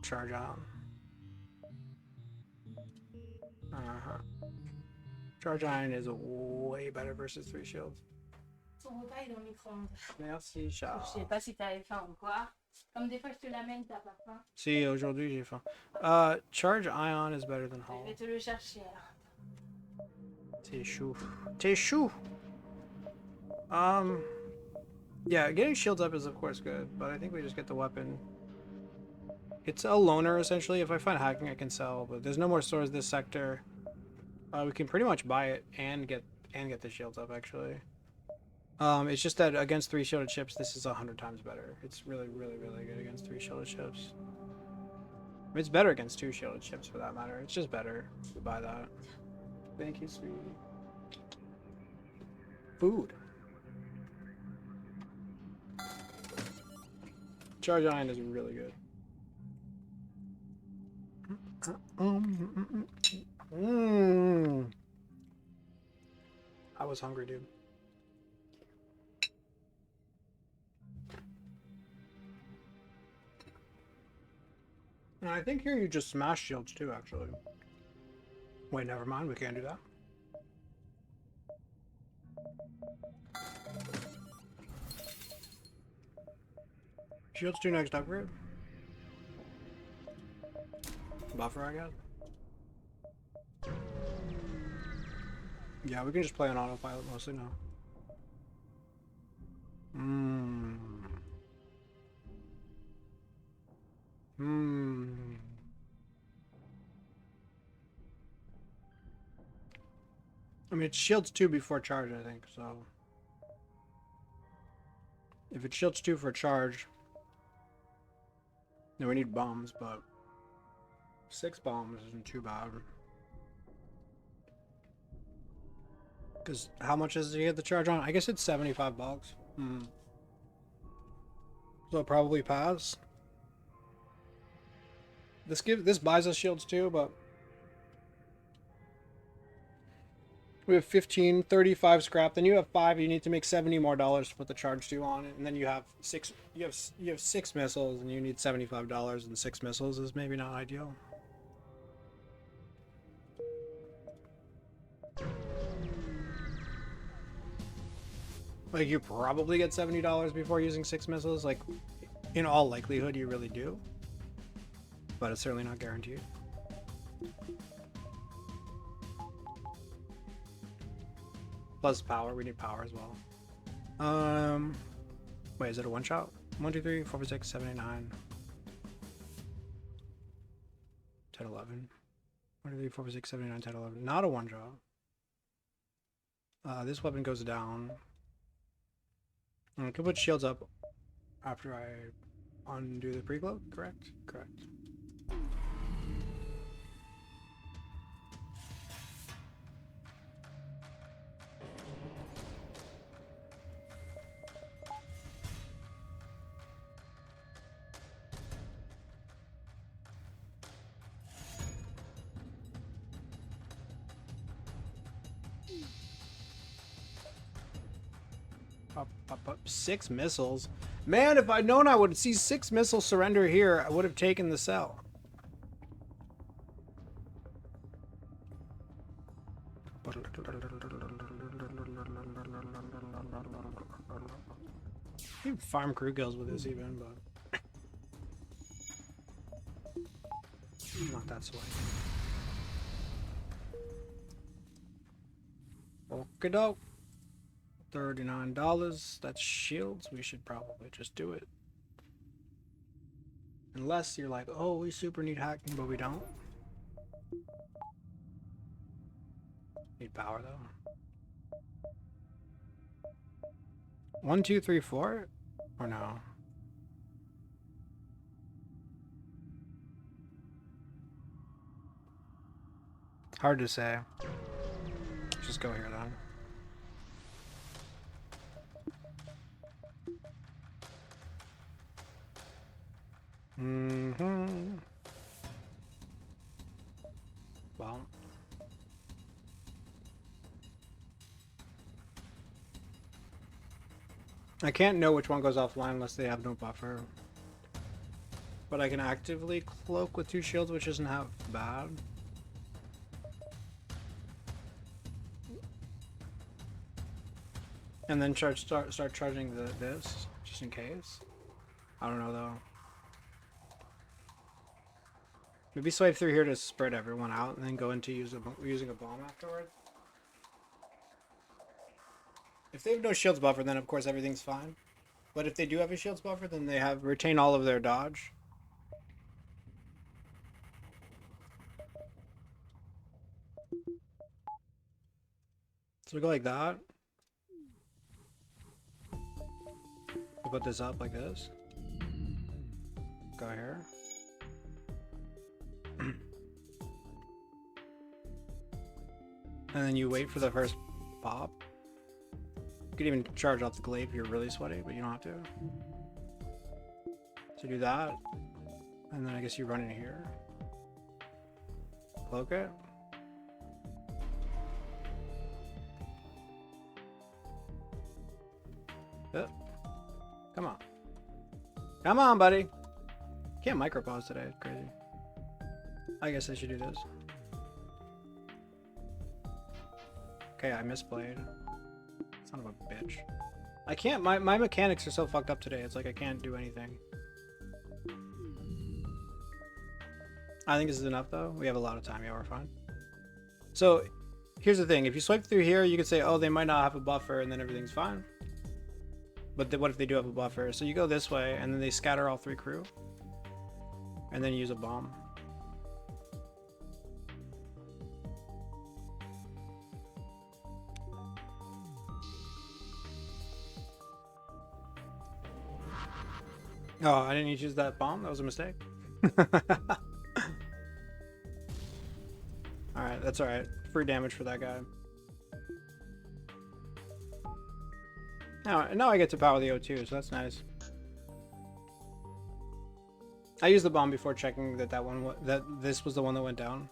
Charge on. Charge iron is way better versus 3 shields. Ton repas est dans le micro-ondes. Merci, Charles. Je sais pas si t'avais faim ou quoi. Comme des fois je te l'amène, t'as pas faim. Si, aujourd'hui j'ai faim. Charge ion is better than Je hull. vais te le chercher. T'es chou. T'es chou! Yeah, getting shields up is of course good, but I think we just get the weapon. It's a loner, essentially. If I find hacking, I can sell, but there's no more stores this sector. We can pretty much buy it and get the shields up, actually. It's just that against 3 shielded ships, this is 100 times better. It's really, really, really good against 3 shielded ships. I mean, it's better against 2 shielded ships, for that matter. It's just better. We buy that. Thank you, sweetie. Food. Charge Iron is really good. I was hungry, dude. And I think here you just smash shields too, actually. Wait, never mind. We can't do that. Shields 2 next upgrade. Buffer, I guess. Yeah, we can just play on autopilot mostly now. I mean, it's shields 2 before charge, I think, so... If it shields 2 for charge... Then we need bombs, but... 6 bombs isn't too bad. Because how much does he get the charge on? I guess it's $75. So it'll probably pass. This buys us shields too, but... We have 15, 35 scrap. Then you have 5. You need to make $70 more to put the charge 2 on it, and then you have 6. You have 6 missiles, and you need $75, and 6 missiles is maybe not ideal. Like, you probably get $70 before using 6 missiles. Like, in all likelihood, you really do, but it's certainly not guaranteed. Plus power, we need power as well. Wait, is it a one shot? 1, 2, 3, 4, 5, 6, 7, 8, 9, 10, 11. 1, 2, 3, 4, 5, 6, 7, 8, 9, 10, 11. Not a one shot. This weapon goes down. I can put shields up after I undo the pre-cloak, correct? Correct. Up. 6 missiles. Man, if I'd known I would see 6 missiles surrender here, I would have taken the cell. You can farm crew kills with this even, but not that sweaty. Okie doke. $39. That's shields. We should probably just do it. Unless you're like, oh, we super need hacking, but we don't. Need power though. 1, 2, 3, 4? Or no? Hard to say. Just go here then. Well. I can't know which one goes offline unless they have no buffer. But I can actively cloak with 2 shields, which isn't half bad. And then start charging this, just in case. I don't know though. Maybe swipe through here to spread everyone out, and then go into using a bomb afterwards. If they have no shields buffer, then of course everything's fine. But if they do have a shields buffer, then they retain all of their dodge. So we go like that. We put this up like this. Go here. And then you wait for the first pop. You could even charge off the glaive if you're really sweaty, but you don't have to. So do that. And then I guess you run in here. Cloak it. Yep. Come on. Come on, buddy. Can't micropause today. It's crazy. I guess I should do this. Okay, I misplayed. Son of a bitch. I can't, my mechanics are so fucked up today. It's like I can't do anything. I think this is enough though. We have a lot of time. Yeah, we're fine. So here's the thing. If you swipe through here, you could say, oh, they might not have a buffer and then everything's fine. But what if they do have a buffer? So you go this way and then they scatter all 3 crew. And then use a bomb. Oh, I didn't use that bomb? That was a mistake. Alright, that's alright. Free damage for that guy. Now I get to power the O2, so that's nice. I used the bomb before checking that this was the one that went down.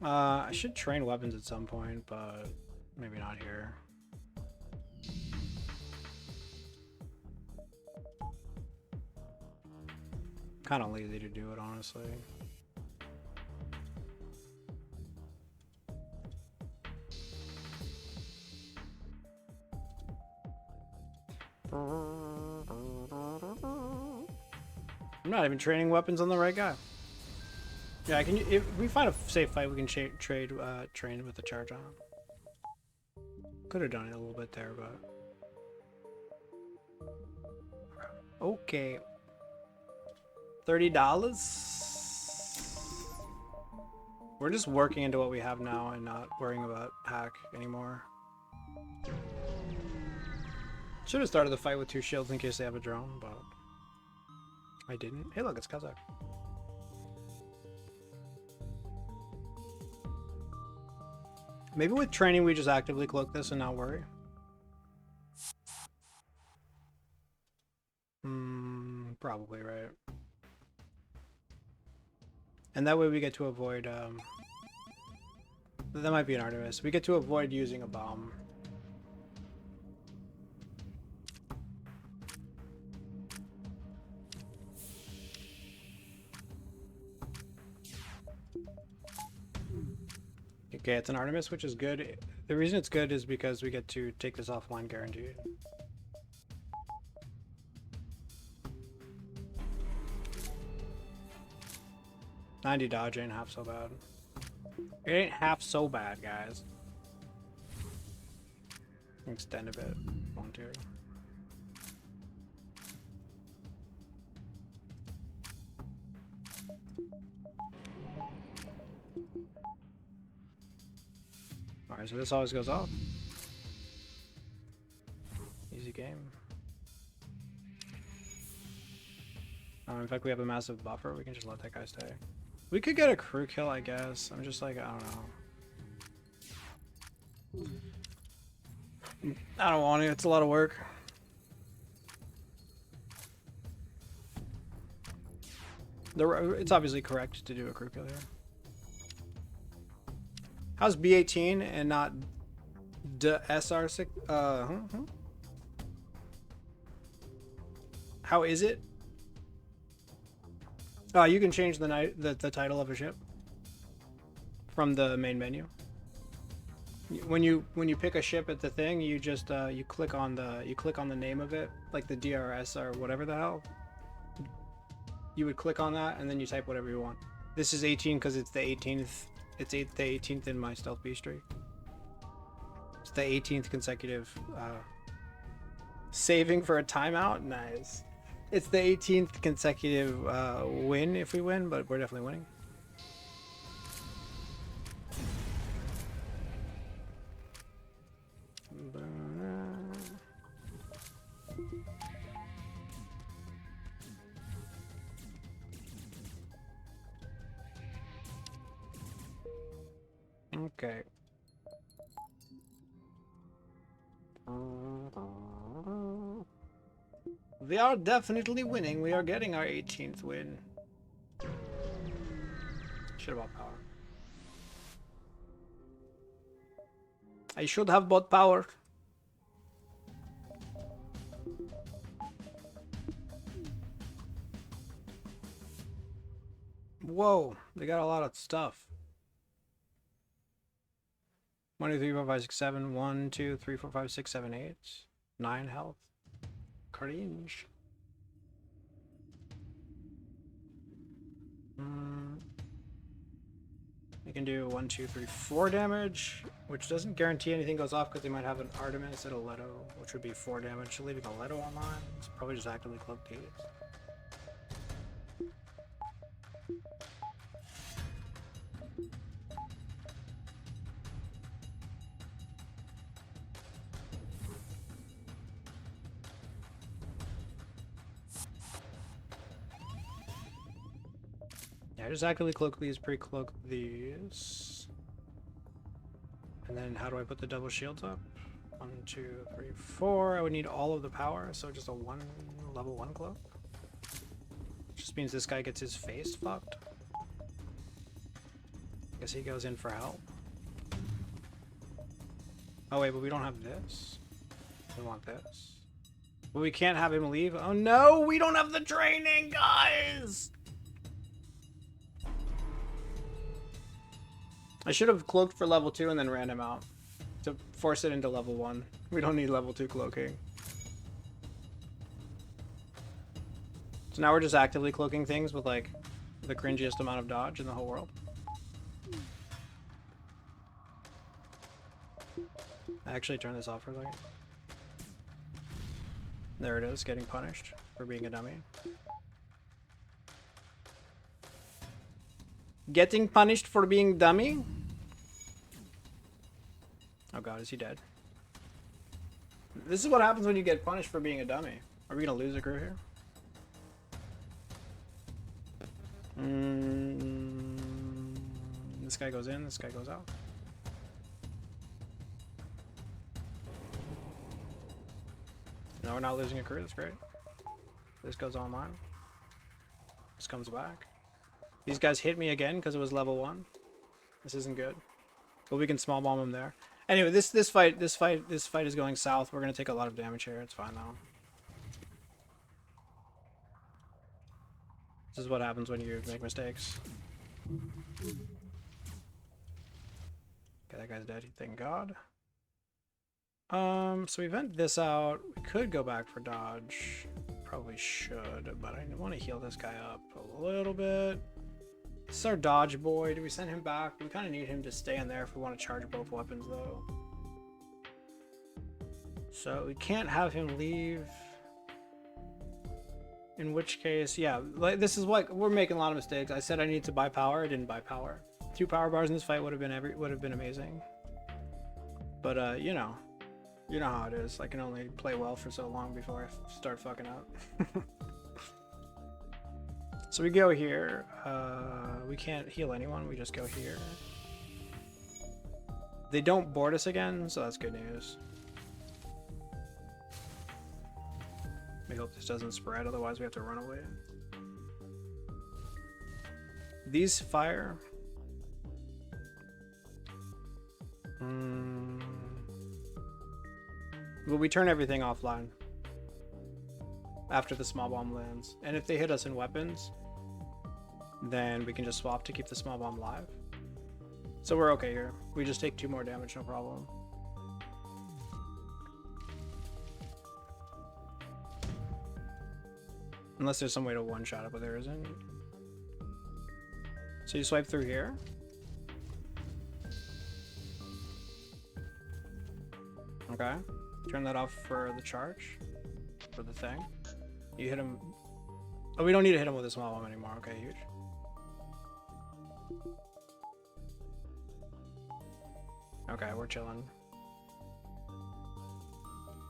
I should train weapons at some point, but maybe not here. Kind of lazy to do it, honestly. I'm not even training weapons on the right guy. Yeah, I can. If we find a safe fight, we can train with the charge on. Could have done it a little bit there, but okay. $30. We're just working into what we have now and not worrying about hack anymore. Should have started the fight with 2 shields in case they have a drone, but I didn't. Hey, look, it's Kazakh. Maybe with training we just actively cloak this and not worry. Probably right. And that way we get to avoid that might be an Artemis. We get to avoid using a bomb. Okay, it's an Artemis, which is good. The reason it's good is because we get to take this offline guaranteed. $90 dodge ain't half so bad. It ain't half so bad, guys. Extend a bit. 1, 2. Alright, so this always goes off. Easy game. In fact, we have a massive buffer. We can just let that guy stay. We could get a crew kill, I guess. I'm just like, I don't know. I don't want to. It's a lot of work. It's obviously correct to do a crew kill here. How's B18 and not SR6? How is it? You can change the title of a ship from the main menu. When you pick a ship at the thing, you just you click on the name of it, like the DRS or whatever the hell. You would click on that and then you type whatever you want. This is 18 because it's the 18th. It's the 18th in my stealth B streak. the 18th consecutive saving for a timeout. Nice. It's the 18th consecutive win if we win, but we're definitely winning. Okay. We are definitely winning. We are getting our 18th win. Should have bought power. I should have bought power. Whoa, they got a lot of stuff. 1, 2, 3, 4, 5, 6, 7. 1, 2, 3, 4, 5, 6, 7, 8. 9 health. Cringe. You can do 1, 2, 3, 4 damage, which doesn't guarantee anything goes off because they might have an Artemis and a Leto, which would be 4 damage. Leaving a Leto online. It's probably just actively cloaked these. Yeah, just actively cloak these, pre-cloak these. And then how do I put the double shields up? 1, 2, 3, 4. I would need all of the power, so just a level 1 cloak. Just means this guy gets his face fucked. Guess he goes in for help. Oh wait, but we don't have this. We want this. But we can't have him leave. Oh no, we don't have the training, guys! I should have cloaked for level 2 and then ran him out to force it into level 1. We don't need level 2 cloaking. So now we're just actively cloaking things with like the cringiest amount of dodge in the whole world. I actually turn this off for a second. There it is, getting punished for being a dummy. Getting punished for being dummy? Oh god, is he dead? This is what happens when you get punished for being a dummy. Are we gonna lose a crew here? This guy goes in, this guy goes out. No, we're not losing a crew, that's great. This goes online. This comes back. These guys hit me again because it was level 1. This isn't good. But we can small bomb them there. Anyway, this fight is going south. We're gonna take a lot of damage here. It's fine though. This is what happens when you make mistakes. Okay, that guy's dead. Thank God. So we vent this out. We could go back for dodge. Probably should, but I want to heal this guy up a little bit. This is our dodge boy. Do we send him back? We kind of need him to stay in there if we want to charge both weapons, though. So we can't have him leave. In which case, yeah, like this is what we're making a lot of mistakes. I said I need to buy power. I didn't buy power. 2 power bars in this fight would have been amazing. But you know how it is. I can only play well for so long before I start fucking up. So we go here. We can't heal anyone. We just go here. They don't board us again, so that's good news. We hope this doesn't spread, otherwise we have to run away. These fire. Well, we turn everything offline after the small bomb lands. And if they hit us in weapons, then we can just swap to keep the small bomb live. So we're okay here. We just take 2 more damage, no problem. Unless there's some way to one-shot it, but there isn't. So you swipe through here. Okay. Turn that off for the charge. For the thing. You hit him. Oh, we don't need to hit him with a small one anymore. Okay, huge. Okay, we're chilling.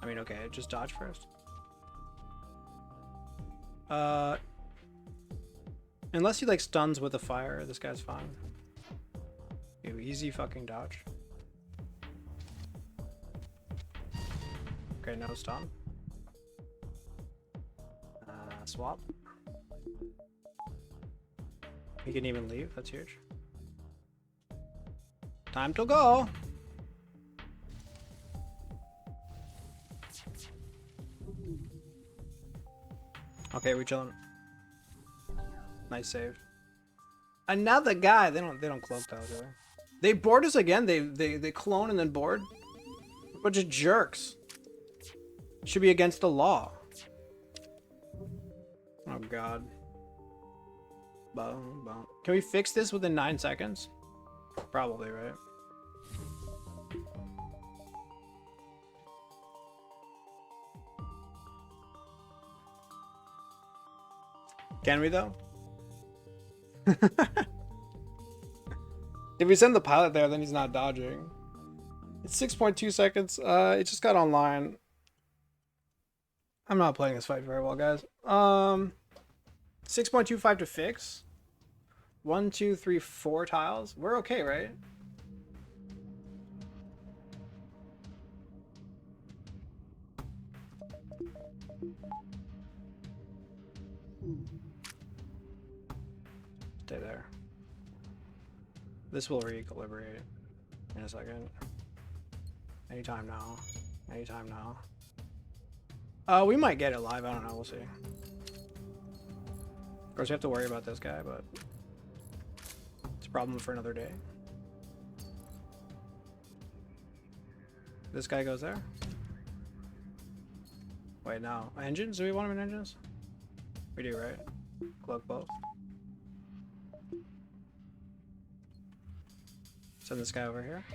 I mean, okay, just dodge first. Unless he like stuns with a fire, this guy's fine. You easy fucking dodge. Okay, no stun. Swap. He can even leave, that's huge. Time to go! Okay, we chilling. Nice save. Another guy. They don't cloak though, do they? They board us again. They clone and then board. A bunch of jerks. Should be against the law. Oh god. Boom, boom. Can we fix this within 9 seconds? Probably, right? Can we though? If we send the pilot there, then he's not dodging. It's 6.2 seconds. It just got online. I'm not playing this fight very well, guys. 6.25 to fix. 1, 2, 3, 4 tiles. We're okay, right? Stay there. This will re-equilibrate in a second. Anytime now. Anytime now. We might get it live. I don't know. We'll see. Of course, we have to worry about this guy, but it's a problem for another day. This guy goes there. Wait, no. Engines? Do we want him in engines? We do, right? Cloak both. Send this guy over here.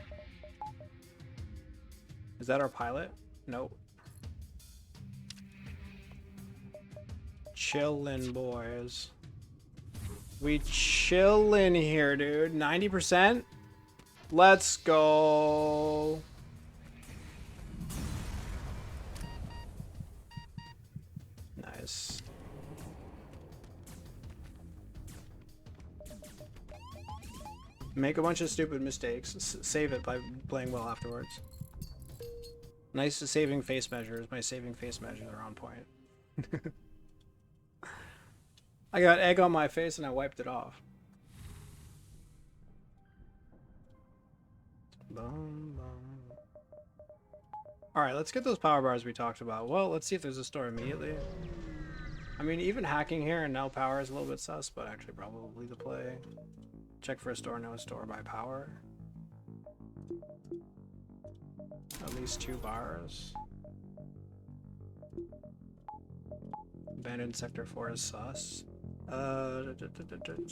Is that our pilot? Nope. Chillin', boys. We chillin' here, dude. 90%? Let's go. Nice. Make a bunch of stupid mistakes. Save it by playing well afterwards. Nice saving face measures. My saving face measures are on point. I got egg on my face and I wiped it off. Alright, let's get those power bars we talked about. Well, let's see if there's a store immediately. I mean, even hacking here and no power is a little bit sus, but actually probably the play. Check for a store, no store by power. At least 2 bars. Abandoned sector 4 is sus. So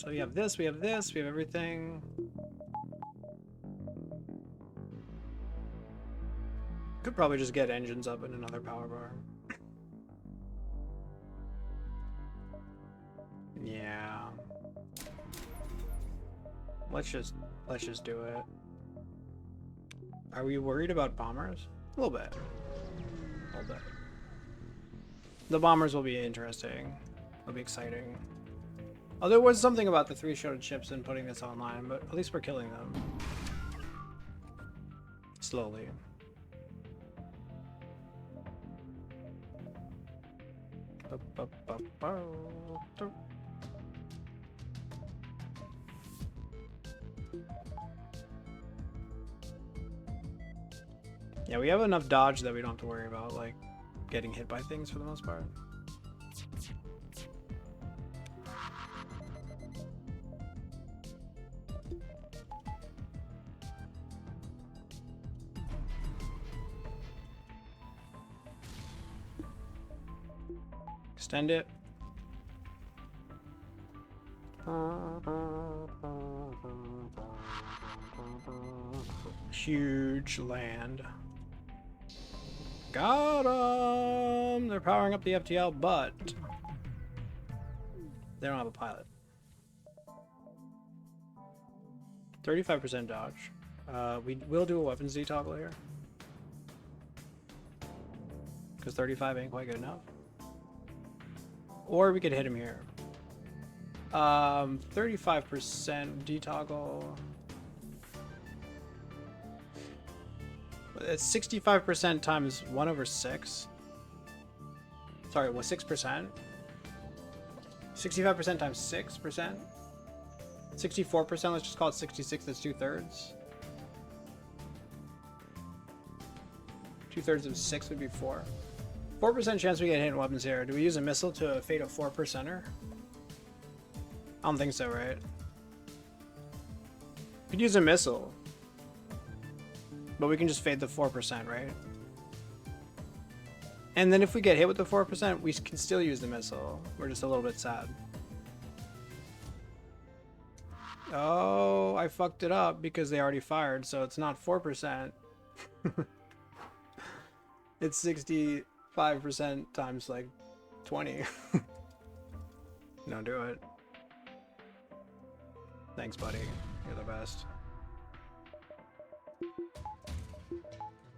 we have this, we have this, we have everything. Could probably just get engines up in another power bar. Yeah. Let's just do it. Are we worried about bombers? A little bit. A little bit. The bombers will be interesting. It'll be exciting. Oh, there was something about the 3 showed ships and putting this online, but at least we're killing them. Slowly. Yeah, we have enough dodge that we don't have to worry about, like, getting hit by things for the most part. Extend it. Huge land. Got them! They're powering up the FTL, but they don't have a pilot. 35% dodge. We will do a weapons detoggle here. Because 35 ain't quite good enough. Or we could hit him here. 35% detoggle. It's 65% times 1 over 6. Sorry, what, 6%? 65% times 6%? 64%, let's just call it 66, that's 2/3. 2/3 of 6 would be 4. 4% chance we get hit in weapons here. Do we use a missile to fade a 4%er? I don't think so, right? We could use a missile. But we can just fade the 4%, right? And then if we get hit with the 4%, we can still use the missile. We're just a little bit sad. Oh, I fucked it up because they already fired, so it's not 4%. It's 65% times like 20. Don't do it. Thanks, buddy. You're the best.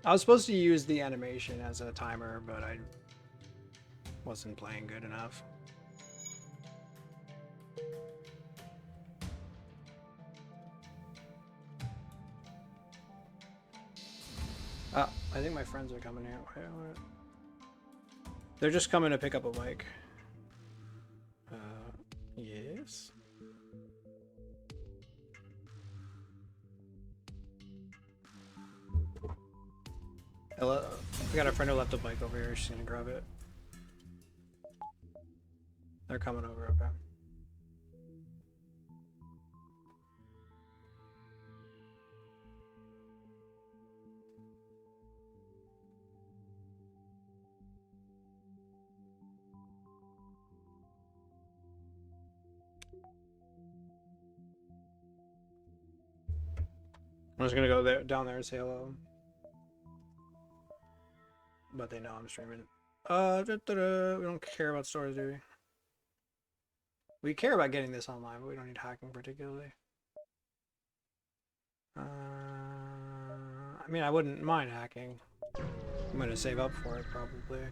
I was supposed to use the animation as a timer, but I wasn't playing good enough. I think my friends are coming here. They're just coming to pick up a bike. Yes. Hello. We got a friend who left a bike over here. She's gonna grab it. They're coming over, okay. I'm just gonna go down there and say hello. But they know I'm streaming. We don't care about stores, do we? We care about getting this online, but we don't need hacking particularly. I mean, I wouldn't mind hacking. I'm gonna save up for it, probably.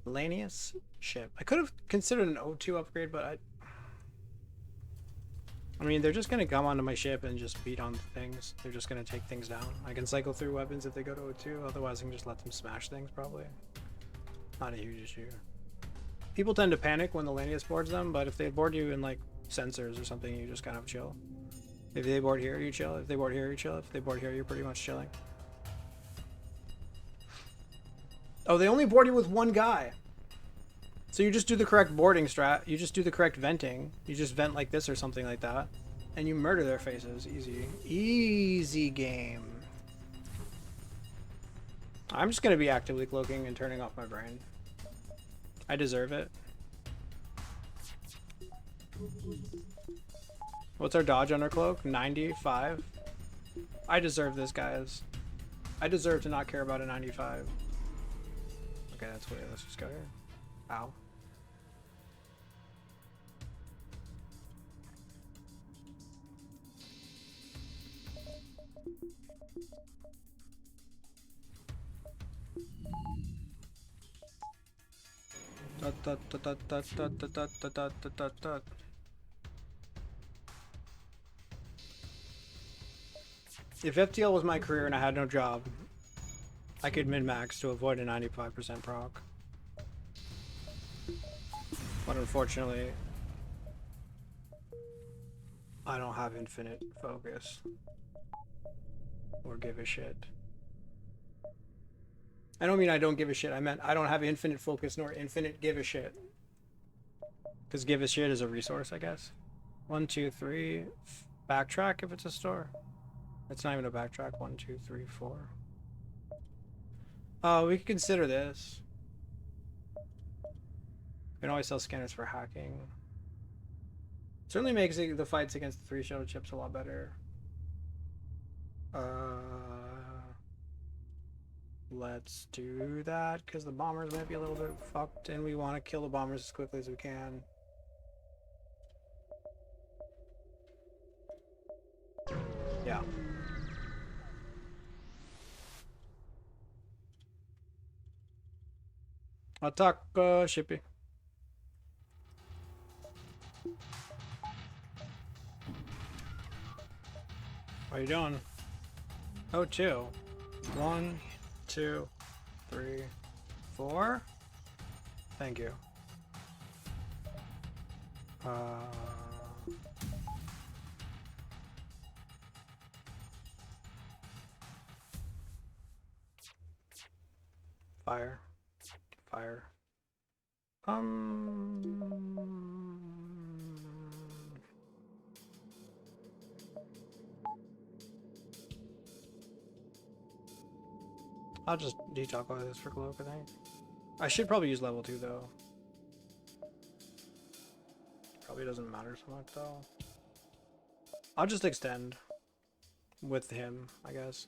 Lanius ship. I could have considered an O2 upgrade, but I mean, they're just gonna come onto my ship and just beat on things. They're just gonna take things down. I can cycle through weapons if they go to O2, otherwise I can just let them smash things, probably. Not a huge issue. People tend to panic when the Lanius boards them, but if they board you in, like, sensors or something, you just kind of chill. If they board here, you chill. If they board here, you chill. If they board here, you're pretty much chilling. Oh, they only board you with one guy. So you just do the correct boarding strat, you just do the correct venting, you just vent like this or something like that, and you murder their faces. Easy. Easy game. I'm just gonna be actively cloaking and turning off my brain. I deserve it. What's our dodge on our cloak? 95? I deserve this, guys. I deserve to not care about a 95. Okay, that's weird. Let's just go here. Ow. If FTL was my career and I had no job, I could min-max to avoid a 95% proc. But unfortunately, I don't have infinite focus or give a shit. I don't mean I don't give a shit. I meant I don't have infinite focus nor infinite give a shit. Because give a shit is a resource, I guess. 1, 2, 3. Backtrack if it's a store. It's not even a backtrack. 1, 2, 3, 4. Oh, we could consider this. We can always sell scanners for hacking. Certainly makes the fights against the 3 shuttle chips a lot better. Let's do that, because the bombers might be a little bit fucked, and we want to kill the bombers as quickly as we can. Yeah. Attack, Shippy. What are you doing? Oh, 2. 1, 2, 3, 4. Thank you. Fire. Fire. I'll just detox this for Cloak, I think. I should probably use level 2 though. Probably doesn't matter so much though. I'll just extend with him, I guess.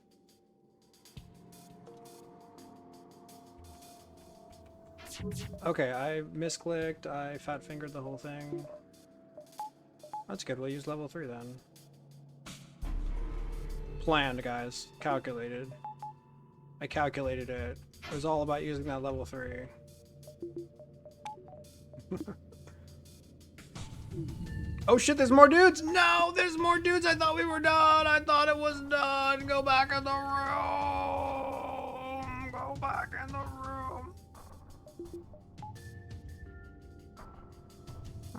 Okay, I misclicked, I fat fingered the whole thing. That's good, we'll use level 3 then. Planned, guys. Calculated. I calculated it. It was all about using that level 3. Oh shit, there's more dudes! No, there's more dudes! I thought we were done! I thought it was done! Go back in the room! Go back in the room!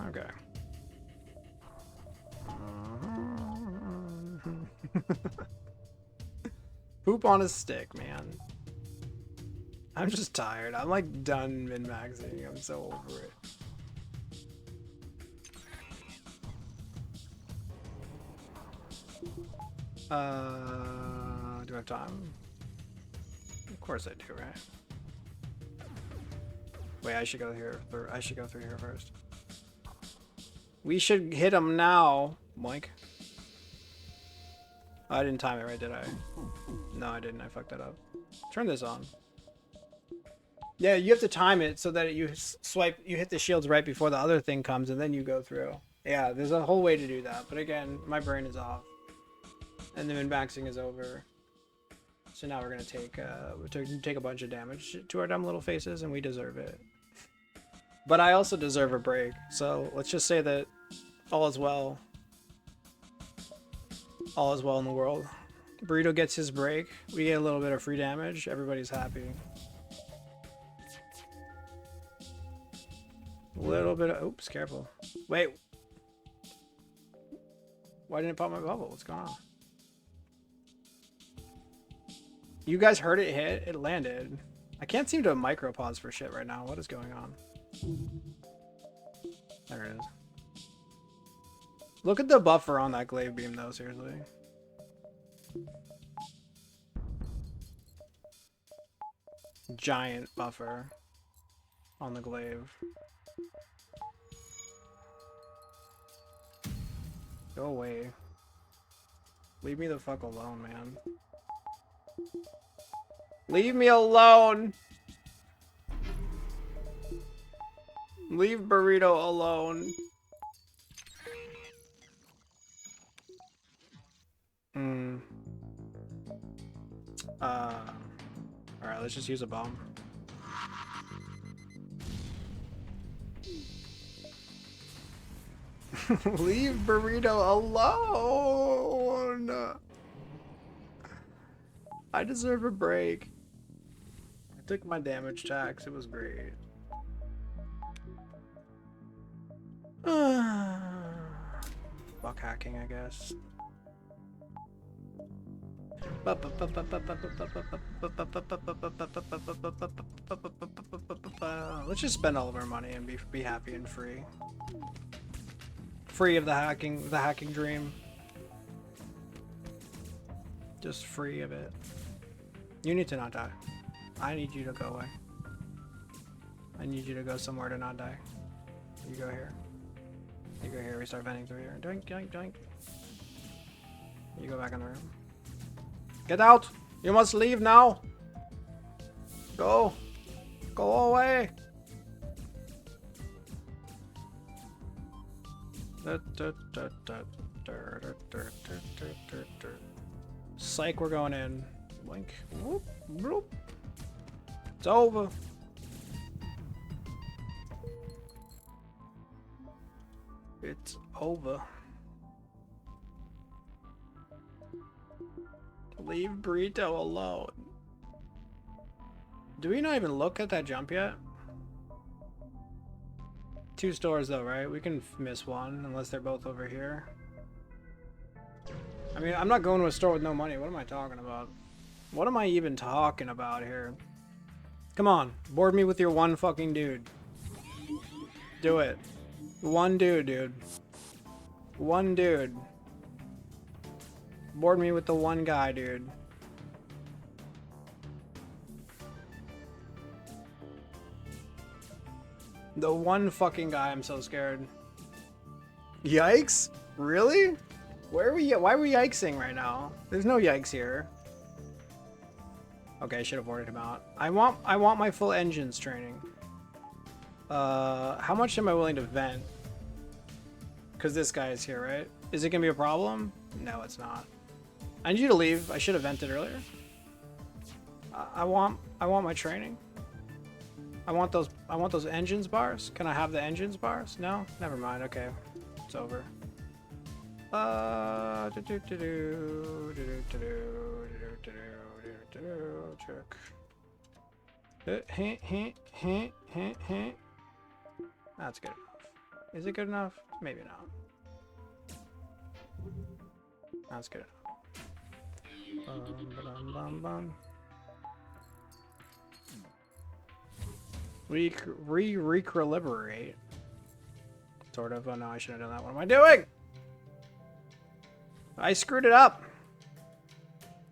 Okay. Poop on a stick, man. I'm just tired. I'm like done min-maxing. I'm so over it. Do I have time? Of course I do, right? Wait, I should go here. I should go through here first. We should hit him now, Mike. Oh, I didn't time it right, did I? No, I didn't. I fucked that up. Turn this on. Yeah, you have to time it so that you swipe, you hit the shields right before the other thing comes, and then you go through. Yeah, there's a whole way to do that. But again, my brain is off. And the min-maxing is over. So now we're gonna take a bunch of damage to our dumb little faces, and we deserve it. But I also deserve a break. So let's just say that all is well. All is well in the world. Burrito gets his break. We get a little bit of free damage. Everybody's happy. A little bit of... Oops, careful. Wait. Why didn't it pop my bubble? What's going on? You guys heard it hit? It landed. I can't seem to micro pause for shit right now. What is going on? There it is. Look at the buffer on that glaive beam though, seriously. Giant buffer on the glaive. Go away. Leave me the fuck alone, man. Leave me alone! Leave Burrito alone. Alright, let's just use a bomb. Leave Burrito alone! I deserve a break. I took my damage tax, it was great. Fuck hacking, I guess. Let's just spend all of our money and be happy and free. Free of the hacking dream. Just free of it. You need to not die. I need you to go away. I need you to go somewhere to not die. You go here. You go here, we start venting through here. Doink, doink, doink. You go back in the room. Get out! You must leave now! Go. Go away. Psych, we're going in. Blink. Whoop, whoop. It's over. It's over. Leave Burrito alone. Do we not even look at that jump yet? 2 stores though, right? We can miss one unless they're both over here. I mean, I'm not going to a store with no money. What am I talking about? What am I even talking about here? Come on, board me with your one fucking dude. Do it. One dude, dude. One dude. Board me with the one guy, dude. The one fucking guy, I'm so scared. Yikes? Really? Where are we? Why are we yikesing right now? There's no yikes here. Okay, I should have ordered him out. I want my full engines training. How much am I willing to vent? Because this guy is here, right? Is it gonna be a problem? No, it's not. I need you to leave. I should have vented earlier. I want my training. I want those engines bars. Can I have the engines bars? No? Never mind. Okay. It's over. Check. That's good enough. Is it good enough? Maybe not. That's good enough. Recalibrate. Sort of. Oh no, I shouldn't have done that. What am I doing? I screwed it up.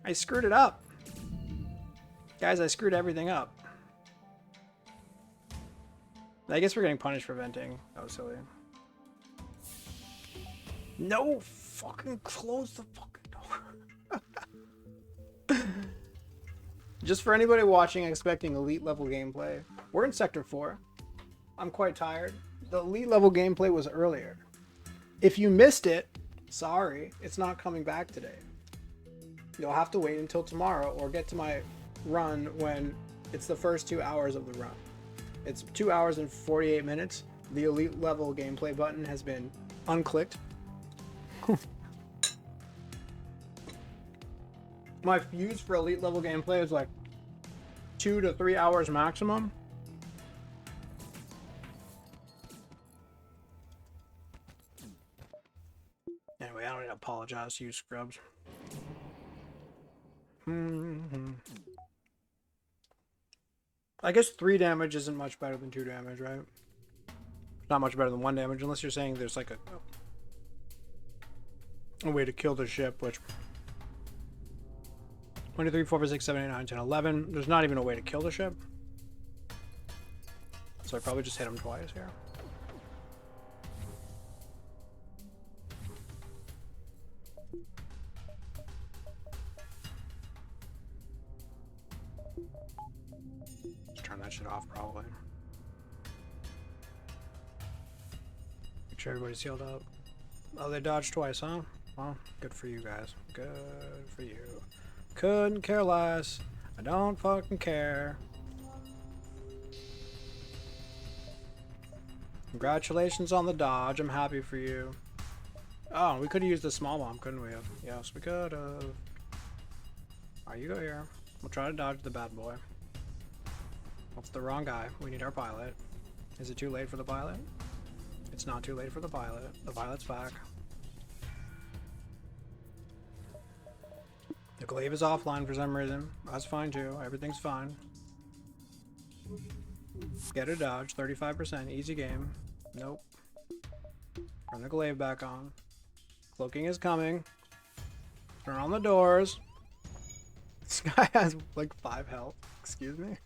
I screwed it up. Guys, I screwed everything up. I guess we're getting punished for venting. That was silly. No! Fucking close the fucking door. Just for anybody watching expecting elite level gameplay, we're in Sector 4. I'm quite tired. The elite level gameplay was earlier. If you missed it, sorry, it's not coming back today. You'll have to wait until tomorrow or get to my run when it's the first 2 hours of the run. It's 2 hours and 48 minutes. The elite level gameplay button has been unclicked. My views for elite level gameplay is like 2 to 3 hours maximum. Anyway, I don't need to apologize to you scrubs. I guess 3 damage isn't much better than 2 damage, right? Not much better than 1 damage, unless you're saying there's like a way to kill the ship, which 1, 2, 3, 4, 5, 6, 7, 8, 9, 10, 11. There's not even a way to kill the ship. So I probably just hit him twice here. Just turn that shit off, probably. Make sure everybody's healed up. Oh, they dodged twice, huh? Well, good for you guys. Good for you. Couldn't care less. I don't fucking care. Congratulations on the dodge. I'm happy for you. Oh, we could have used the small bomb, couldn't we have? Yes, we could have. Alright, you go here. We'll try to dodge the bad boy. That's the wrong guy. We need our pilot. Is it too late for the pilot? It's not too late for the pilot. The pilot's back. The glaive is offline for some reason. That's fine too. Everything's fine. Get a dodge. 35%. Easy game. Nope. Turn the glaive back on. Cloaking is coming. Turn on the doors. This guy has like 5 health. Excuse me.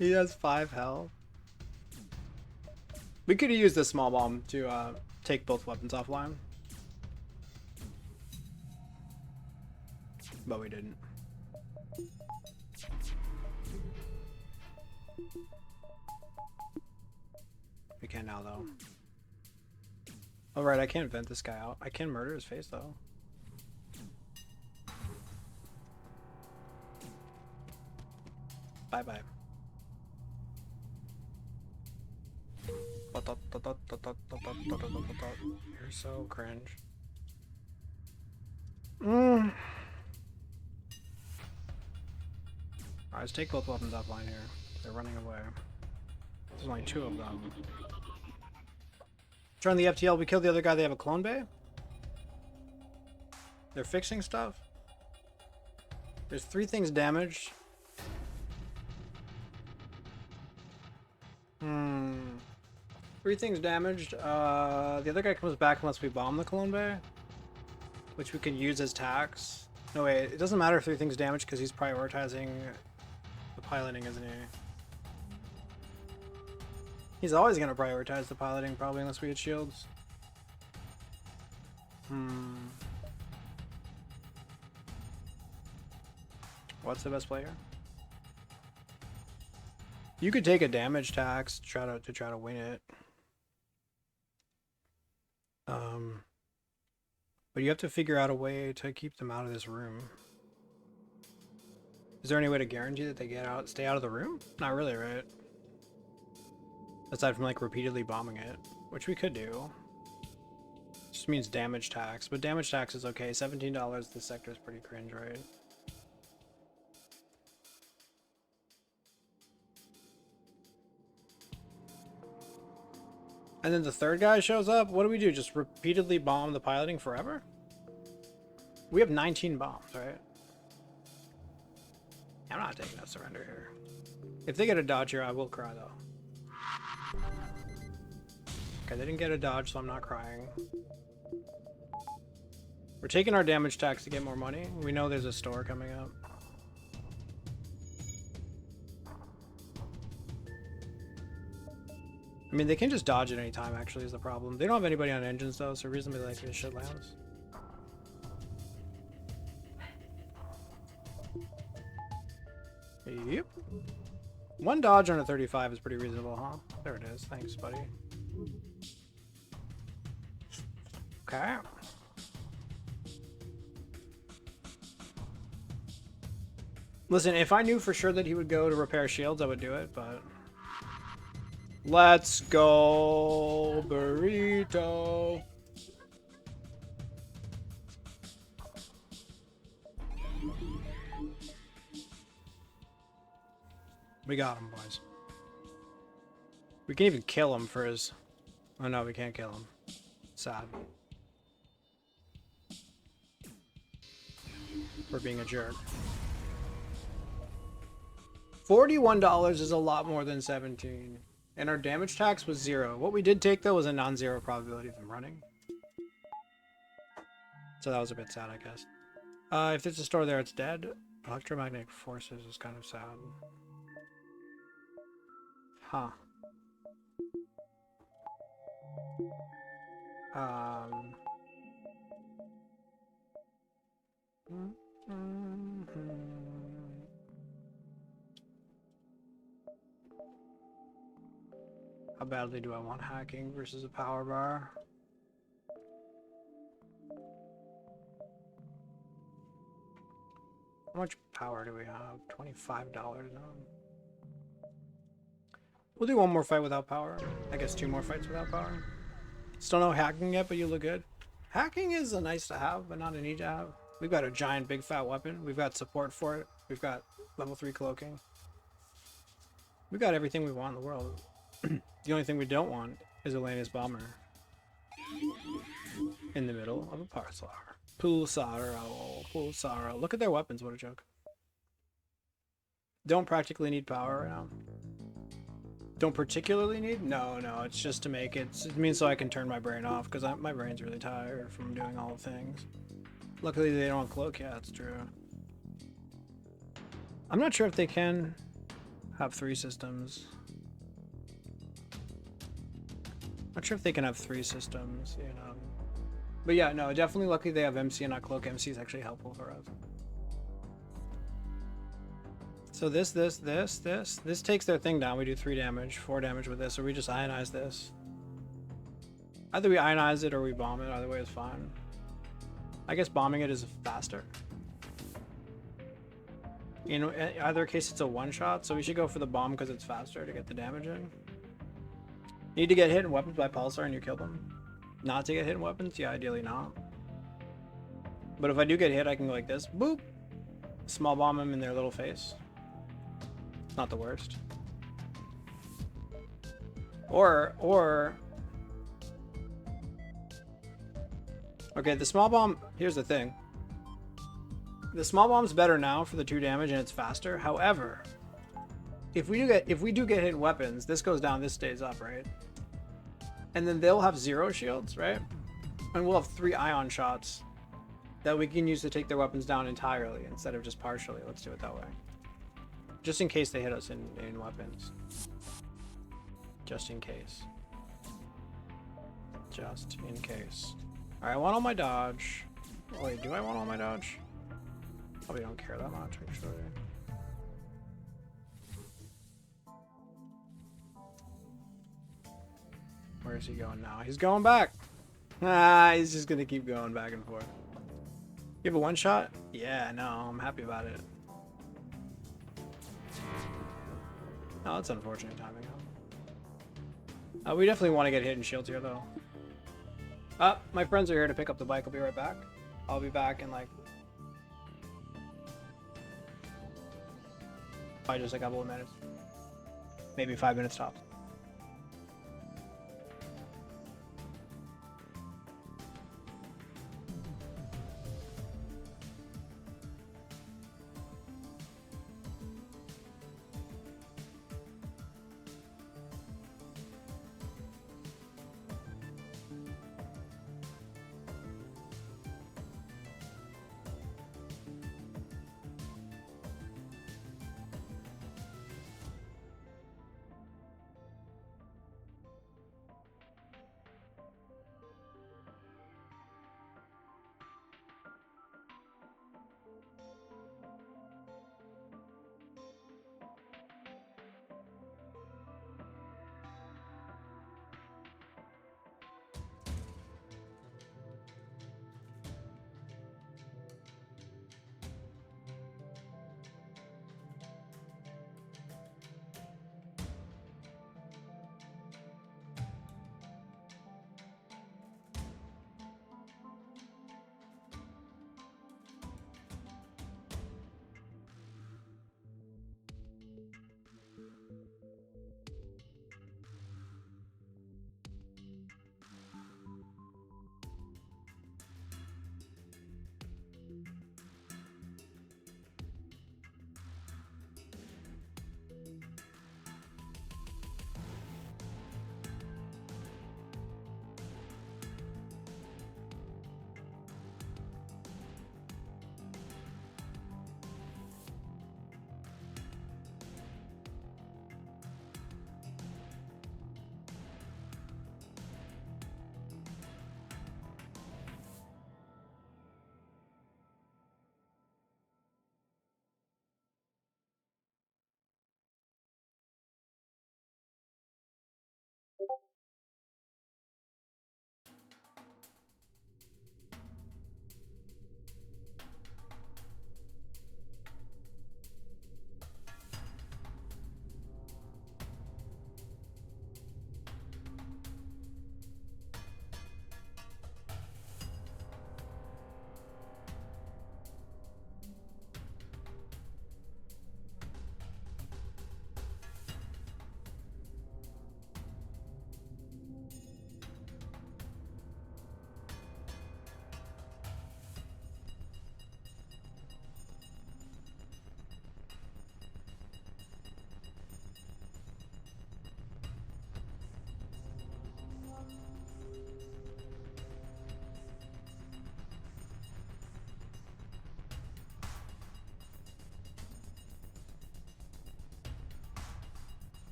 He has 5 health. We could have used the small bomb to take both weapons offline. But we didn't. We can now, though. Alright, I can't vent this guy out. I can murder his face, though. Bye-bye. You're so cringe. Alright, let's take both weapons offline here. They're running away. There's only 2 of them. Turn the FTL, we killed the other guy, they have a clone bay? They're fixing stuff? There's 3 things damaged. 3 things damaged. The other guy comes back unless we bomb the clone bay, which we can use as tax. No, wait, it doesn't matter if 3 things damaged because he's prioritizing the piloting, isn't he? He's always going to prioritize the piloting, probably, unless we hit shields. What's the best player? You could take a damage tax to try to win it. But you have to figure out a way to keep them out of this room. Is there any way to guarantee that they stay out of the room? Not really, right? Aside from like repeatedly bombing it, which we could do. Just means damage tax, but damage tax is okay. $17 this sector is pretty cringe, right? And then the third guy shows up. What do we do? Just repeatedly bomb the piloting forever? We have 19 bombs, right? I'm not taking a surrender here. If they get a dodge here, I will cry though. Okay, they didn't get a dodge, so I'm not crying. We're taking our damage tax to get more money. We know there's a store coming up. I mean, they can just dodge at any time, actually, is the problem. They don't have anybody on engines, though, so reasonably likely this shit lands. Yep. 1 dodge on a 35 is pretty reasonable, huh? There it is. Thanks, buddy. Okay. Listen, if I knew for sure that he would go to repair shields, I would do it, but... Let's go, burrito. We got him, boys. We can even kill him for his... Oh no, we can't kill him. Sad. For being a jerk. $41 is a lot more than 17. And our damage tax was 0. What we did take, though, was a non-zero probability of them running. So that was a bit sad, I guess. If there's a store there, it's dead. Electromagnetic forces is kind of sad. Huh. How badly do I want hacking versus a power bar? How much power do we have? $25 now. We'll do 1 more fight without power. I guess 2 more fights without power. Still no hacking yet, but you look good. Hacking is a nice to have, but not a need to have. We've got a giant big fat weapon. We've got support for it. We've got level 3 cloaking. We've got everything we want in the world. The only thing we don't want is Elena's bomber. In the middle of a parcel. Pulsar. Look at their weapons, what a joke. Don't practically need power right now. Don't particularly need? No, it's just to make it. It means so I can turn my brain off, because my brain's really tired from doing all the things. Luckily they don't cloak, yeah, that's true. I'm not sure if they can have 3 systems. Not sure if they can have 3 systems, you know. But yeah, no, definitely lucky they have MC and not cloak. MC is actually helpful for us. So this takes their thing down. We do 3 damage, 4 damage with this, or we just ionize this. Either we ionize it or we bomb it. Either way is fine. I guess bombing it is faster. In either case, it's a one-shot, so we should go for the bomb because it's faster to get the damage in. Need to get hit in weapons by pulsar and you kill them. Not to get hit in weapons? Yeah, ideally not. But if I do get hit, I can go like this. Boop! Small bomb them in their little face. It's not the worst. Or... Okay, the small bomb... Here's the thing. The small bomb's better now for the 2 damage and it's faster. However, if we do get hit in weapons, this goes down, this stays up, right? And then they'll have 0 shields, right? And we'll have 3 ion shots that we can use to take their weapons down entirely instead of just partially. Let's do it that way. Just in case they hit us in weapons. Just in case. Just in case. Alright, I want all my dodge. Wait, do I want all my dodge? Probably don't care that much, actually. Where is he going now? He's going back! Ah, he's just gonna keep going back and forth. You have a one-shot? Yeah, no, I'm happy about it. Oh, that's unfortunate timing. We definitely want to get hit in shields here, though. My friends are here to pick up the bike. I'll be right back. I'll be back in like... probably just a couple of minutes. Maybe 5 minutes tops.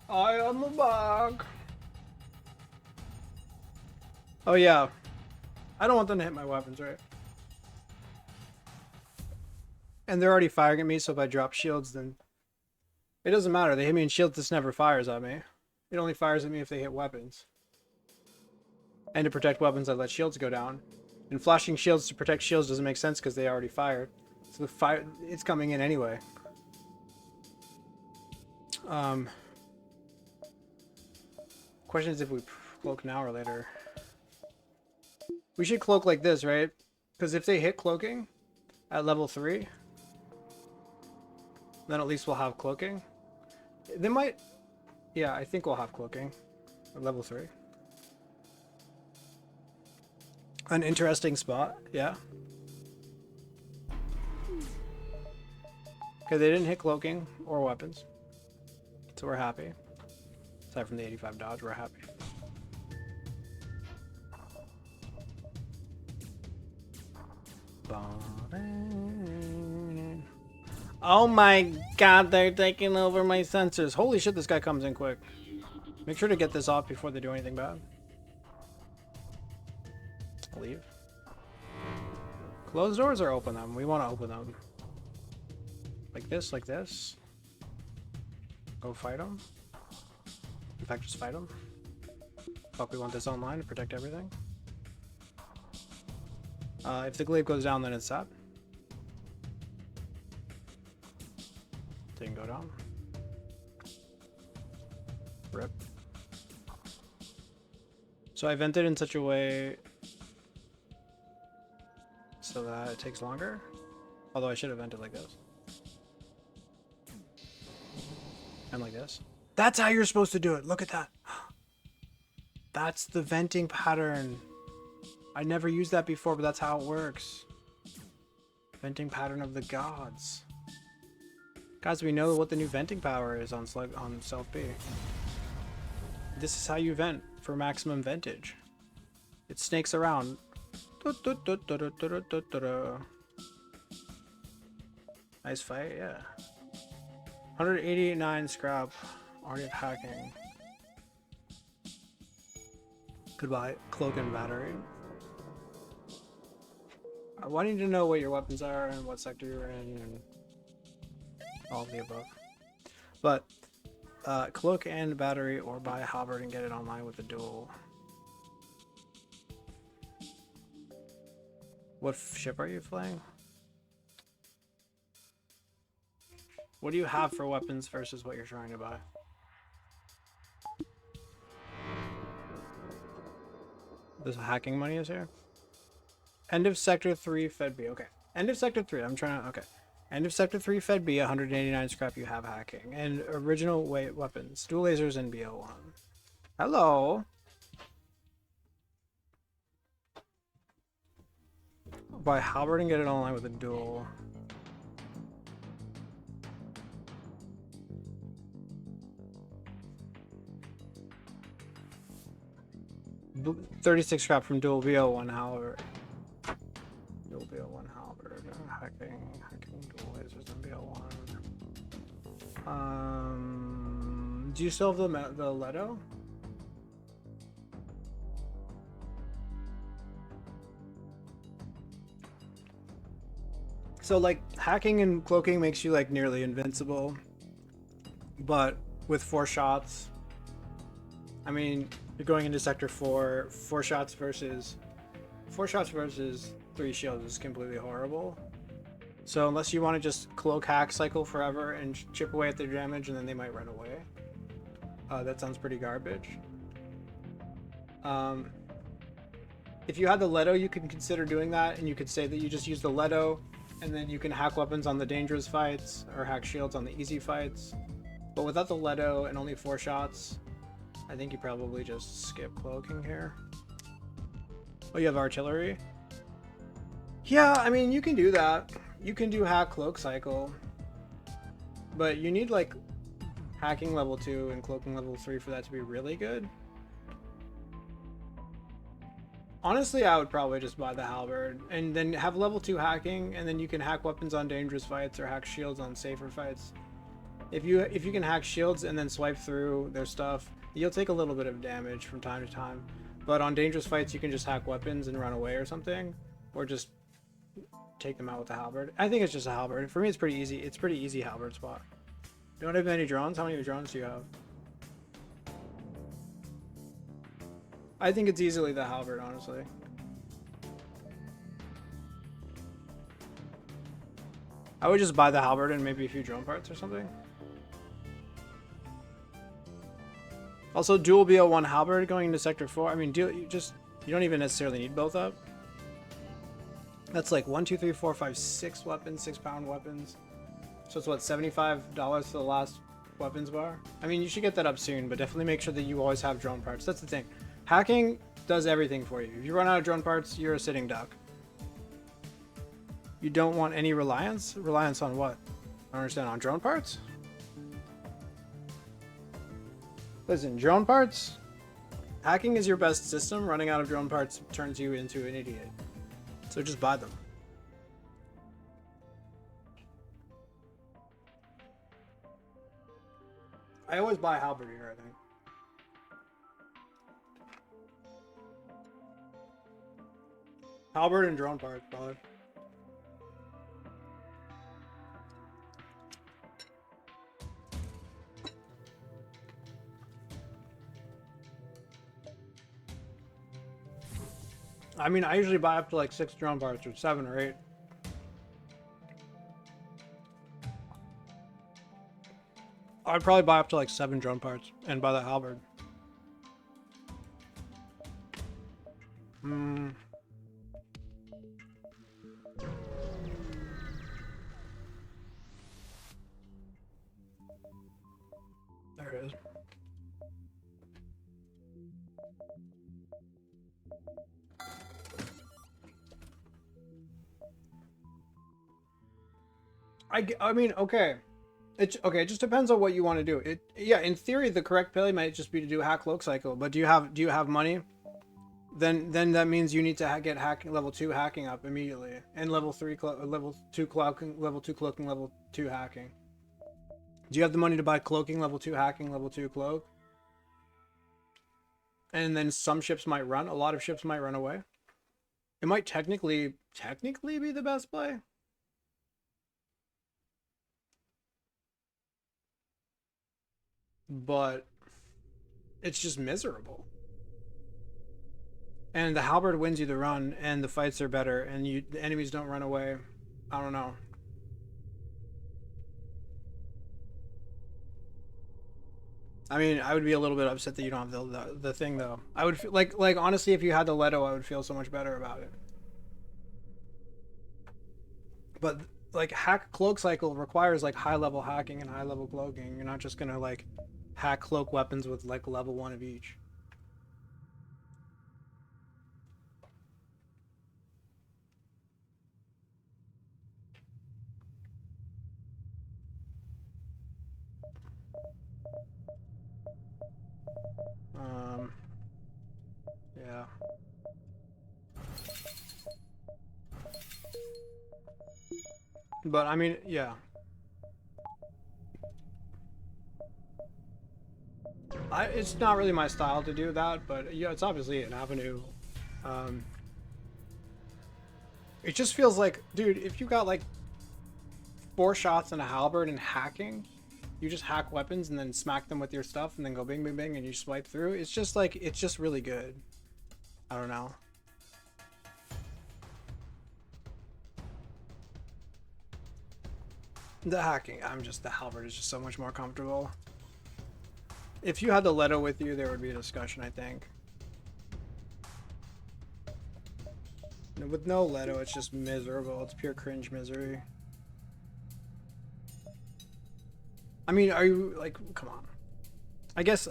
I am a bug. Oh yeah. I don't want them to hit my weapons, right? And they're already firing at me, so if I drop shields, then it doesn't matter. They hit me in shields, this never fires at me. It only fires at me if they hit weapons. And to protect weapons, I let shields go down. And flashing shields to protect shields doesn't make sense because they already fired. So the fire, it's coming in anyway. Question is if we cloak now or later. We should cloak like this, right? Because if they hit cloaking at level 3, then at least we'll have cloaking. They might... Yeah, I think we'll have cloaking at level 3. An interesting spot, yeah. Okay, they didn't hit cloaking or weapons. So we're happy. Aside from the 85 dodge, we're happy. Oh my god, they're taking over my sensors. Holy shit, this guy comes in quick. Make sure to get this off before they do anything bad. Leave. Close doors or open them? We want to open them. Like this, like this. Go fight them. In fact, just fight them. Fuck, we want this online to protect everything. If the glaive goes down, then it's sad. Didn't go down. Rip. So I vented in such a way so that it takes longer. Although I should have vented like this. And like this. That's how you're supposed to do it. Look at that. That's the venting pattern. I never used that before, but that's how it works. Venting pattern of the gods. Guys, we know what the new venting power is on Self B. This is how you vent for maximum ventage. It snakes around. Nice fight, yeah. 189 scrap. Already hacking. Goodbye, cloak and battery. I want you to know what your weapons are and what sector you're in and all of the above. But cloak and battery, or buy a halberd and get it online with a duel. What ship are you flying? What do you have for weapons versus what you're trying to buy? This hacking money is here. End of sector 3 Fed B. Okay. End of sector 3. I'm trying to... Okay. End of sector 3 Fed B. 189 scrap. You have hacking. And original weight weapons. Dual lasers and BO1. Hello. Buy halberd and get it online with a duel. B 36 scrap from dual BO1 halberd. Dual BO1 halberd. Hacking dual lasers and BO1. Do you still have the Leto? So like hacking and cloaking makes you like nearly invincible, but with 4 shots, I mean, you're going into sector 4, 4 shots versus 3 shields is completely horrible. So unless you want to just cloak hack cycle forever and chip away at their damage and then they might run away, that sounds pretty garbage. If you had the Leto, you can consider doing that, and you could say that you just use the Leto and then you can hack weapons on the dangerous fights or hack shields on the easy fights. But without the Leto and only 4 shots, I think you probably just skip cloaking here. Oh, you have artillery? Yeah, I mean, you can do that. You can do hack cloak cycle. But you need like hacking level 2 and cloaking level 3 for that to be really good. Honestly, I would probably just buy the halberd and then have level 2 hacking, and then you can hack weapons on dangerous fights or hack shields on safer fights. If you can hack shields and then swipe through their stuff, you'll take a little bit of damage from time to time. But on dangerous fights, you can just hack weapons and run away or something, or just take them out with a halberd. I think it's just a halberd. For me, it's pretty easy. It's pretty easy halberd spot. Don't have any drones? How many drones do you have? I think it's easily the halberd, honestly. I would just buy the halberd and maybe a few drone parts or something. Also, dual BO1 halberd going into sector 4. I mean, you don't even necessarily need both up. That's like 1, 2, 3, 4, 5, 6 weapons, 6-pound weapons. So it's what, $75 for the last weapons bar? I mean, you should get that up soon, but definitely make sure that you always have drone parts. That's the thing. Hacking does everything for you. If you run out of drone parts, you're a sitting duck. You don't want any reliance? Reliance on what? I don't understand. On drone parts? Listen, drone parts? Hacking is your best system. Running out of drone parts turns you into an idiot. So just buy them. I always buy halberd here, I think. Halberd and drone parts, probably. I mean, I usually buy up to like 6 drone parts, or 7 or 8. I'd probably buy up to like 7 drone parts and buy the halberd. There it is. I mean, okay. It just depends on what you want to do. Yeah, in theory the correct play might just be to do hack cloak cycle, but do you have money? Then that means you need to get hacking level 2 hacking up immediately, and level 2 cloaking, level 2 hacking. Do you have the money to buy cloaking, level 2 hacking, level 2 cloak? And then some ships might run, a lot of ships might run away. It might technically be the best play. But it's just miserable. And the halberd wins you the run, and the fights are better, and the enemies don't run away. I don't know. I mean, I would be a little bit upset that you don't have the thing though. I would feel like honestly, if you had the Leto, I would feel so much better about it. But like hack cloak cycle requires like high level hacking and high level cloaking. You're not just gonna like hack cloak weapons with like level 1 of each. Yeah. But I mean, yeah. It's not really my style to do that, but yeah, it's obviously an avenue. It just feels like, dude, if you got like 4 shots and a halberd and hacking, you just hack weapons and then smack them with your stuff and then go bing bing bing and you swipe through. It's just like, it's just really good. I don't know. The hacking, the halberd is just so much more comfortable. If you had the Leto with you, there would be a discussion, I think. With no Leto, it's just miserable. It's pure cringe misery. I mean, are you, like, come on. I guess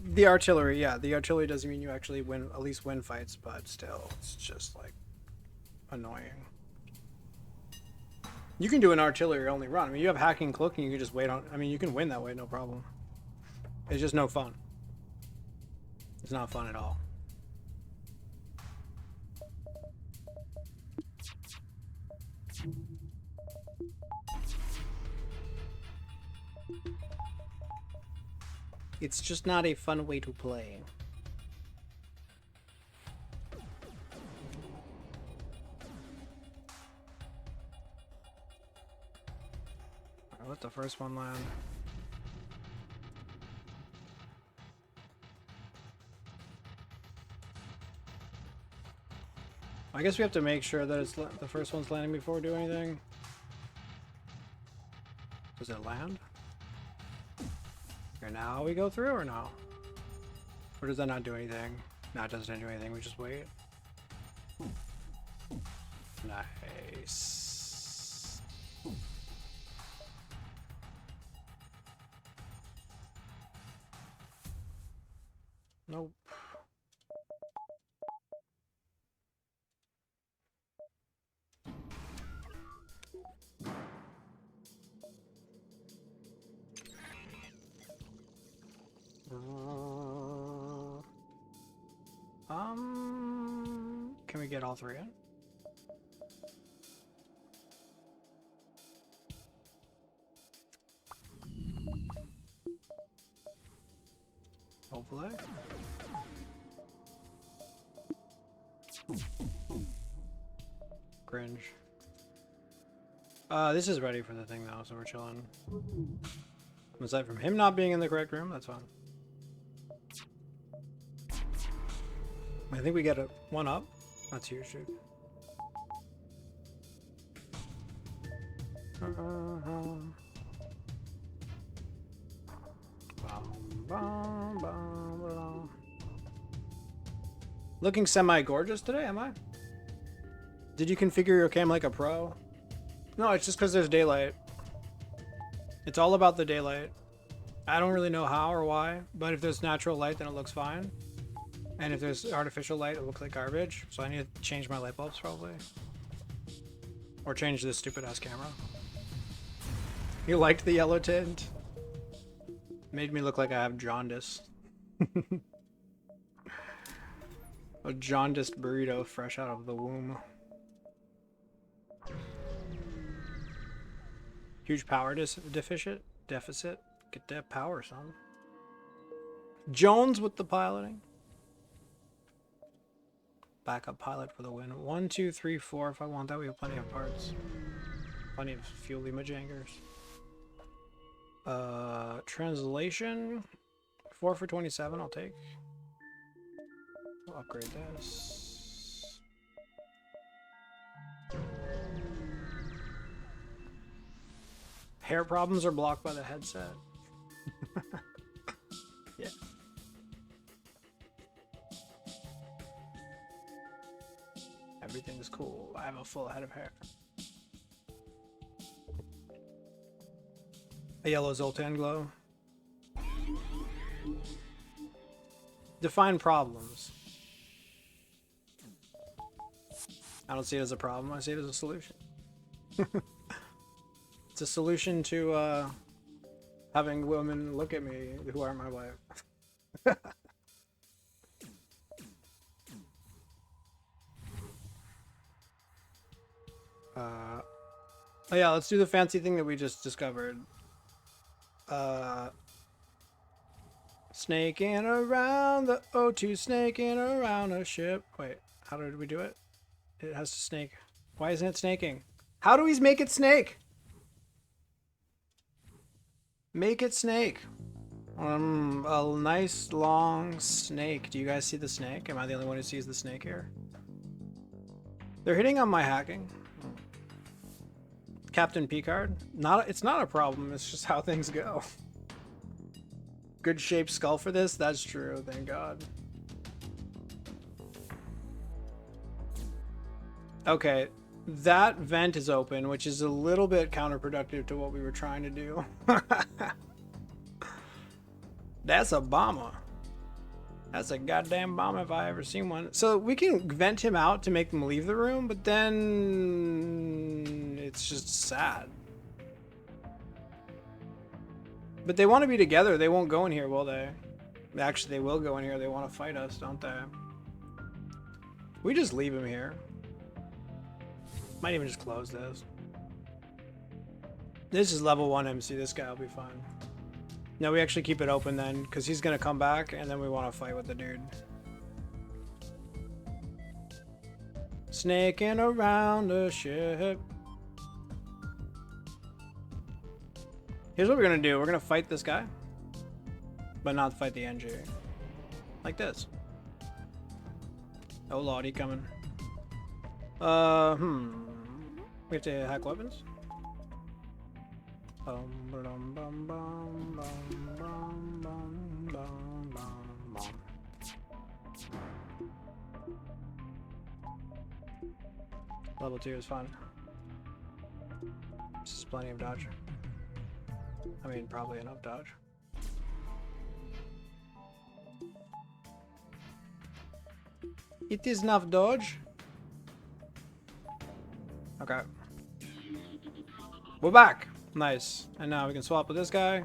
the artillery, yeah. The artillery doesn't mean you actually win, at least win fights, but still, it's just, like, annoying. You can do an artillery only run. I mean, you have hacking cloaking, you can just wait on, I mean, you can win that way, no problem. It's just no fun. It's not fun at all. It's just not a fun way to play. Alright, let the first one land. I guess we have to make sure that it's the first one's landing before we do anything. Does it land? Okay, now we go through or no? Or does that not do anything? No, it doesn't do anything, we just wait. Nice. Nope. Can we get all three in? Hopefully. Cringe. This is ready for the thing though, so we're chilling. Aside from him not being in the correct room, that's fine. I think we get a one up. That's huge, dude. Looking semi-gorgeous today, am I? Did you configure your cam like a pro? No, it's just because there's daylight. It's all about the daylight. I don't really know how or why, but if there's natural light, then it looks fine. And if there's artificial light, it looks like garbage. So I need to change my light bulbs probably. Or change this stupid ass camera. You liked the yellow tint? Made me look like I have jaundice. A jaundiced burrito fresh out of the womb. Huge power deficit. Get that power, son. Jones with the piloting. Backup pilot for the win. 1, 2, 3, 4. If I want that, we have plenty of parts. Plenty of fuely majangers. Translation. 4 for 27, I'll take. We'll upgrade this. Hair problems are blocked by the headset. Yeah. Everything's cool. I have a full head of hair. A yellow Zoltan glow. Define problems. I don't see it as a problem. I see it as a solution. It's a solution to having women look at me who aren't my wife. Oh yeah, let's do the fancy thing that we just discovered. Snaking around the O2, snaking around a ship. Wait, how did we do it? It has to snake. Why isn't it snaking? How do we make it snake? Make it snake. A nice long snake. Do you guys see the snake? Am I the only one who sees the snake here? They're hitting on my hacking. Captain Picard. It's not a problem, it's just how things go. Good shaped skull for this? That's true, thank God. Okay, that vent is open, which is a little bit counterproductive to what we were trying to do. That's a bomber. That's a goddamn bomb if I ever seen one. So we can vent him out to make them leave the room, but then it's just sad. But they want to be together. They won't go in here, will they? Actually, they will go in here. They want to fight us, don't they? We just leave him here. Might even just close this. This is level 1 MC. This guy will be fine. No, we actually keep it open then, because he's gonna come back, and then we want to fight with the dude. Snaking around the ship. Here's what we're gonna do. We're gonna fight this guy, but not fight the NG. Like this. Oh lordy, coming. We have to hack weapons. Level 2 is fun. This is plenty of dodge. I mean, probably enough dodge. It is enough dodge. Okay. We're back. Nice. And now we can swap with this guy.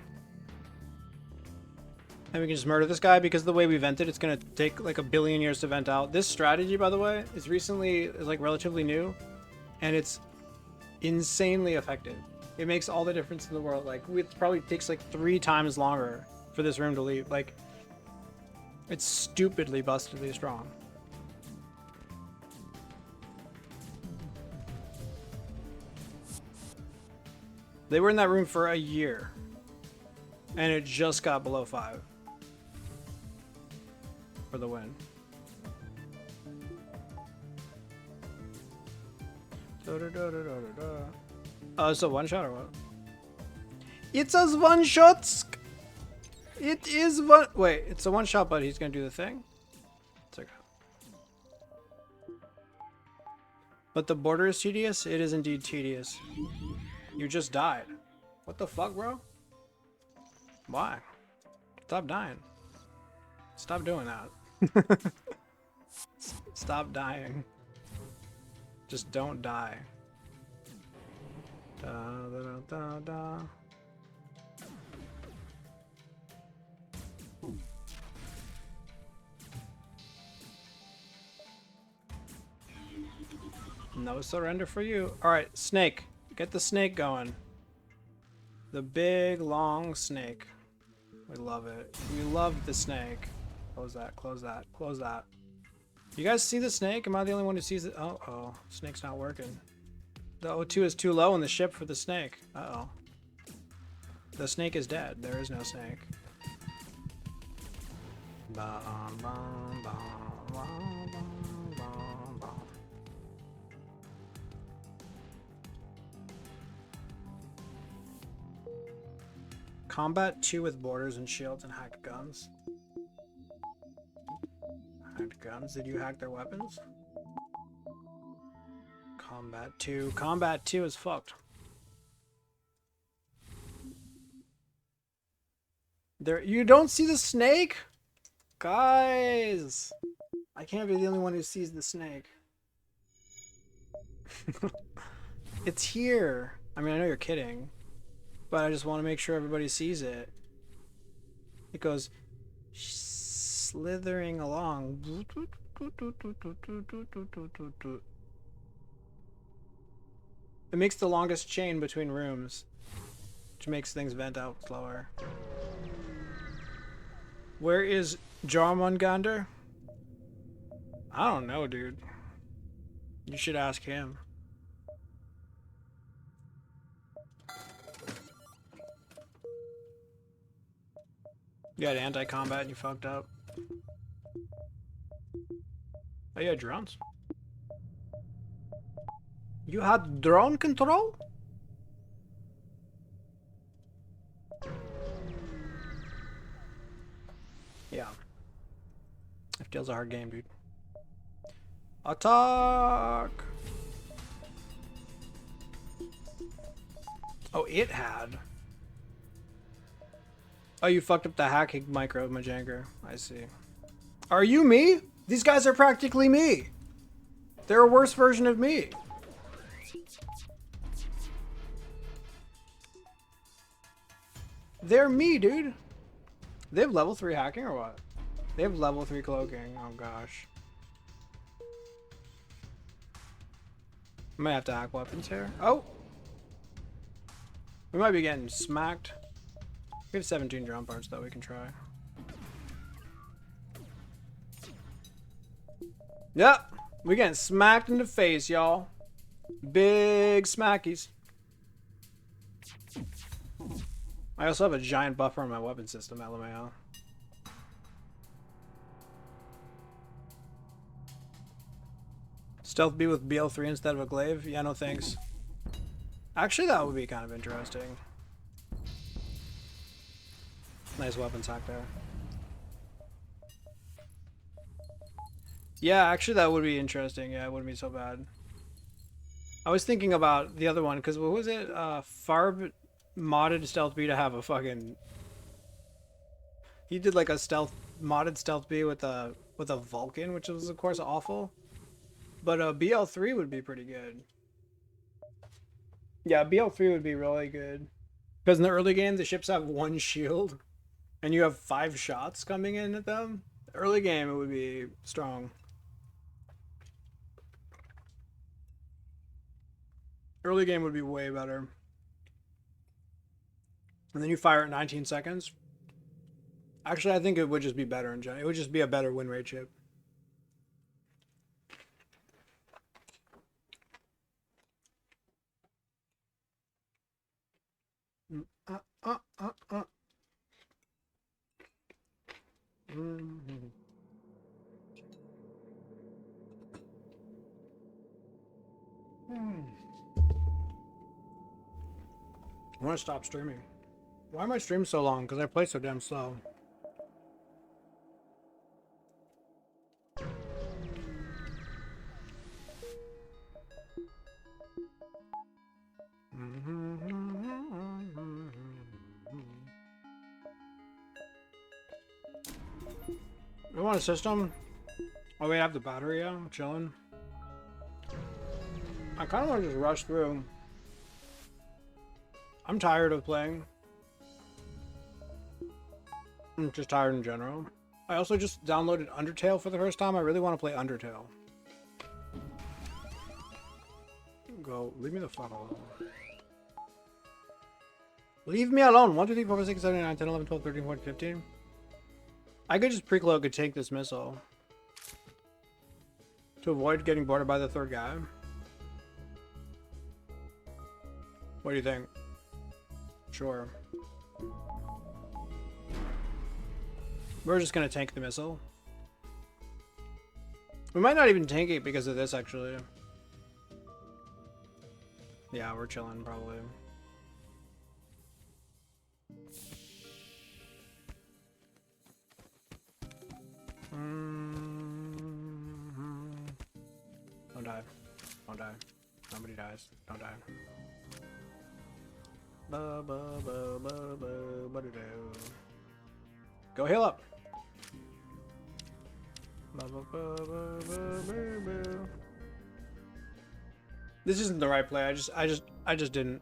And we can just murder this guy because the way we vented, it's going to take like a billion years to vent out. This strategy, by the way, is like relatively new. And it's insanely effective. It makes all the difference in the world. Like, it probably takes like 3 times longer for this room to leave. Like, it's stupidly bustedly strong. They were in that room for a year. And it just got below 5. For the win. It's a one shot or what? It's a one shot. It is one. Wait, it's a one shot, but he's gonna do the thing. It's okay. But the border is tedious. It is indeed tedious. You just died. What the fuck, bro? Why? Stop dying. Stop doing that. Stop dying. Just don't die. Da, da, da, da. No surrender for you. Alright, snake. Get the snake going. The big, long snake. We love it. We love the snake. Close that, close that, close that. You guys see the snake? Am I the only one who sees it? Oh, snake's not working. The O2 is too low in the ship for the snake. Uh-oh. The snake is dead. There is no snake. Combat 2 with borders and shields and hacked guns. Hacked guns? Did you hack their weapons? Combat 2. Combat 2 is fucked. There, you don't see the snake? Guys! I can't be the only one who sees the snake. It's here. I mean, I know you're kidding. But I just want to make sure everybody sees it. It goes slithering along. It makes the longest chain between rooms, which makes things vent out slower. Where is Jormungandr? I don't know, dude. You should ask him. You had anti-combat and you fucked up. Oh, you had drones? You had drone control? Yeah. FTL's a hard game, dude. Attack! Oh, it had. Oh, you fucked up the hacking micro, Majanker. I see. Are you me? These guys are practically me. They're a worse version of me. They're me, dude. They have level 3 hacking or what? They have level 3 cloaking. Oh, gosh. I might have to hack weapons here. Oh! We might be getting smacked. We have 17 drum parts though we can try. Yep, we getting smacked in the face, y'all. Big smackies. I also have a giant buffer on my weapon system, LMAO. Stealth B with BL3 instead of a glaive? Yeah, no thanks. Actually, that would be kind of interesting. Nice weapons hack there. Yeah, actually that would be interesting. Yeah, it wouldn't be so bad. I was thinking about the other one, because what was it? Farb modded Stealth B to have a fucking... He did like a modded Stealth B with a Vulcan, which was of course awful. But BL3 would be pretty good. Yeah, BL3 would be really good. Because in the early game, the ships have one shield. And you have 5 shots coming in at them. Early game, it would be strong. Early game would be way better. And then you fire at 19 seconds. Actually, I think it would just be better in general. It would just be a better win rate ship. I want to stop streaming. Why am I streaming so long? Because I play so damn slow. You want a system? Oh wait, I have the battery, yeah? I'm chilling. I kind of want to just rush through. I'm tired of playing. I'm just tired in general. I also just downloaded Undertale for the first time. I really want to play Undertale. Go. Leave me the fuck alone. Leave me alone. 1, 2, 3, 4, 5, 6, 7, 8, 9, 10, 11, 12, 13, 14, 15. I could just pre-cloak and take this missile. To avoid getting boarded by the third guy. What do you think? Sure. We're just gonna tank the missile. We might not even tank it because of this, actually. Yeah, we're chilling, probably. Don't die. Don't die. Nobody dies. Don't die. Go heal up. This isn't the right play. I just didn't.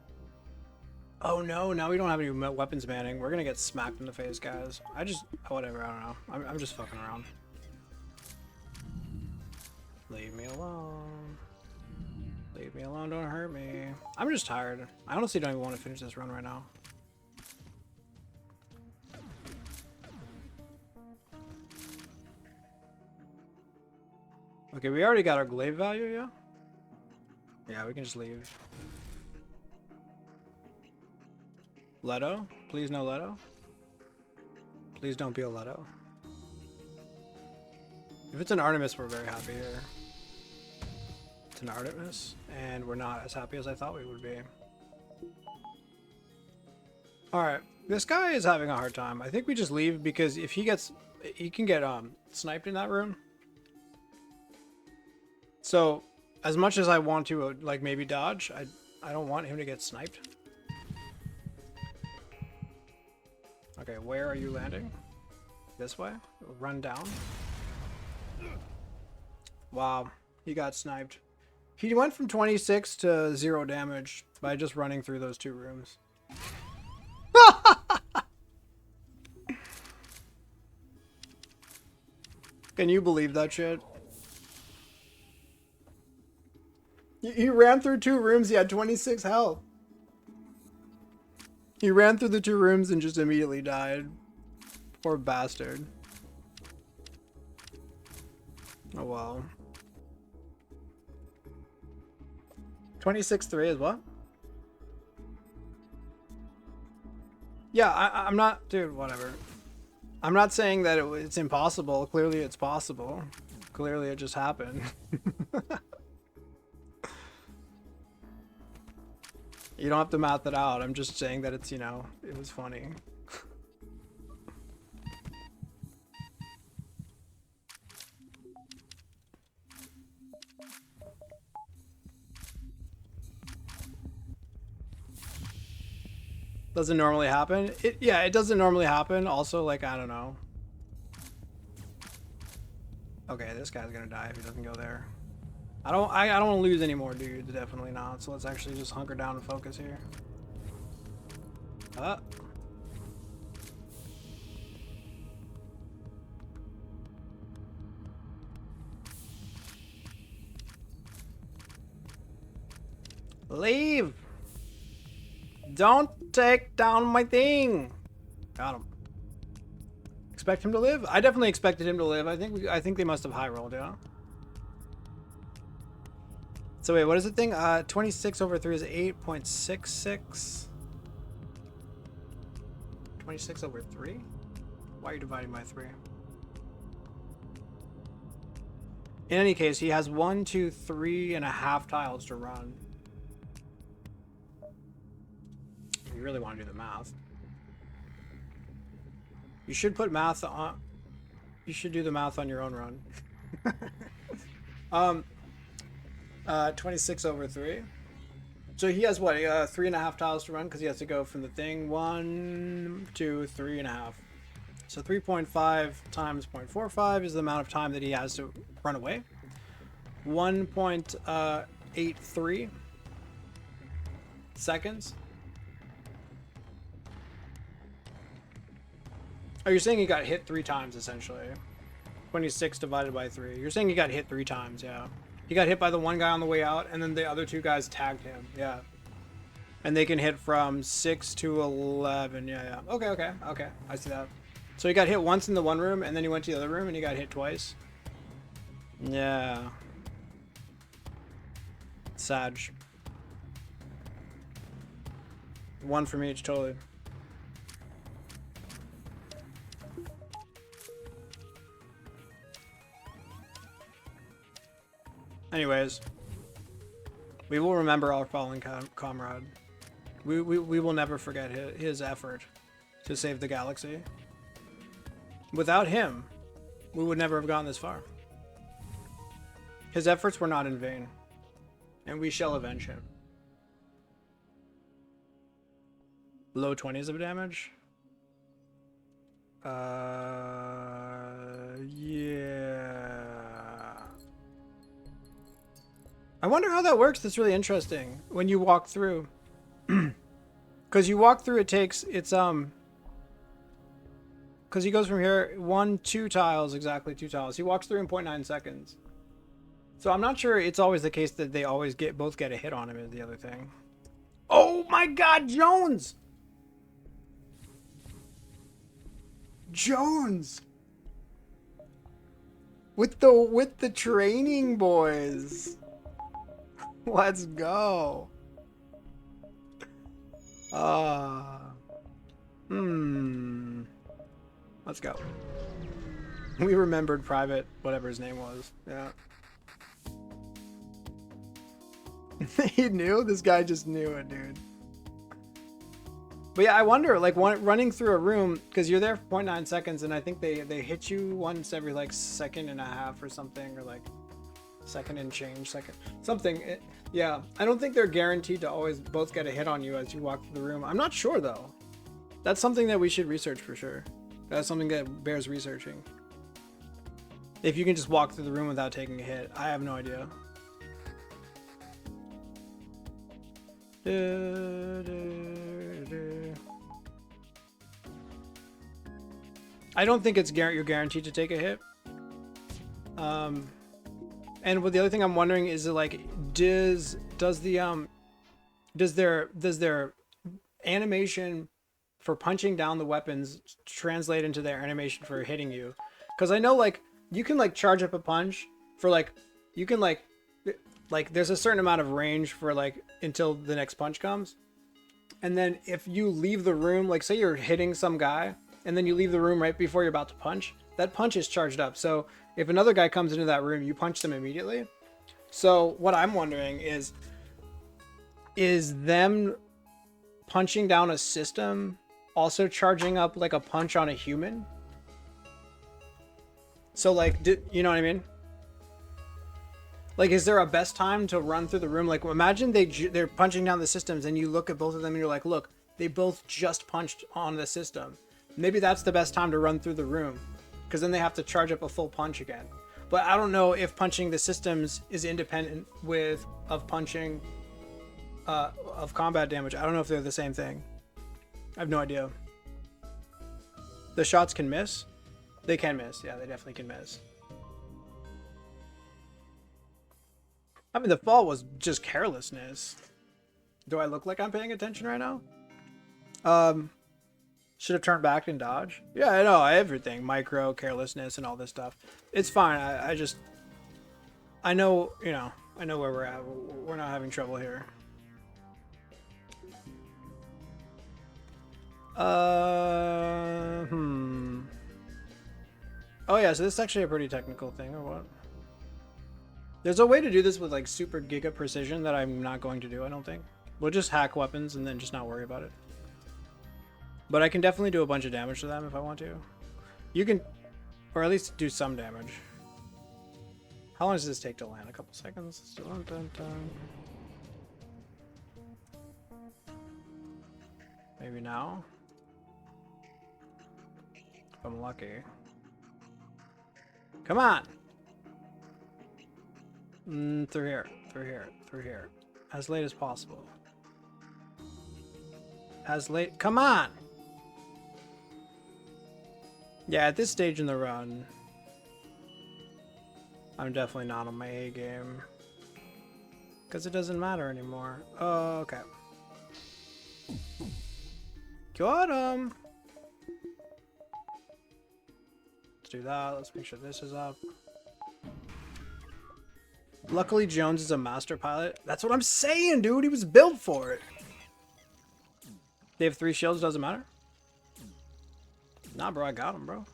Oh no! Now we don't have any weapons manning. We're gonna get smacked in the face, guys. Whatever. I don't know. I'm just fucking around. Leave me alone. Leave me alone. Don't hurt me. I'm just tired. I honestly don't even want to finish this run right now. Okay, we already got our glaive value, yeah? Yeah, we can just leave. Leto? Please no Leto? Please don't be a Leto. If it's an Artemis, we're very happy here. It's an Artemis, and we're not as happy as I thought we would be. Alright, this guy is having a hard time. I think we just leave because if he can get sniped in that room. So, as much as I want to, like, maybe dodge, I don't want him to get sniped. Okay, where are you landing? This way? Run down. Wow, he got sniped. He went from 26 to 0 damage by just running through those 2 rooms. Can you believe that shit? He ran through 2 rooms, he had 26 health. He ran through the 2 rooms and just immediately died. Poor bastard. Oh wow. 26-3 is what? Yeah, I'm not, dude, whatever. I'm not saying that it's impossible. Clearly it's possible. Clearly it just happened. You don't have to math it out. I'm just saying that it's, you know, it was funny. Doesn't normally happen. Yeah, it doesn't normally happen. Also, like, I don't know. Okay, this guy's gonna die if he doesn't go there. I don't want to lose any more dudes, definitely not. So let's actually just hunker down and focus here. Leave! Don't take down my thing! Got him. Expect him to live? I definitely expected him to live. I think they must have high rolled, yeah. So wait, what is the thing? 26 over 3 is 8.66. 26 over 3? Why are you dividing by 3? In any case, he has 1, 2, 3.5 tiles to run. You really want to do the math. You should put math on. You should do the math on your own run. 26 over 3. So he has what? 3.5 tiles to run because he has to go from the thing 1, 2, 3.5. So 3.5 times 0.45 is the amount of time that he has to run away. 1.83 seconds. Oh, you're saying he got hit 3 times essentially. 26 divided by 3. You're saying he got hit 3 times, yeah. He got hit by the one guy on the way out, and then the other 2 guys tagged him, yeah. And they can hit from 6 to 11, yeah. Okay. I see that. So he got hit once in the one room, and then he went to the other room, and he got hit twice. Yeah. Sag. 1 from each, totally. Anyways, we will remember our fallen comrade. We will never forget his effort to save the galaxy. Without him, we would never have gotten this far. His efforts were not in vain, and we shall avenge him. Low 20s of damage? Yeah. I wonder how that works. That's really interesting. When you walk through. Because you walk through, it's because he goes from here 1, 2 tiles, exactly 2 tiles. He walks through in 0.9 seconds. So I'm not sure it's always the case that they always both get a hit on him is the other thing. Oh my god, Jones! Jones! With the training boys. Let's go. Let's go. We remembered Private, whatever his name was. Yeah. He knew? This guy just knew it, dude. But yeah, I wonder, like, running through a room, because you're there for 0.9 seconds, and I think they hit you once every, like, 1.5 seconds or something, or, like, second and change, something. Yeah, I don't think they're guaranteed to always both get a hit on you as you walk through the room. I'm not sure, though. That's something that we should research for sure. That's something that bears researching. If you can just walk through the room without taking a hit. I have no idea. I don't think it's you're guaranteed to take a hit. And what the other thing I'm wondering is like, does their animation for punching down the weapons translate into their animation for hitting you. Because I know, like, you can, like, charge up a punch for, like, you can, like, there's a certain amount of range for, like, until the next punch comes. And then if you leave the room, like, say you're hitting some guy, and then you leave the room right before you're about to punch, that punch is charged up. So if another guy comes into that room, you punch them immediately. So what I'm wondering is them punching down a system also charging up like a punch on a human? So like, you know what I mean? Like, is there a best time to run through the room? Like, imagine they're punching down the systems and you look at both of them and you're like, look, they both just punched on the system. Maybe that's the best time to run through the room, because then they have to charge up a full punch again. But I don't know if punching the systems is independent of punching of combat damage. I don't know if they're the same thing. I have no idea. The shots can miss? They can miss. Yeah, they definitely can miss. I mean, the fall was just carelessness. Do I look like I'm paying attention right now? Should have turned back and dodge. Yeah, I know, everything. Micro, carelessness, and all this stuff. It's fine. I know, you know, I know where we're at. We're not having trouble here. Oh yeah, so this is actually a pretty technical thing, or what? There's a way to do this with like super giga precision that I'm not going to do, I don't think. We'll just hack weapons and then just not worry about it. But I can definitely do a bunch of damage to them if I want to. You can, or at least do some damage. How long does this take to land? A couple seconds? Dun, dun, dun. Maybe now? If I'm lucky. Come on! Through here, through here, through here. As late as possible. As late, come on! Yeah, at this stage in the run, I'm definitely not on my A game. Because it doesn't matter anymore. Oh, okay. Got him! Let's do that. Let's make sure this is up. Luckily, Jones is a master pilot. That's what I'm saying, dude. He was built for it. They have 3 shields. Doesn't matter. Nah, bro. I got him, bro.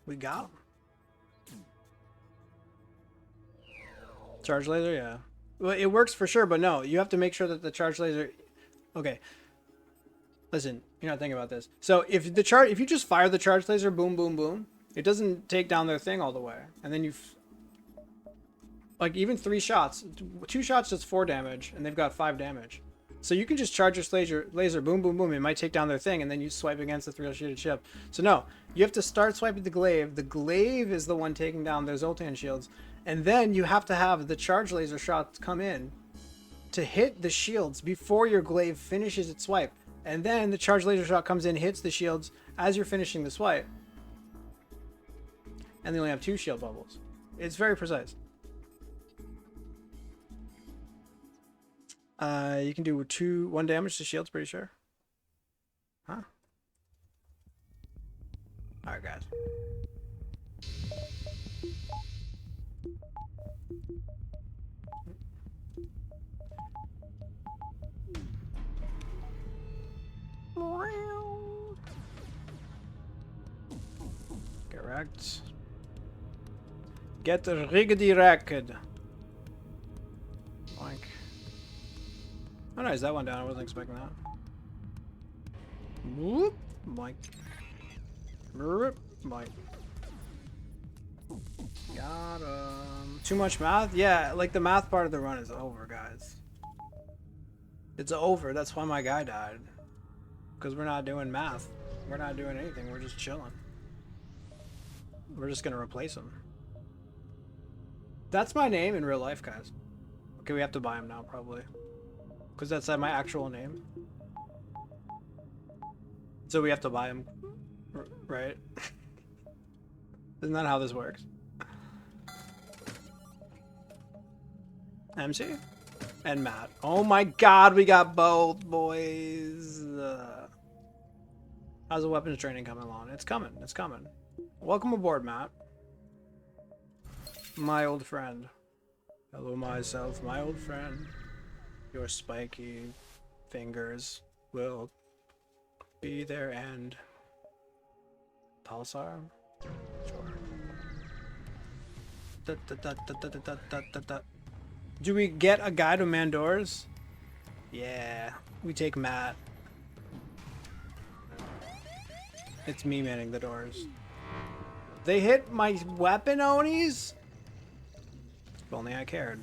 We got him. Charge laser, yeah. Well, it works for sure, but no. You have to make sure that the charge laser... Okay. Listen, you're not thinking about this. So if you just fire the charge laser, boom, boom, boom, it doesn't take down their thing all the way. And then like, even 3 shots. 2 shots does 4 damage, and they've got 5 damage. So you can just charge your laser, boom, boom, boom. It might take down their thing, and then you swipe against the 3-shielded ship. So no, you have to start swiping the glaive. The glaive is the one taking down their Zoltan shields. And then you have to have the charge laser shots come in to hit the shields before your glaive finishes its swipe. And then the charge laser shot comes in, hits the shields as you're finishing the swipe. And they only have 2 shield bubbles. It's very precise. You can do 1 damage to shields, pretty sure. Huh? Alright, guys. Correct. Get riggedy racked. Like. Oh nice, that went down. I wasn't expecting that. Whoop, Mike. Whoop, Mike. Got him. Too much math? Yeah, like the math part of the run is over, guys. It's over. That's why my guy died. Because we're not doing math. We're not doing anything. We're just chilling. We're just gonna replace him. That's my name in real life, guys. Okay, we have to buy him now, probably. Because that's my actual name. So we have to buy him, right? Isn't that how this works? MC? And Matt. Oh my god, we got both, boys. How's the weapons training coming along? It's coming. It's coming. Welcome aboard, Matt. My old friend. Hello, myself, my old friend. Your spiky fingers will be their end. Pulsar? Sure. Do we get a guy to man doors? Yeah, we take Matt. It's me manning the doors. They hit my weapon Onis? If only I cared.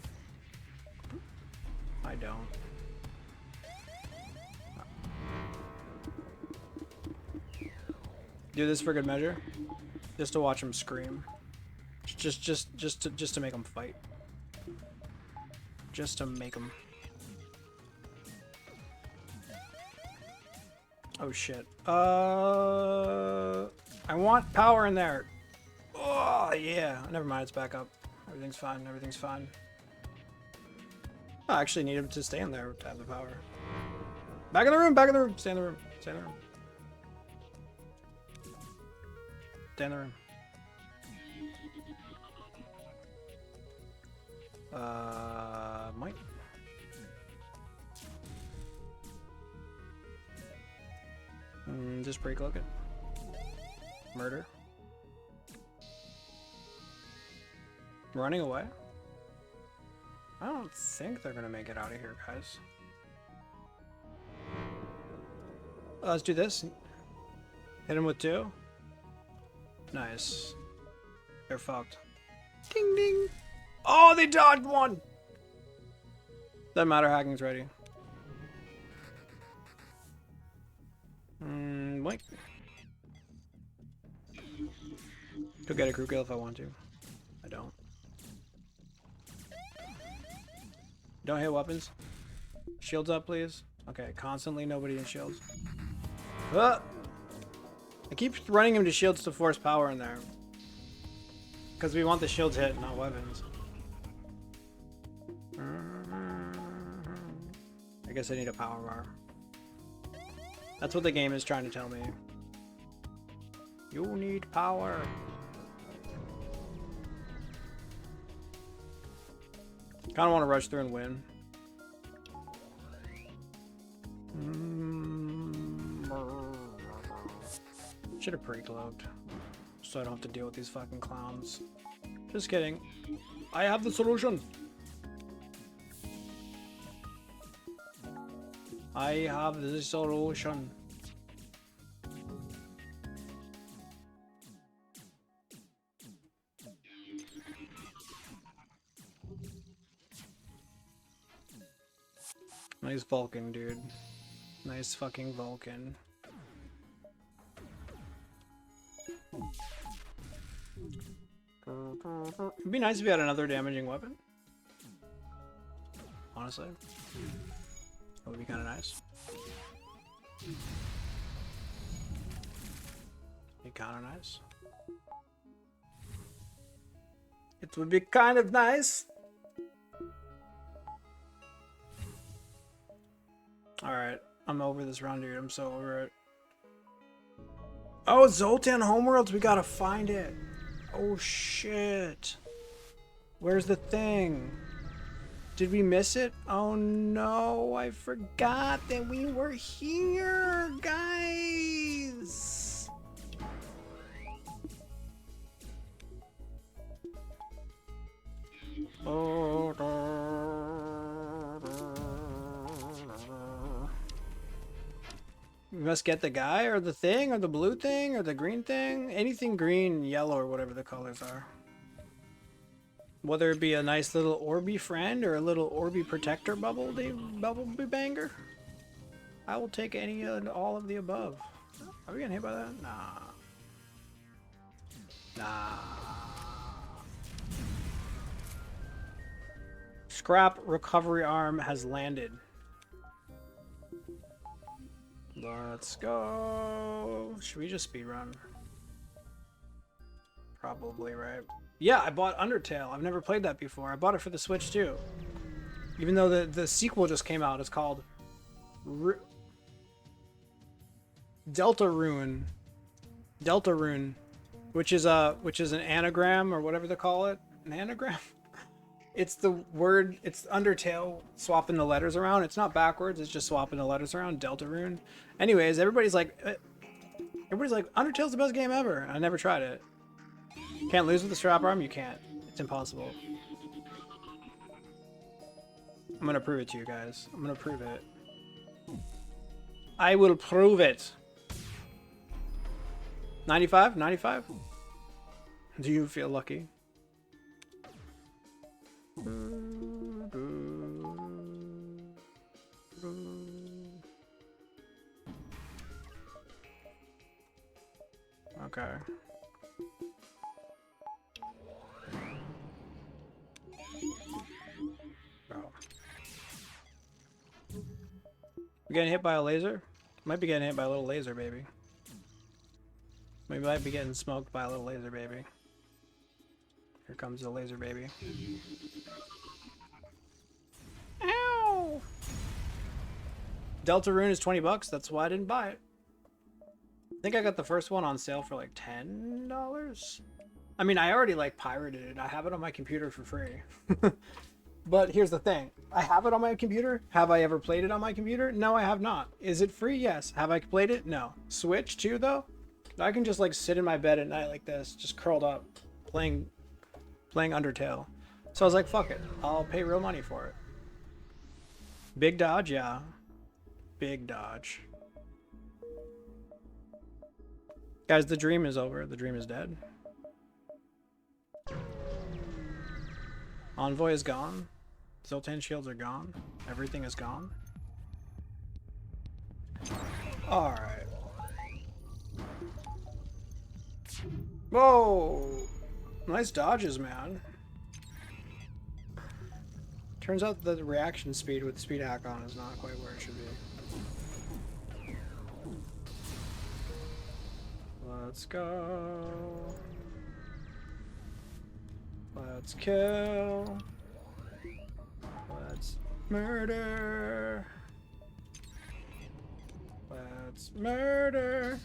I don't. Do this for good measure. Just to watch him scream. Just to make him fight. Just to make him. Oh shit. I want power in there. Oh yeah. Never mind, it's back up. Everything's fine, everything's fine. I actually need him to stay in there to have the power. Back in the room, back in the room. Stay in the room. Stay in the room. Stay in the room. Mike. Just break look it. Murder. Running away? I don't think they're gonna make it out of here, guys. Let's do this. Hit him with 2. Nice. They're fucked. Ding ding. Oh, they dodged 1. Doesn't matter, hacking's ready. Wait. Could get a crew kill if I want to. I don't. Don't hit weapons. Shields up, please. Okay, constantly nobody in shields. I keep running him to shields to force power in there. Because we want the shields hit, not weapons. I guess I need a power bar. That's what the game is trying to tell me. You need power. Kind of want to rush through and win. Should have pre-cloaked, so I don't have to deal with these fucking clowns. Just kidding. I have the solution. I have the solution. Nice Vulcan, dude. Nice fucking Vulcan. It'd be nice if we had another damaging weapon. Honestly. That would be kind of nice. Be kind of nice. It would be kind of nice. Alright, I'm over this round, dude. I'm so over it. Oh, Zoltan Homeworlds, we gotta find it. Oh shit. Where's the thing? Did we miss it? Oh no, I forgot that we were here, guys. Oh, we must get the guy or the thing or the blue thing or the green thing. Anything green, yellow, or whatever the colors are. Whether it be a nice little Orby friend or a little Orby protector bubble banger. I will take any and all of the above. Are we getting hit by that? Nah. Nah. Scrap recovery arm has landed. Let's go. Should we just speedrun? Probably, right? Yeah, I bought Undertale. I've never played that before. I bought it for the Switch too. Even though the sequel just came out, it's called Deltarune, which is an anagram or whatever they call it. An anagram. It's the word. It's Undertale swapping the letters around. It's not backwards. It's just swapping the letters around. Deltarune. Anyways, everybody's like, Undertale's the best game ever. I never tried it. Can't lose with the strap arm. You can't. It's impossible. I'm gonna prove it to you guys. I'm gonna prove it. I will prove it. 95? 95? Do you feel lucky? Okay. Bro. We getting hit by a laser? Might be getting hit by a little laser, baby. We might be getting smoked by a little laser, baby. Here comes the laser, baby. Ow! Deltarune is 20 bucks. That's why I didn't buy it. I think I got the first one on sale for like $10. I mean, I already like pirated it. I have it on my computer for free. But here's the thing. I have it on my computer. Have I ever played it on my computer? No, I have not. Is it free? Yes. Have I played it? No. Switch too, though? I can just like sit in my bed at night like this, just curled up, playing Undertale. So I was like, fuck it. I'll pay real money for it. Big dodge, yeah. Big dodge. Guys, the dream is over. The dream is dead. Envoy is gone. Zoltan shields are gone. Everything is gone. Alright. Whoa! Nice dodges, man. Turns out that the reaction speed with the speed hack on is not quite where it should be. Let's go. Let's kill. Let's murder. Let's murder.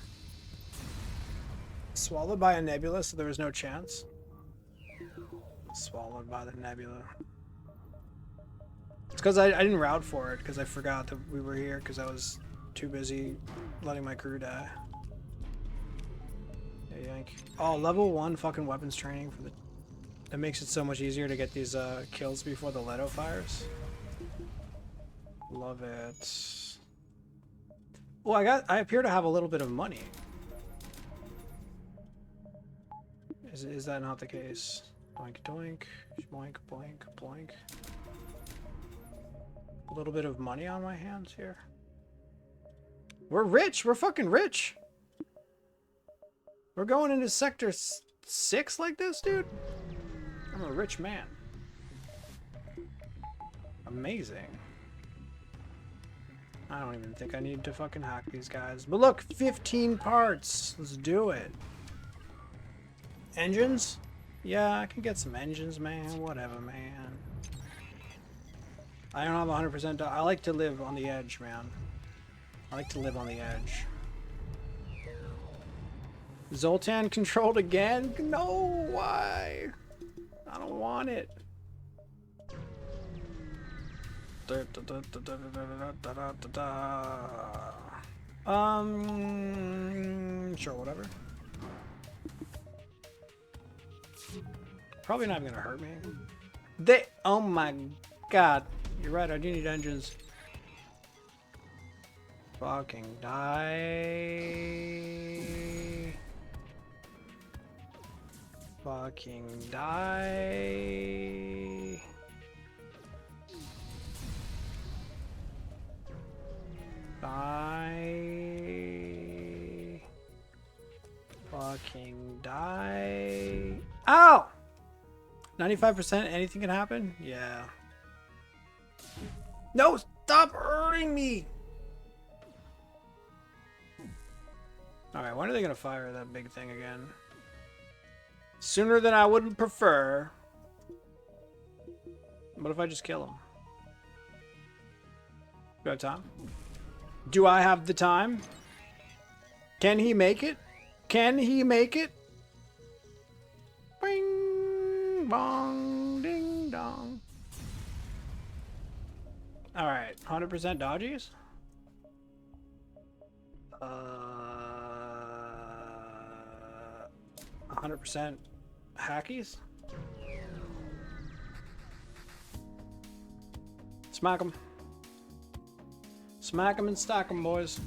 Swallowed by a nebula, so there was no chance. Swallowed by the nebula. It's because I didn't route for it, because I forgot that we were here, because I was too busy letting my crew die. Yeah, yank. Oh, level 1 fucking weapons training for the... That makes it so much easier to get these kills before the Leto fires. Love it. Well, I appear to have a little bit of money. Is that not the case? Doink, doink, boink, boink, boink. A little bit of money on my hands here. We're rich. We're fucking rich. We're going into sector 6 like this, dude. I'm a rich man. Amazing. I don't even think I need to fucking hack these guys. But look, 15 parts. Let's do it. Engines? Yeah, I can get some engines, man. Whatever, man. I don't have 100%. I like to live on the edge, man. I like to live on the edge. Zoltan controlled again? No, why? I don't want it. Sure, whatever. Probably not even gonna hurt me. Oh my god. You're right, I do need engines. Fucking die. Fucking die. Die. Fucking die. Ow! 95%, anything can happen? Yeah. No, stop hurting me! Alright, when are they gonna fire that big thing again? Sooner than I would prefer. What if I just kill him? Do I have time? Do I have the time? Can he make it? Can he make it? Bing, bong, ding, dong. Alright, 100% dodgies? 100% hackies? Smack 'em. Smack 'em and stack 'em, boys.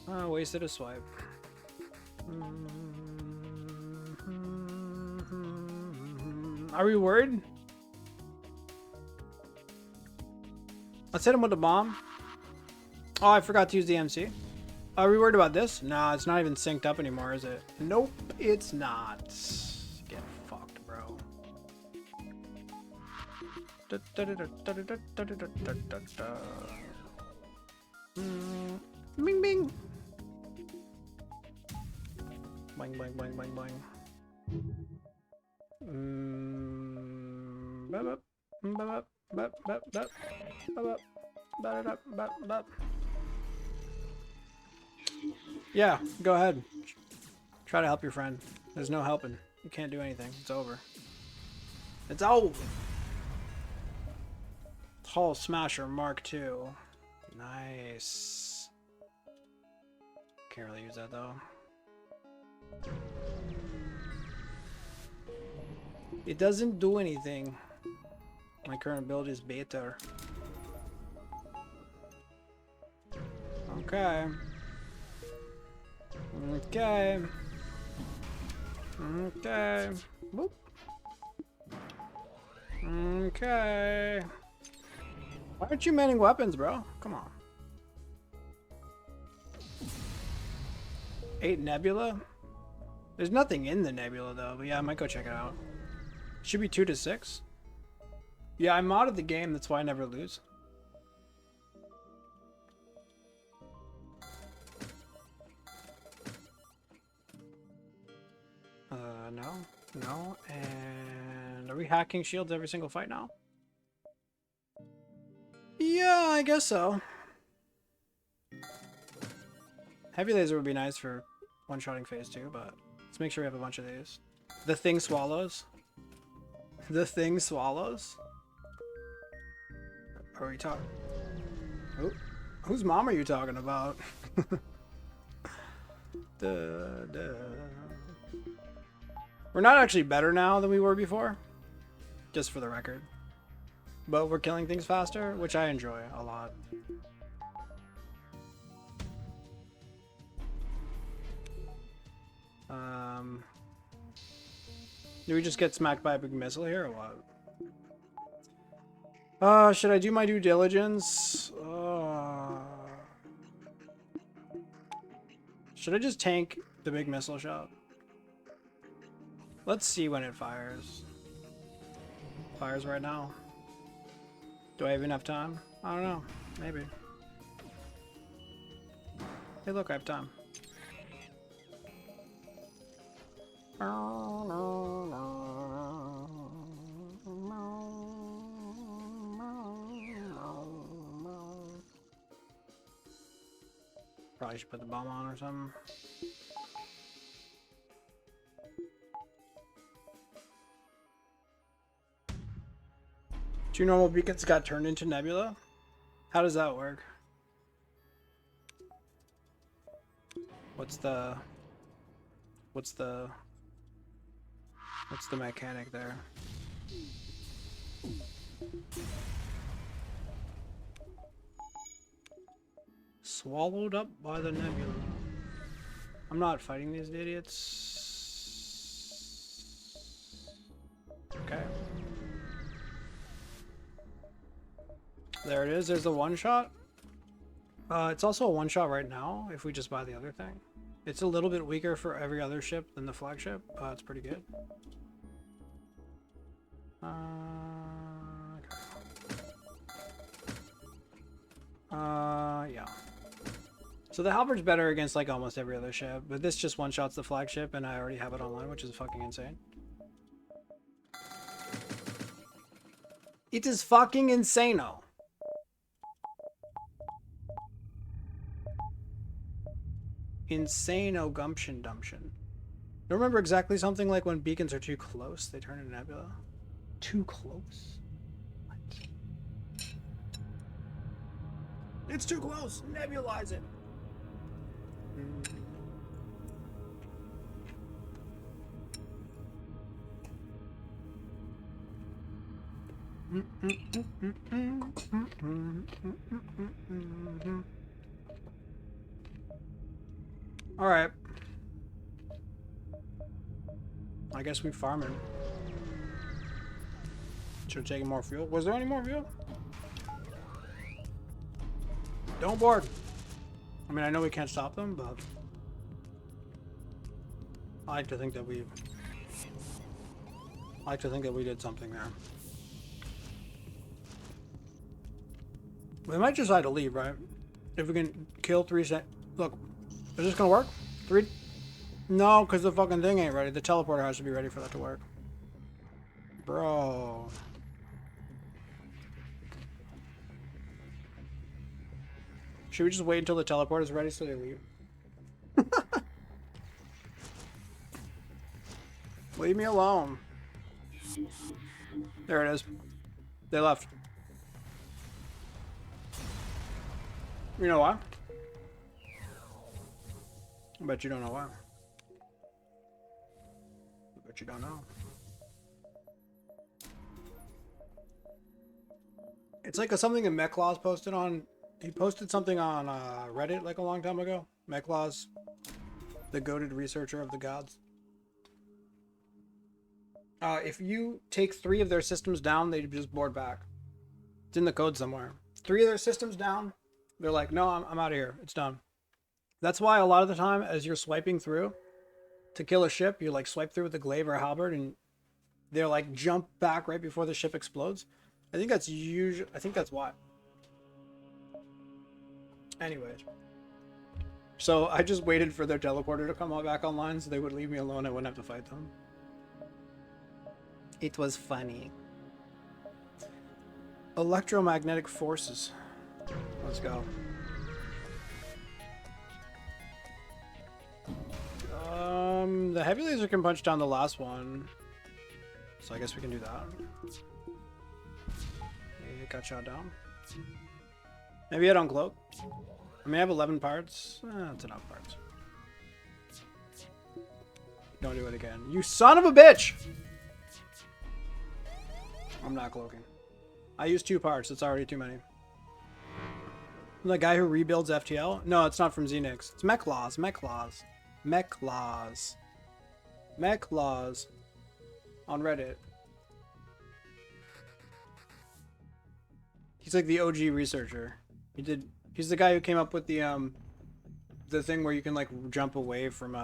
Oh, wasted a swipe. Are we worried? Let's hit him with the bomb. Oh, I forgot to use the MC. Are we worried about this? Nah, it's not even synced up anymore, is it? Nope, it's not. Get fucked, bro. Bing bing. Boing boing boing boing boing. Bop bop bop bop bop bop bop bop bop. Yeah, go ahead. Try to help your friend. There's no helping. You can't do anything. It's over. It's over. Hull Smasher Mark II. Nice. Can't really use that though. It doesn't do anything. My current build is better. Okay. Okay. Okay. Whoop. Okay. Why aren't you manning weapons, bro? Come on. 8 nebula? There's nothing in the nebula though, but yeah, I might go check it out. Should be 2 to 6. Yeah, I modded the game, that's why I never lose. No, no, and are we hacking shields every single fight now? Yeah, I guess so. Heavy laser would be nice for one-shotting phase 2, but let's make sure we have a bunch of these. The thing swallows. The thing swallows? Are we talking? Whose mom are you talking about? We're not actually better now than we were before, just for the record. But we're killing things faster, which I enjoy a lot. Do we just get smacked by a big missile here or what? Should I do my due diligence? Should I just tank the big missile shot? Let's see when it fires. Fires right now. Do I have enough time? I don't know. Maybe. Hey, look, I have time. Probably should put the bomb on or something. Two normal beacons got turned into nebula? How does that work? What's the mechanic there? Swallowed up by the nebula. I'm not fighting these idiots. Okay. There it is. There's the one shot. It's also a one shot right now if we just buy the other thing. It's a little bit weaker for every other ship than the flagship. It's pretty good. Okay. Yeah. So the halberd's better against like almost every other ship, but this just one-shots the flagship and I already have it online, which is fucking insane. It is fucking insano. Insano gumption dumption. I remember exactly something like when beacons are too close, they turn into nebula. Too close? What? It's too close! Nebulize it! Alright. I guess we farming. Should have taken more fuel. Was there any more fuel? Don't board. I mean, I know we can't stop them, but I like to think that we did something there. We might just decide to leave, right? If we can kill 3 set. Look, is this gonna work? 3? No, because the fucking thing ain't ready. The teleporter has to be ready for that to work. Bro. Should we just wait until the teleporter is ready so they leave? Leave me alone. There it is. They left. You know why? I bet you don't know why. I bet you don't know. It's like something that Mechlaws posted on. He posted something on Reddit like a long time ago. Mechlaws, the goated researcher of the gods. If you take 3 of their systems down, they just board back. It's in the code somewhere. 3 of their systems down, they're like, no, I'm out of here. It's done. That's why a lot of the time, as you're swiping through to kill a ship, you like swipe through with the glaive or halberd, and they're like jump back right before the ship explodes. I think that's usually. I think that's why. Anyways, so I just waited for their teleporter to come back online, so they would leave me alone. I wouldn't have to fight them. It was funny. Electromagnetic forces. Let's go. The heavy laser can punch down the last one, so I guess we can do that. Maybe it got shot down. Maybe I don't cloak. I mean, I have 11 parts. That's enough parts. Don't do it again. You son of a bitch! I'm not cloaking. I use 2 parts. It's already too many. The guy who rebuilds FTL? No, it's not from Xenix. It's Mechlaws. Mechlaws. Mechlaws. Mechlaws. On Reddit. He's like the OG researcher. He's the guy who came up with the thing where you can like jump away from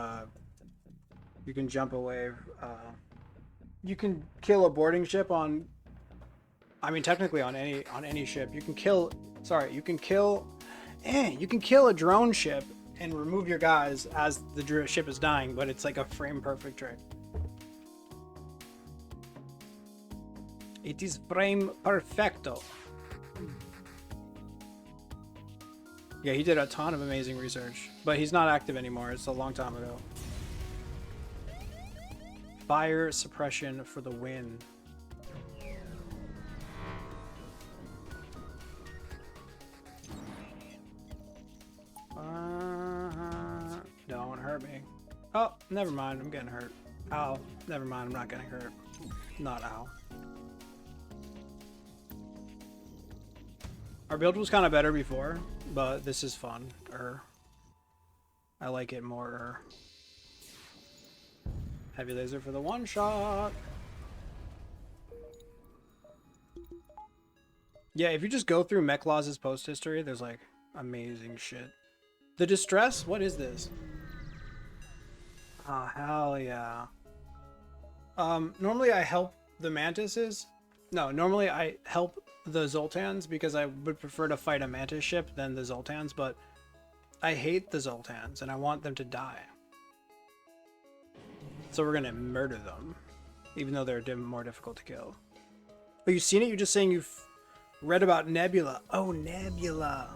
you can jump away you can kill a boarding ship on, I mean technically on any ship. You can kill a drone ship and remove your guys as the ship is dying, but it's like a frame perfect trick. It is frame perfecto. Yeah, he did a ton of amazing research, but he's not active anymore. It's a long time ago. Fire suppression for the win. Don't hurt me. Oh, never mind. I'm getting hurt. Ow. Never mind. I'm not getting hurt. Not ow. Our build was kind of better before, but this is fun. I like it more. Heavy laser for the one shot. Yeah, if you just go through Mechlaws' post history, there's like amazing shit. The distress? What is this? Oh, hell yeah. Normally I help the mantises. No, normally I help the Zoltans because I would prefer to fight a mantis ship than the Zoltans, but I hate the Zoltans, and I want them to die. So we're gonna murder them, even though they're more difficult to kill. Oh, you seen it? You're just saying you've read about Nebula. Oh, Nebula.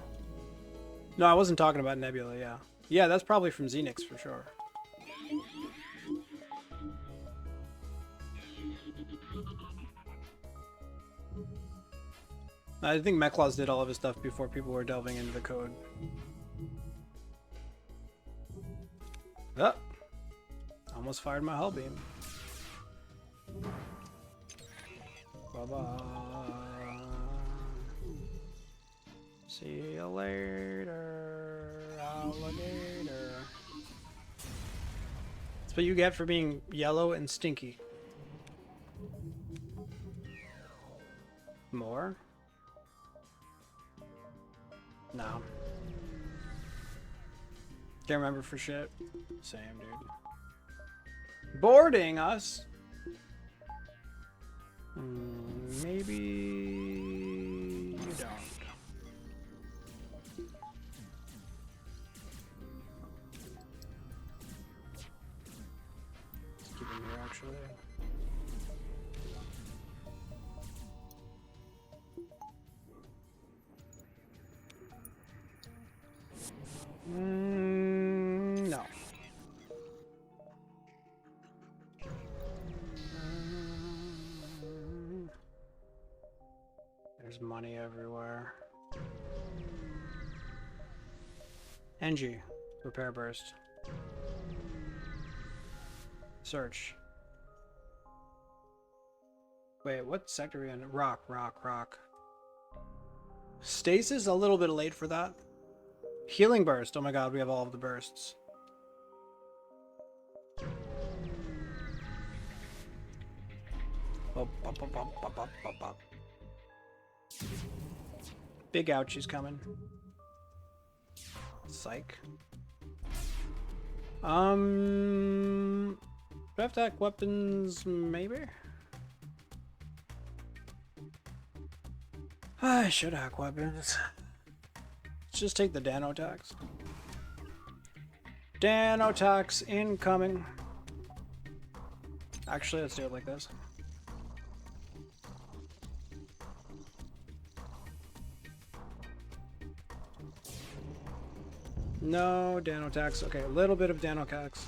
No, I wasn't talking about Nebula, yeah. Yeah, that's probably from Xenix for sure. I think Mechlaws did all of his stuff before people were delving into the code. Oh, almost fired my hull beam. Bye-bye. See you later, alligator. That's what you get for being yellow and stinky. More? No. Can't remember for shit. Same, dude. Boarding us? Maybe you don't. Let's keep him here, actually. No. There's money everywhere. NG. Repair burst. Search. Wait, what sector are we in? Rock, rock, rock. Stasis? A little bit late for that. Healing burst. Oh my god, we have all of the bursts. Big ouchie's coming. Psych. Draft attack weapons, maybe? I should hack weapons. Let's just take the Dano tax. Dano tax incoming. Actually, let's do it like this. No Dano tax. Okay, a little bit of Dano tax.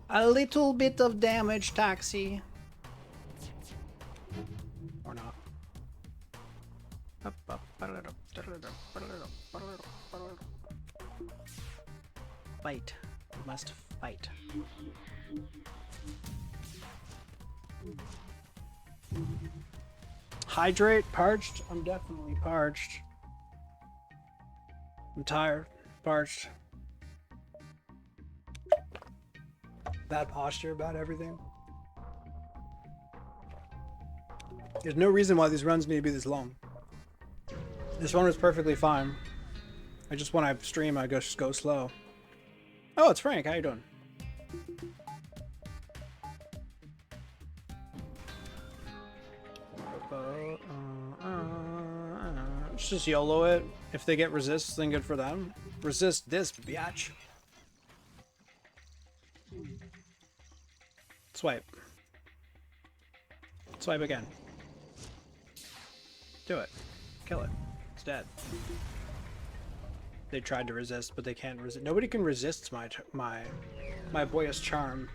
A little bit of damage taxi. Or not. Fight. We must fight. Hydrate? Parched? I'm definitely parched. I'm tired. Parched. Bad posture about everything. There's no reason why these runs need to be this long. This one was perfectly fine. I just when I stream, I just go slow. Oh, it's Frank. How you doing? Let's just YOLO it. If they get resists, then good for them. Resist this, biatch. Swipe. Swipe again. Do it. Kill it. It's dead. They tried to resist, but they can't resist. Nobody can resist my boyish charm.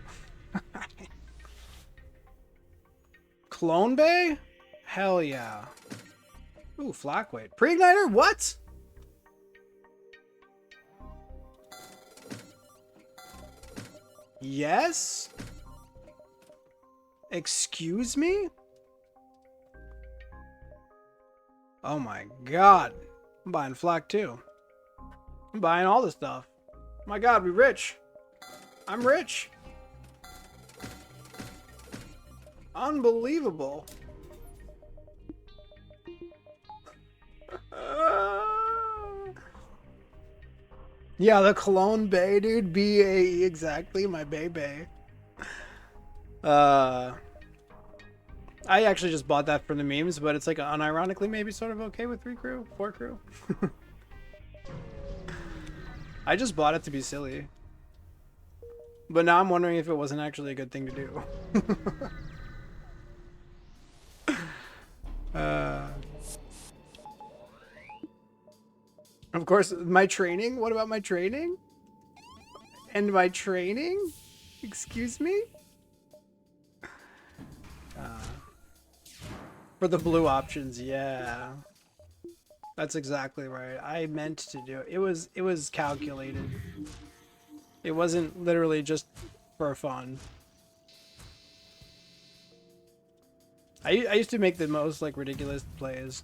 Clone Bay? Hell yeah. Ooh, flak weight. Pre-igniter? What? Yes? Excuse me? Oh my god. I'm buying flak too. I'm buying all this stuff. Oh my god, we rich. I'm rich. Unbelievable. Yeah, the Cologne Bay, dude. B-A-E, exactly. My baby. I actually just bought that for the memes, but it's like unironically maybe sort of okay with 3 crew, 4 crew. I just bought it to be silly. But now I'm wondering if it wasn't actually a good thing to do. Of course, my training? What about my training? And my training? Excuse me? For the blue options, yeah. That's exactly right. I meant to do it. It was calculated. It wasn't literally just for fun. I used to make the most like ridiculous plays.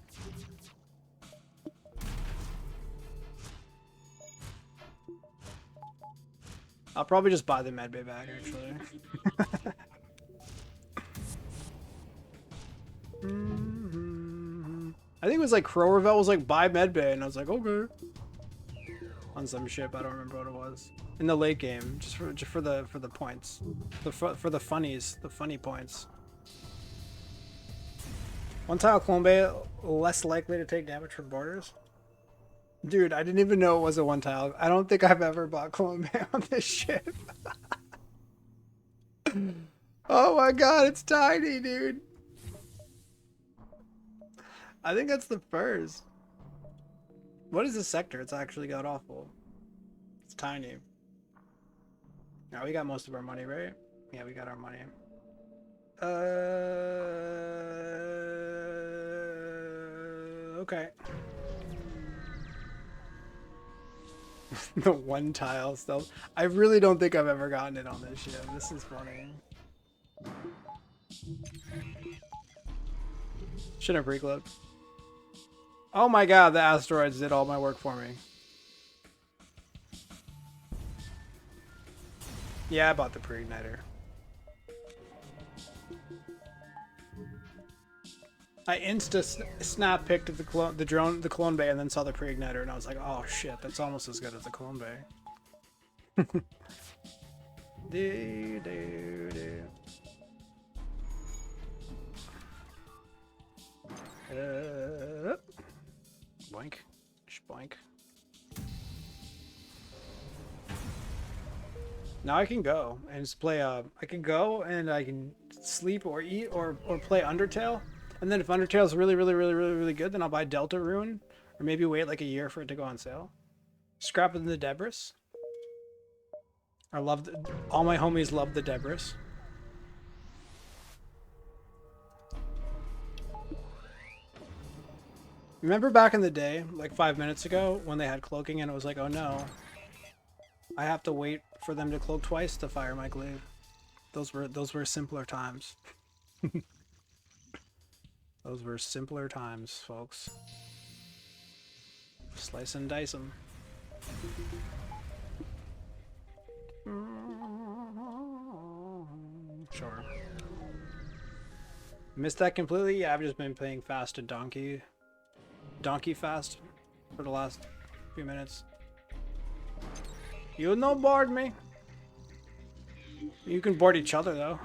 I'll probably just buy the medbay back actually. I think it was like Crow Revel was like buy medbay and I was like okay. On some ship, I don't remember what it was. In the late game, just for the points, for the funnies, the funny points. One tile clone bay less likely to take damage from borders. Dude, I didn't even know it was a one tile. I don't think I've ever bought clone bay on this ship. Oh my god, it's tiny, dude. I think that's the first. What is this sector? It's actually god awful. It's tiny. Now we got most of our money, right? Yeah, we got our money. Okay. The one tile stealth. I really don't think I've ever gotten it on this ship. This is funny. Shouldn't have pre-clipped. Oh my god, the asteroids did all my work for me. Yeah, I bought the pre-igniter. I snap picked the clone bay and then saw the pre-igniter and I was like, oh shit, that's almost as good as the clone bay. Boink. Boink. Now I can go and just play I can go and I can sleep or eat or play Undertale. And then if Undertale's really good, then I'll buy Delta Rune. Or maybe wait like a year for it to go on sale. Scrapping the Debris. I love all my homies love the Debris. Remember back in the day, like 5 minutes ago, when they had cloaking and it was like, oh no. I have to wait for them to cloak twice to fire my glaive. Those were simpler times. Those were simpler times, folks. Slice and dice them. Sure. Missed that completely? Yeah, I've just been playing fast and donkey fast for the last few minutes. You no board me. You can board each other though.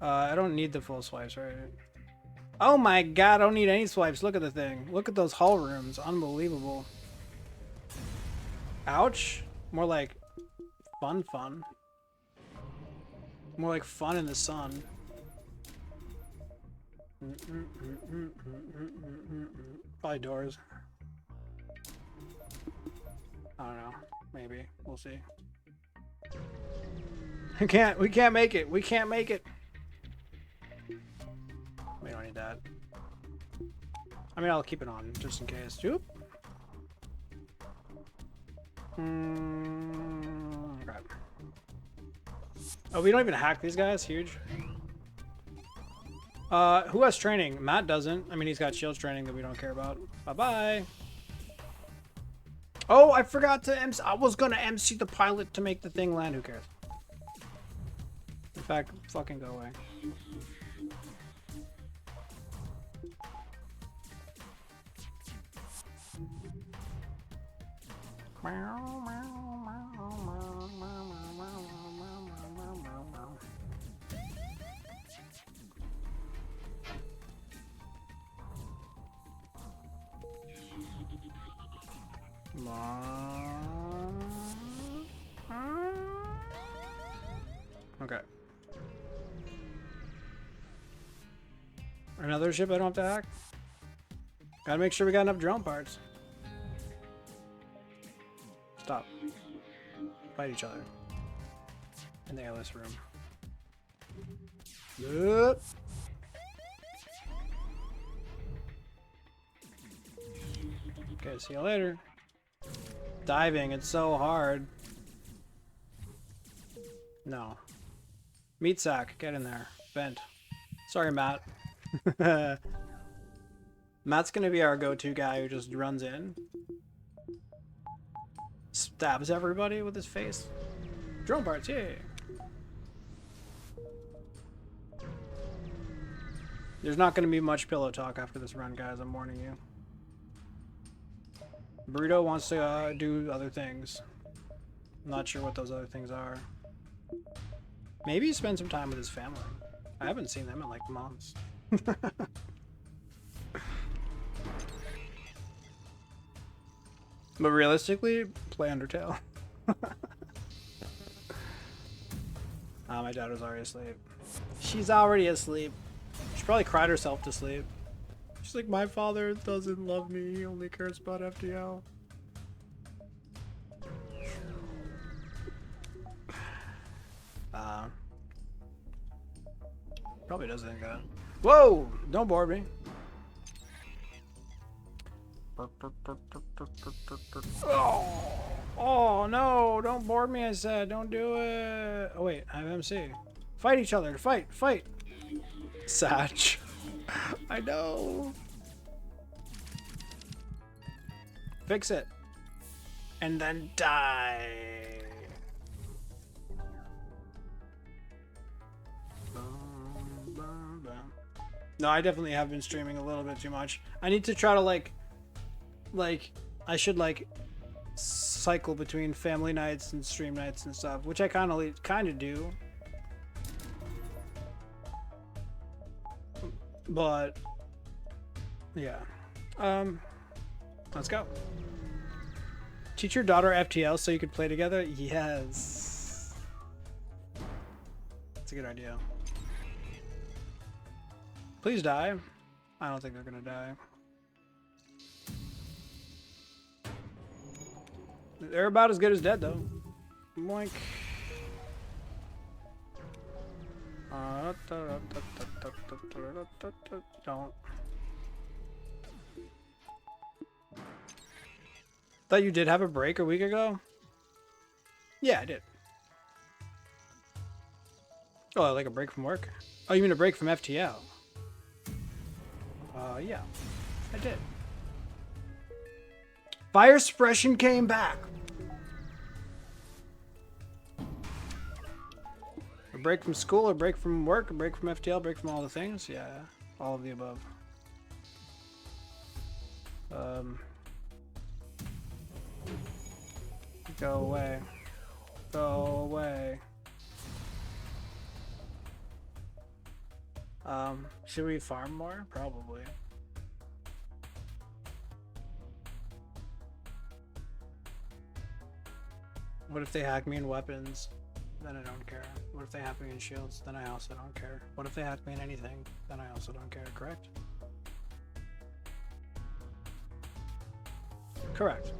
I don't need the full swipes, right? Oh my god, I don't need any swipes. Look at the thing. Look at those hull rooms. Unbelievable. Ouch. More like fun. More like fun in the sun. Probably doors. I don't know. Maybe. We'll see. We can't make it. We can't make it. We don't need that. I mean, I'll keep it on just in case. Oop. Okay. Oh, we don't even hack these guys? Huge. Who has training? Matt doesn't. I mean, he's got shields training that we don't care about. Bye-bye. Oh, I forgot to MC. I was gonna MC the pilot to make the thing land. Who cares? In fact, fucking go away. Come on. Okay. Another ship I don't have to hack? Gotta make sure we got enough drone parts. Stop. Fight each other. In the ALS room. Yep. Okay, see you later. Diving, it's so hard. No. Meat sack, get in there. Vent. Sorry, Matt. Matt's gonna be our go-to guy who just runs in. Stabs everybody with his face. Drone parts, yay! There's not gonna be much pillow talk after this run, guys, I'm warning you. Burrito wants to do other things. I'm not sure what those other things are. Maybe spend some time with his family. I haven't seen them in like months. But realistically, play Undertale. My daughter's already asleep. She's already asleep. She probably cried herself to sleep. She's like, my father doesn't love me. He only cares about FTL. Probably doesn't. Whoa! Don't bore me. Oh no! Don't board me, I said. Don't do it. Oh wait, I have MC. Fight each other. Fight! Fight! Satch. I know. Fix it. And then die. No, I definitely have been streaming a little bit too much. I need to try to like I should like cycle between family nights and stream nights and stuff, which I kind of do. But yeah. Let's go. Teach your daughter FTL so you could play together? Yes. That's a good idea. Please die. I don't think they're gonna die. They're about as good as dead though. Moink. Don't. Thought you did have a break a week ago? Yeah, I did. Oh, like a break from work? Oh, you mean a break from FTL? Yeah, I did. Fire suppression came back. A break from school, a break from work, a break from FTL, a break from all the things? Yeah, all of the above. Go away. Go away. Should we farm more? Probably. What if they hack me in weapons? Then I don't care. What if they hack me in shields? Then I also don't care. What if they hack me in anything? Then I also don't care, correct? Correct.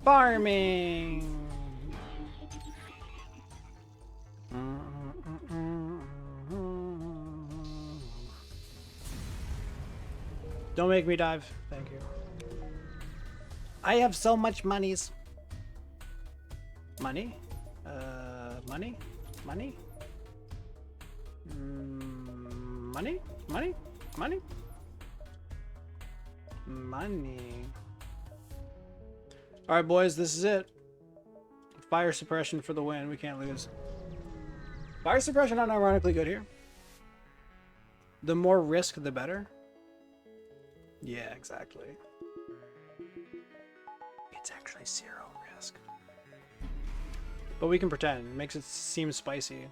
Farming! Don't make me dive. Thank you. I have so much monies. Money? Money? Money? Money? Money? Money? Money. Alright, boys, this is it. Fire suppression for the win. We can't lose. Fire suppression unironically good here. The more risk, the better. Yeah, exactly. It's actually 0 risk. But we can pretend. It makes it seem spicy.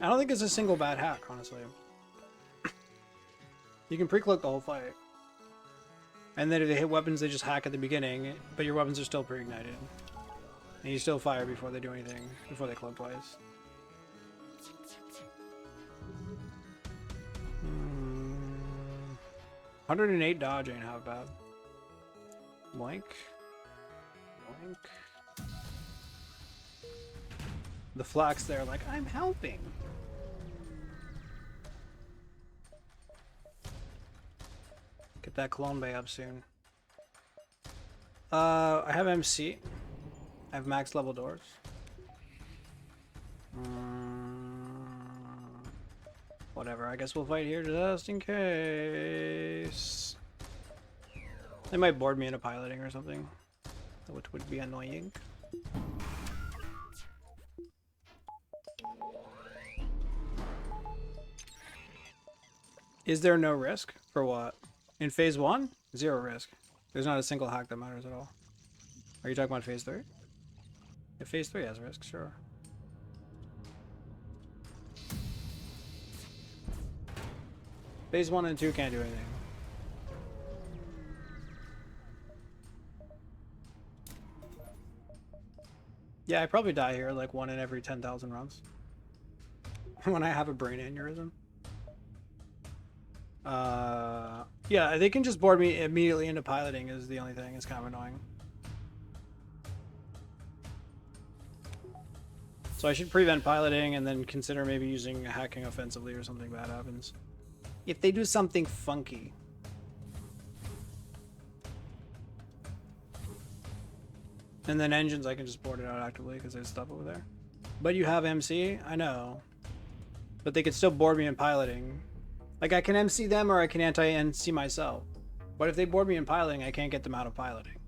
I don't think it's a single bad hack, honestly. You can pre-click the whole fight. And then if they hit weapons, they just hack at the beginning, but your weapons are still pre-ignited. And you still fire before they do anything, before they club twice. 108 dodge ain't half bad. Blank. Blank. The flax there, like, I'm helping. Get that clone bay up soon. I have MC. I have max level doors. Whatever, I guess we'll fight here just in case. They might board me into piloting or something, which would be annoying. Is there no risk? For what? In phase 1? Zero risk. There's not a single hack that matters at all. Are you talking about phase 3? If phase 3 has risk, sure. Phase 1 and 2 can't do anything. Yeah, I probably die here like 1 in every 10,000 runs. When I have a brain aneurysm. Yeah, they can just board me immediately into piloting is the only thing. It's kind of annoying. So I should prevent piloting and then consider maybe using hacking offensively or something bad happens. If they do something funky. And then engines, I can just board it out actively because there's stuff over there. But you have MC? I know. But they could still board me in piloting. Like, I can MC them or I can anti-MC myself. But if they board me in piloting, I can't get them out of piloting.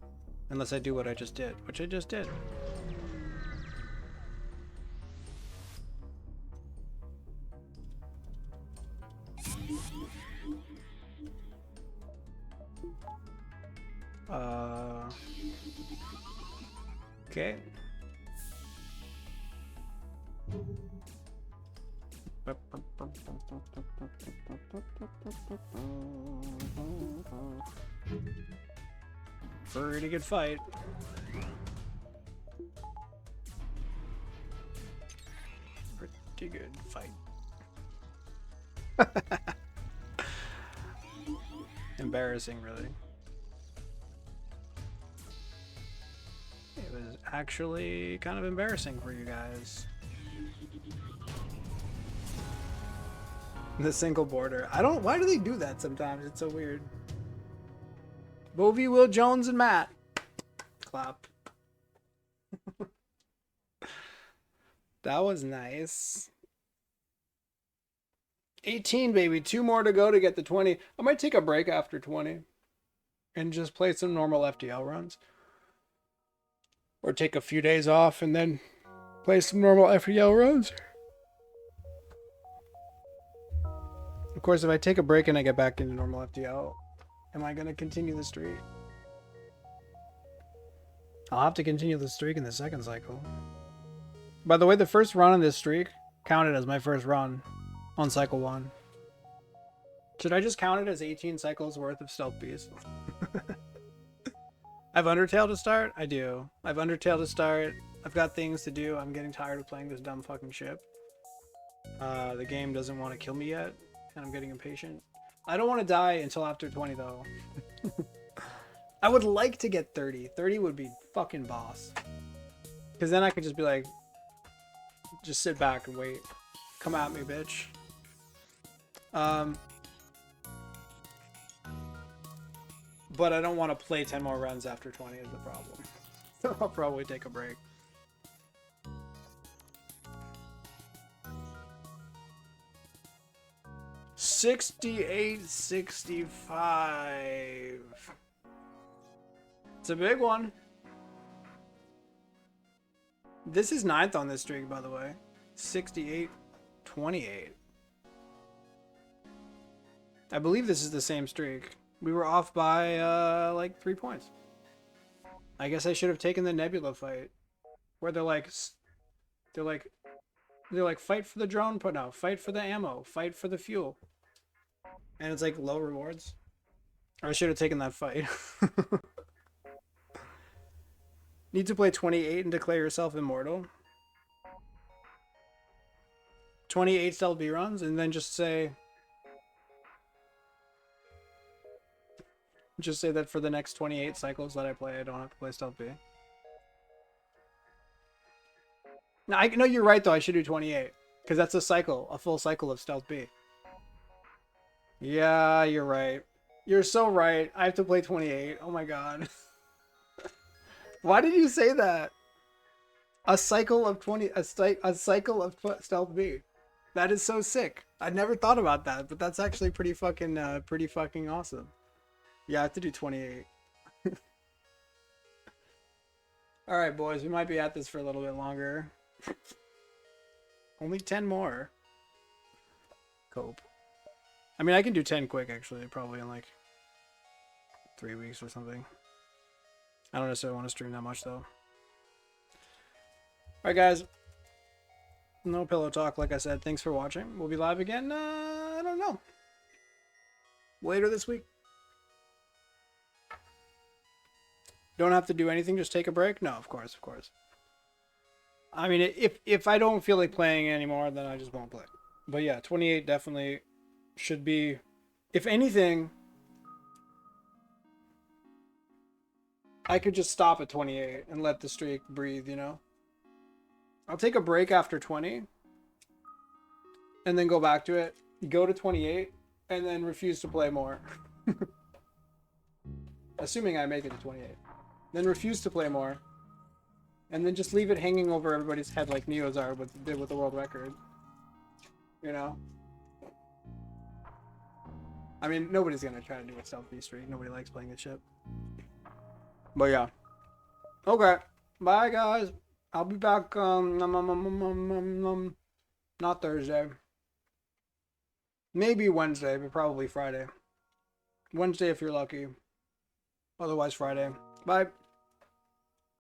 Unless I do what I just did, which I just did. Okay. Pretty good fight. Pretty good fight. Embarrassing, really. It was actually kind of embarrassing for you guys. The single border. Why do they do that sometimes? It's so weird. Bovey, Will Jones, and Matt. Clap. That was nice. 18, baby. 2 more to go to get the 20. I might take a break after 20 and just play some normal FTL runs. Or take a few days off and then play some normal FTL runs. Of course, if I take a break and I get back into normal FTL, am I going to continue the streak? I'll have to continue the streak in the second cycle. By the way, the first run on this streak counted as my first run on cycle 1. Should I just count it as 18 cycles worth of stealth beast? I've Undertale to start? I do. I've Undertale to start. I've got things to do. I'm getting tired of playing this dumb fucking ship. The game doesn't want to kill me yet, and I'm getting impatient. I don't want to die until after 20, though. I would like to get 30. 30 would be fucking boss. Because then I could just be like, just sit back and wait. Come at me, bitch. But I don't want to play 10 more runs after 20 is the problem. So I'll probably take a break. $68.65. It's a big one. This is 9th on this streak, by the way. 68.28. I believe this is the same streak. We were off by like 3 points. I guess I should have taken the Nebula fight, where they're like fight for the drone put out, fight for the ammo, fight for the fuel, and it's like low rewards. I should have taken that fight. Need to play 28 and declare yourself immortal. 28 stealth B runs, and then just say that for the next 28 cycles that I play, I don't have to play stealth B. No, I know you're right though. I should do 28 because that's a cycle, a full cycle of stealth B. Yeah, you're right. You're so right. I have to play 28. Oh my god. Why did you say that? A cycle of 20, a cycle of stealth B. That is so sick. I never thought about that, but that's actually pretty fucking awesome. Yeah, I have to do 28. All right, boys, we might be at this for a little bit longer. Only 10 more. Cope. I mean, I can do 10 quick, actually, probably in like 3 weeks or something. I don't necessarily want to stream that much, though. Alright, guys. No pillow talk, like I said. Thanks for watching. We'll be live again, I don't know. Later this week. Don't have to do anything, just take a break? No, of course, of course. I mean, if I don't feel like playing anymore, then I just won't play. But yeah, 28 definitely should be... If anything... I could just stop at 28 and let the streak breathe, you know? I'll take a break after 20 and then go back to it, go to 28, and then refuse to play more. Assuming I make it to 28. Then refuse to play more, and then just leave it hanging over everybody's head like Neozar did with the world record. You know? I mean, nobody's gonna try to do a stealth B streak. Nobody likes playing this shit. But yeah. Okay. Bye, guys. I'll be back, not Thursday. Maybe Wednesday, but probably Friday. Wednesday if you're lucky. Otherwise, Friday. Bye.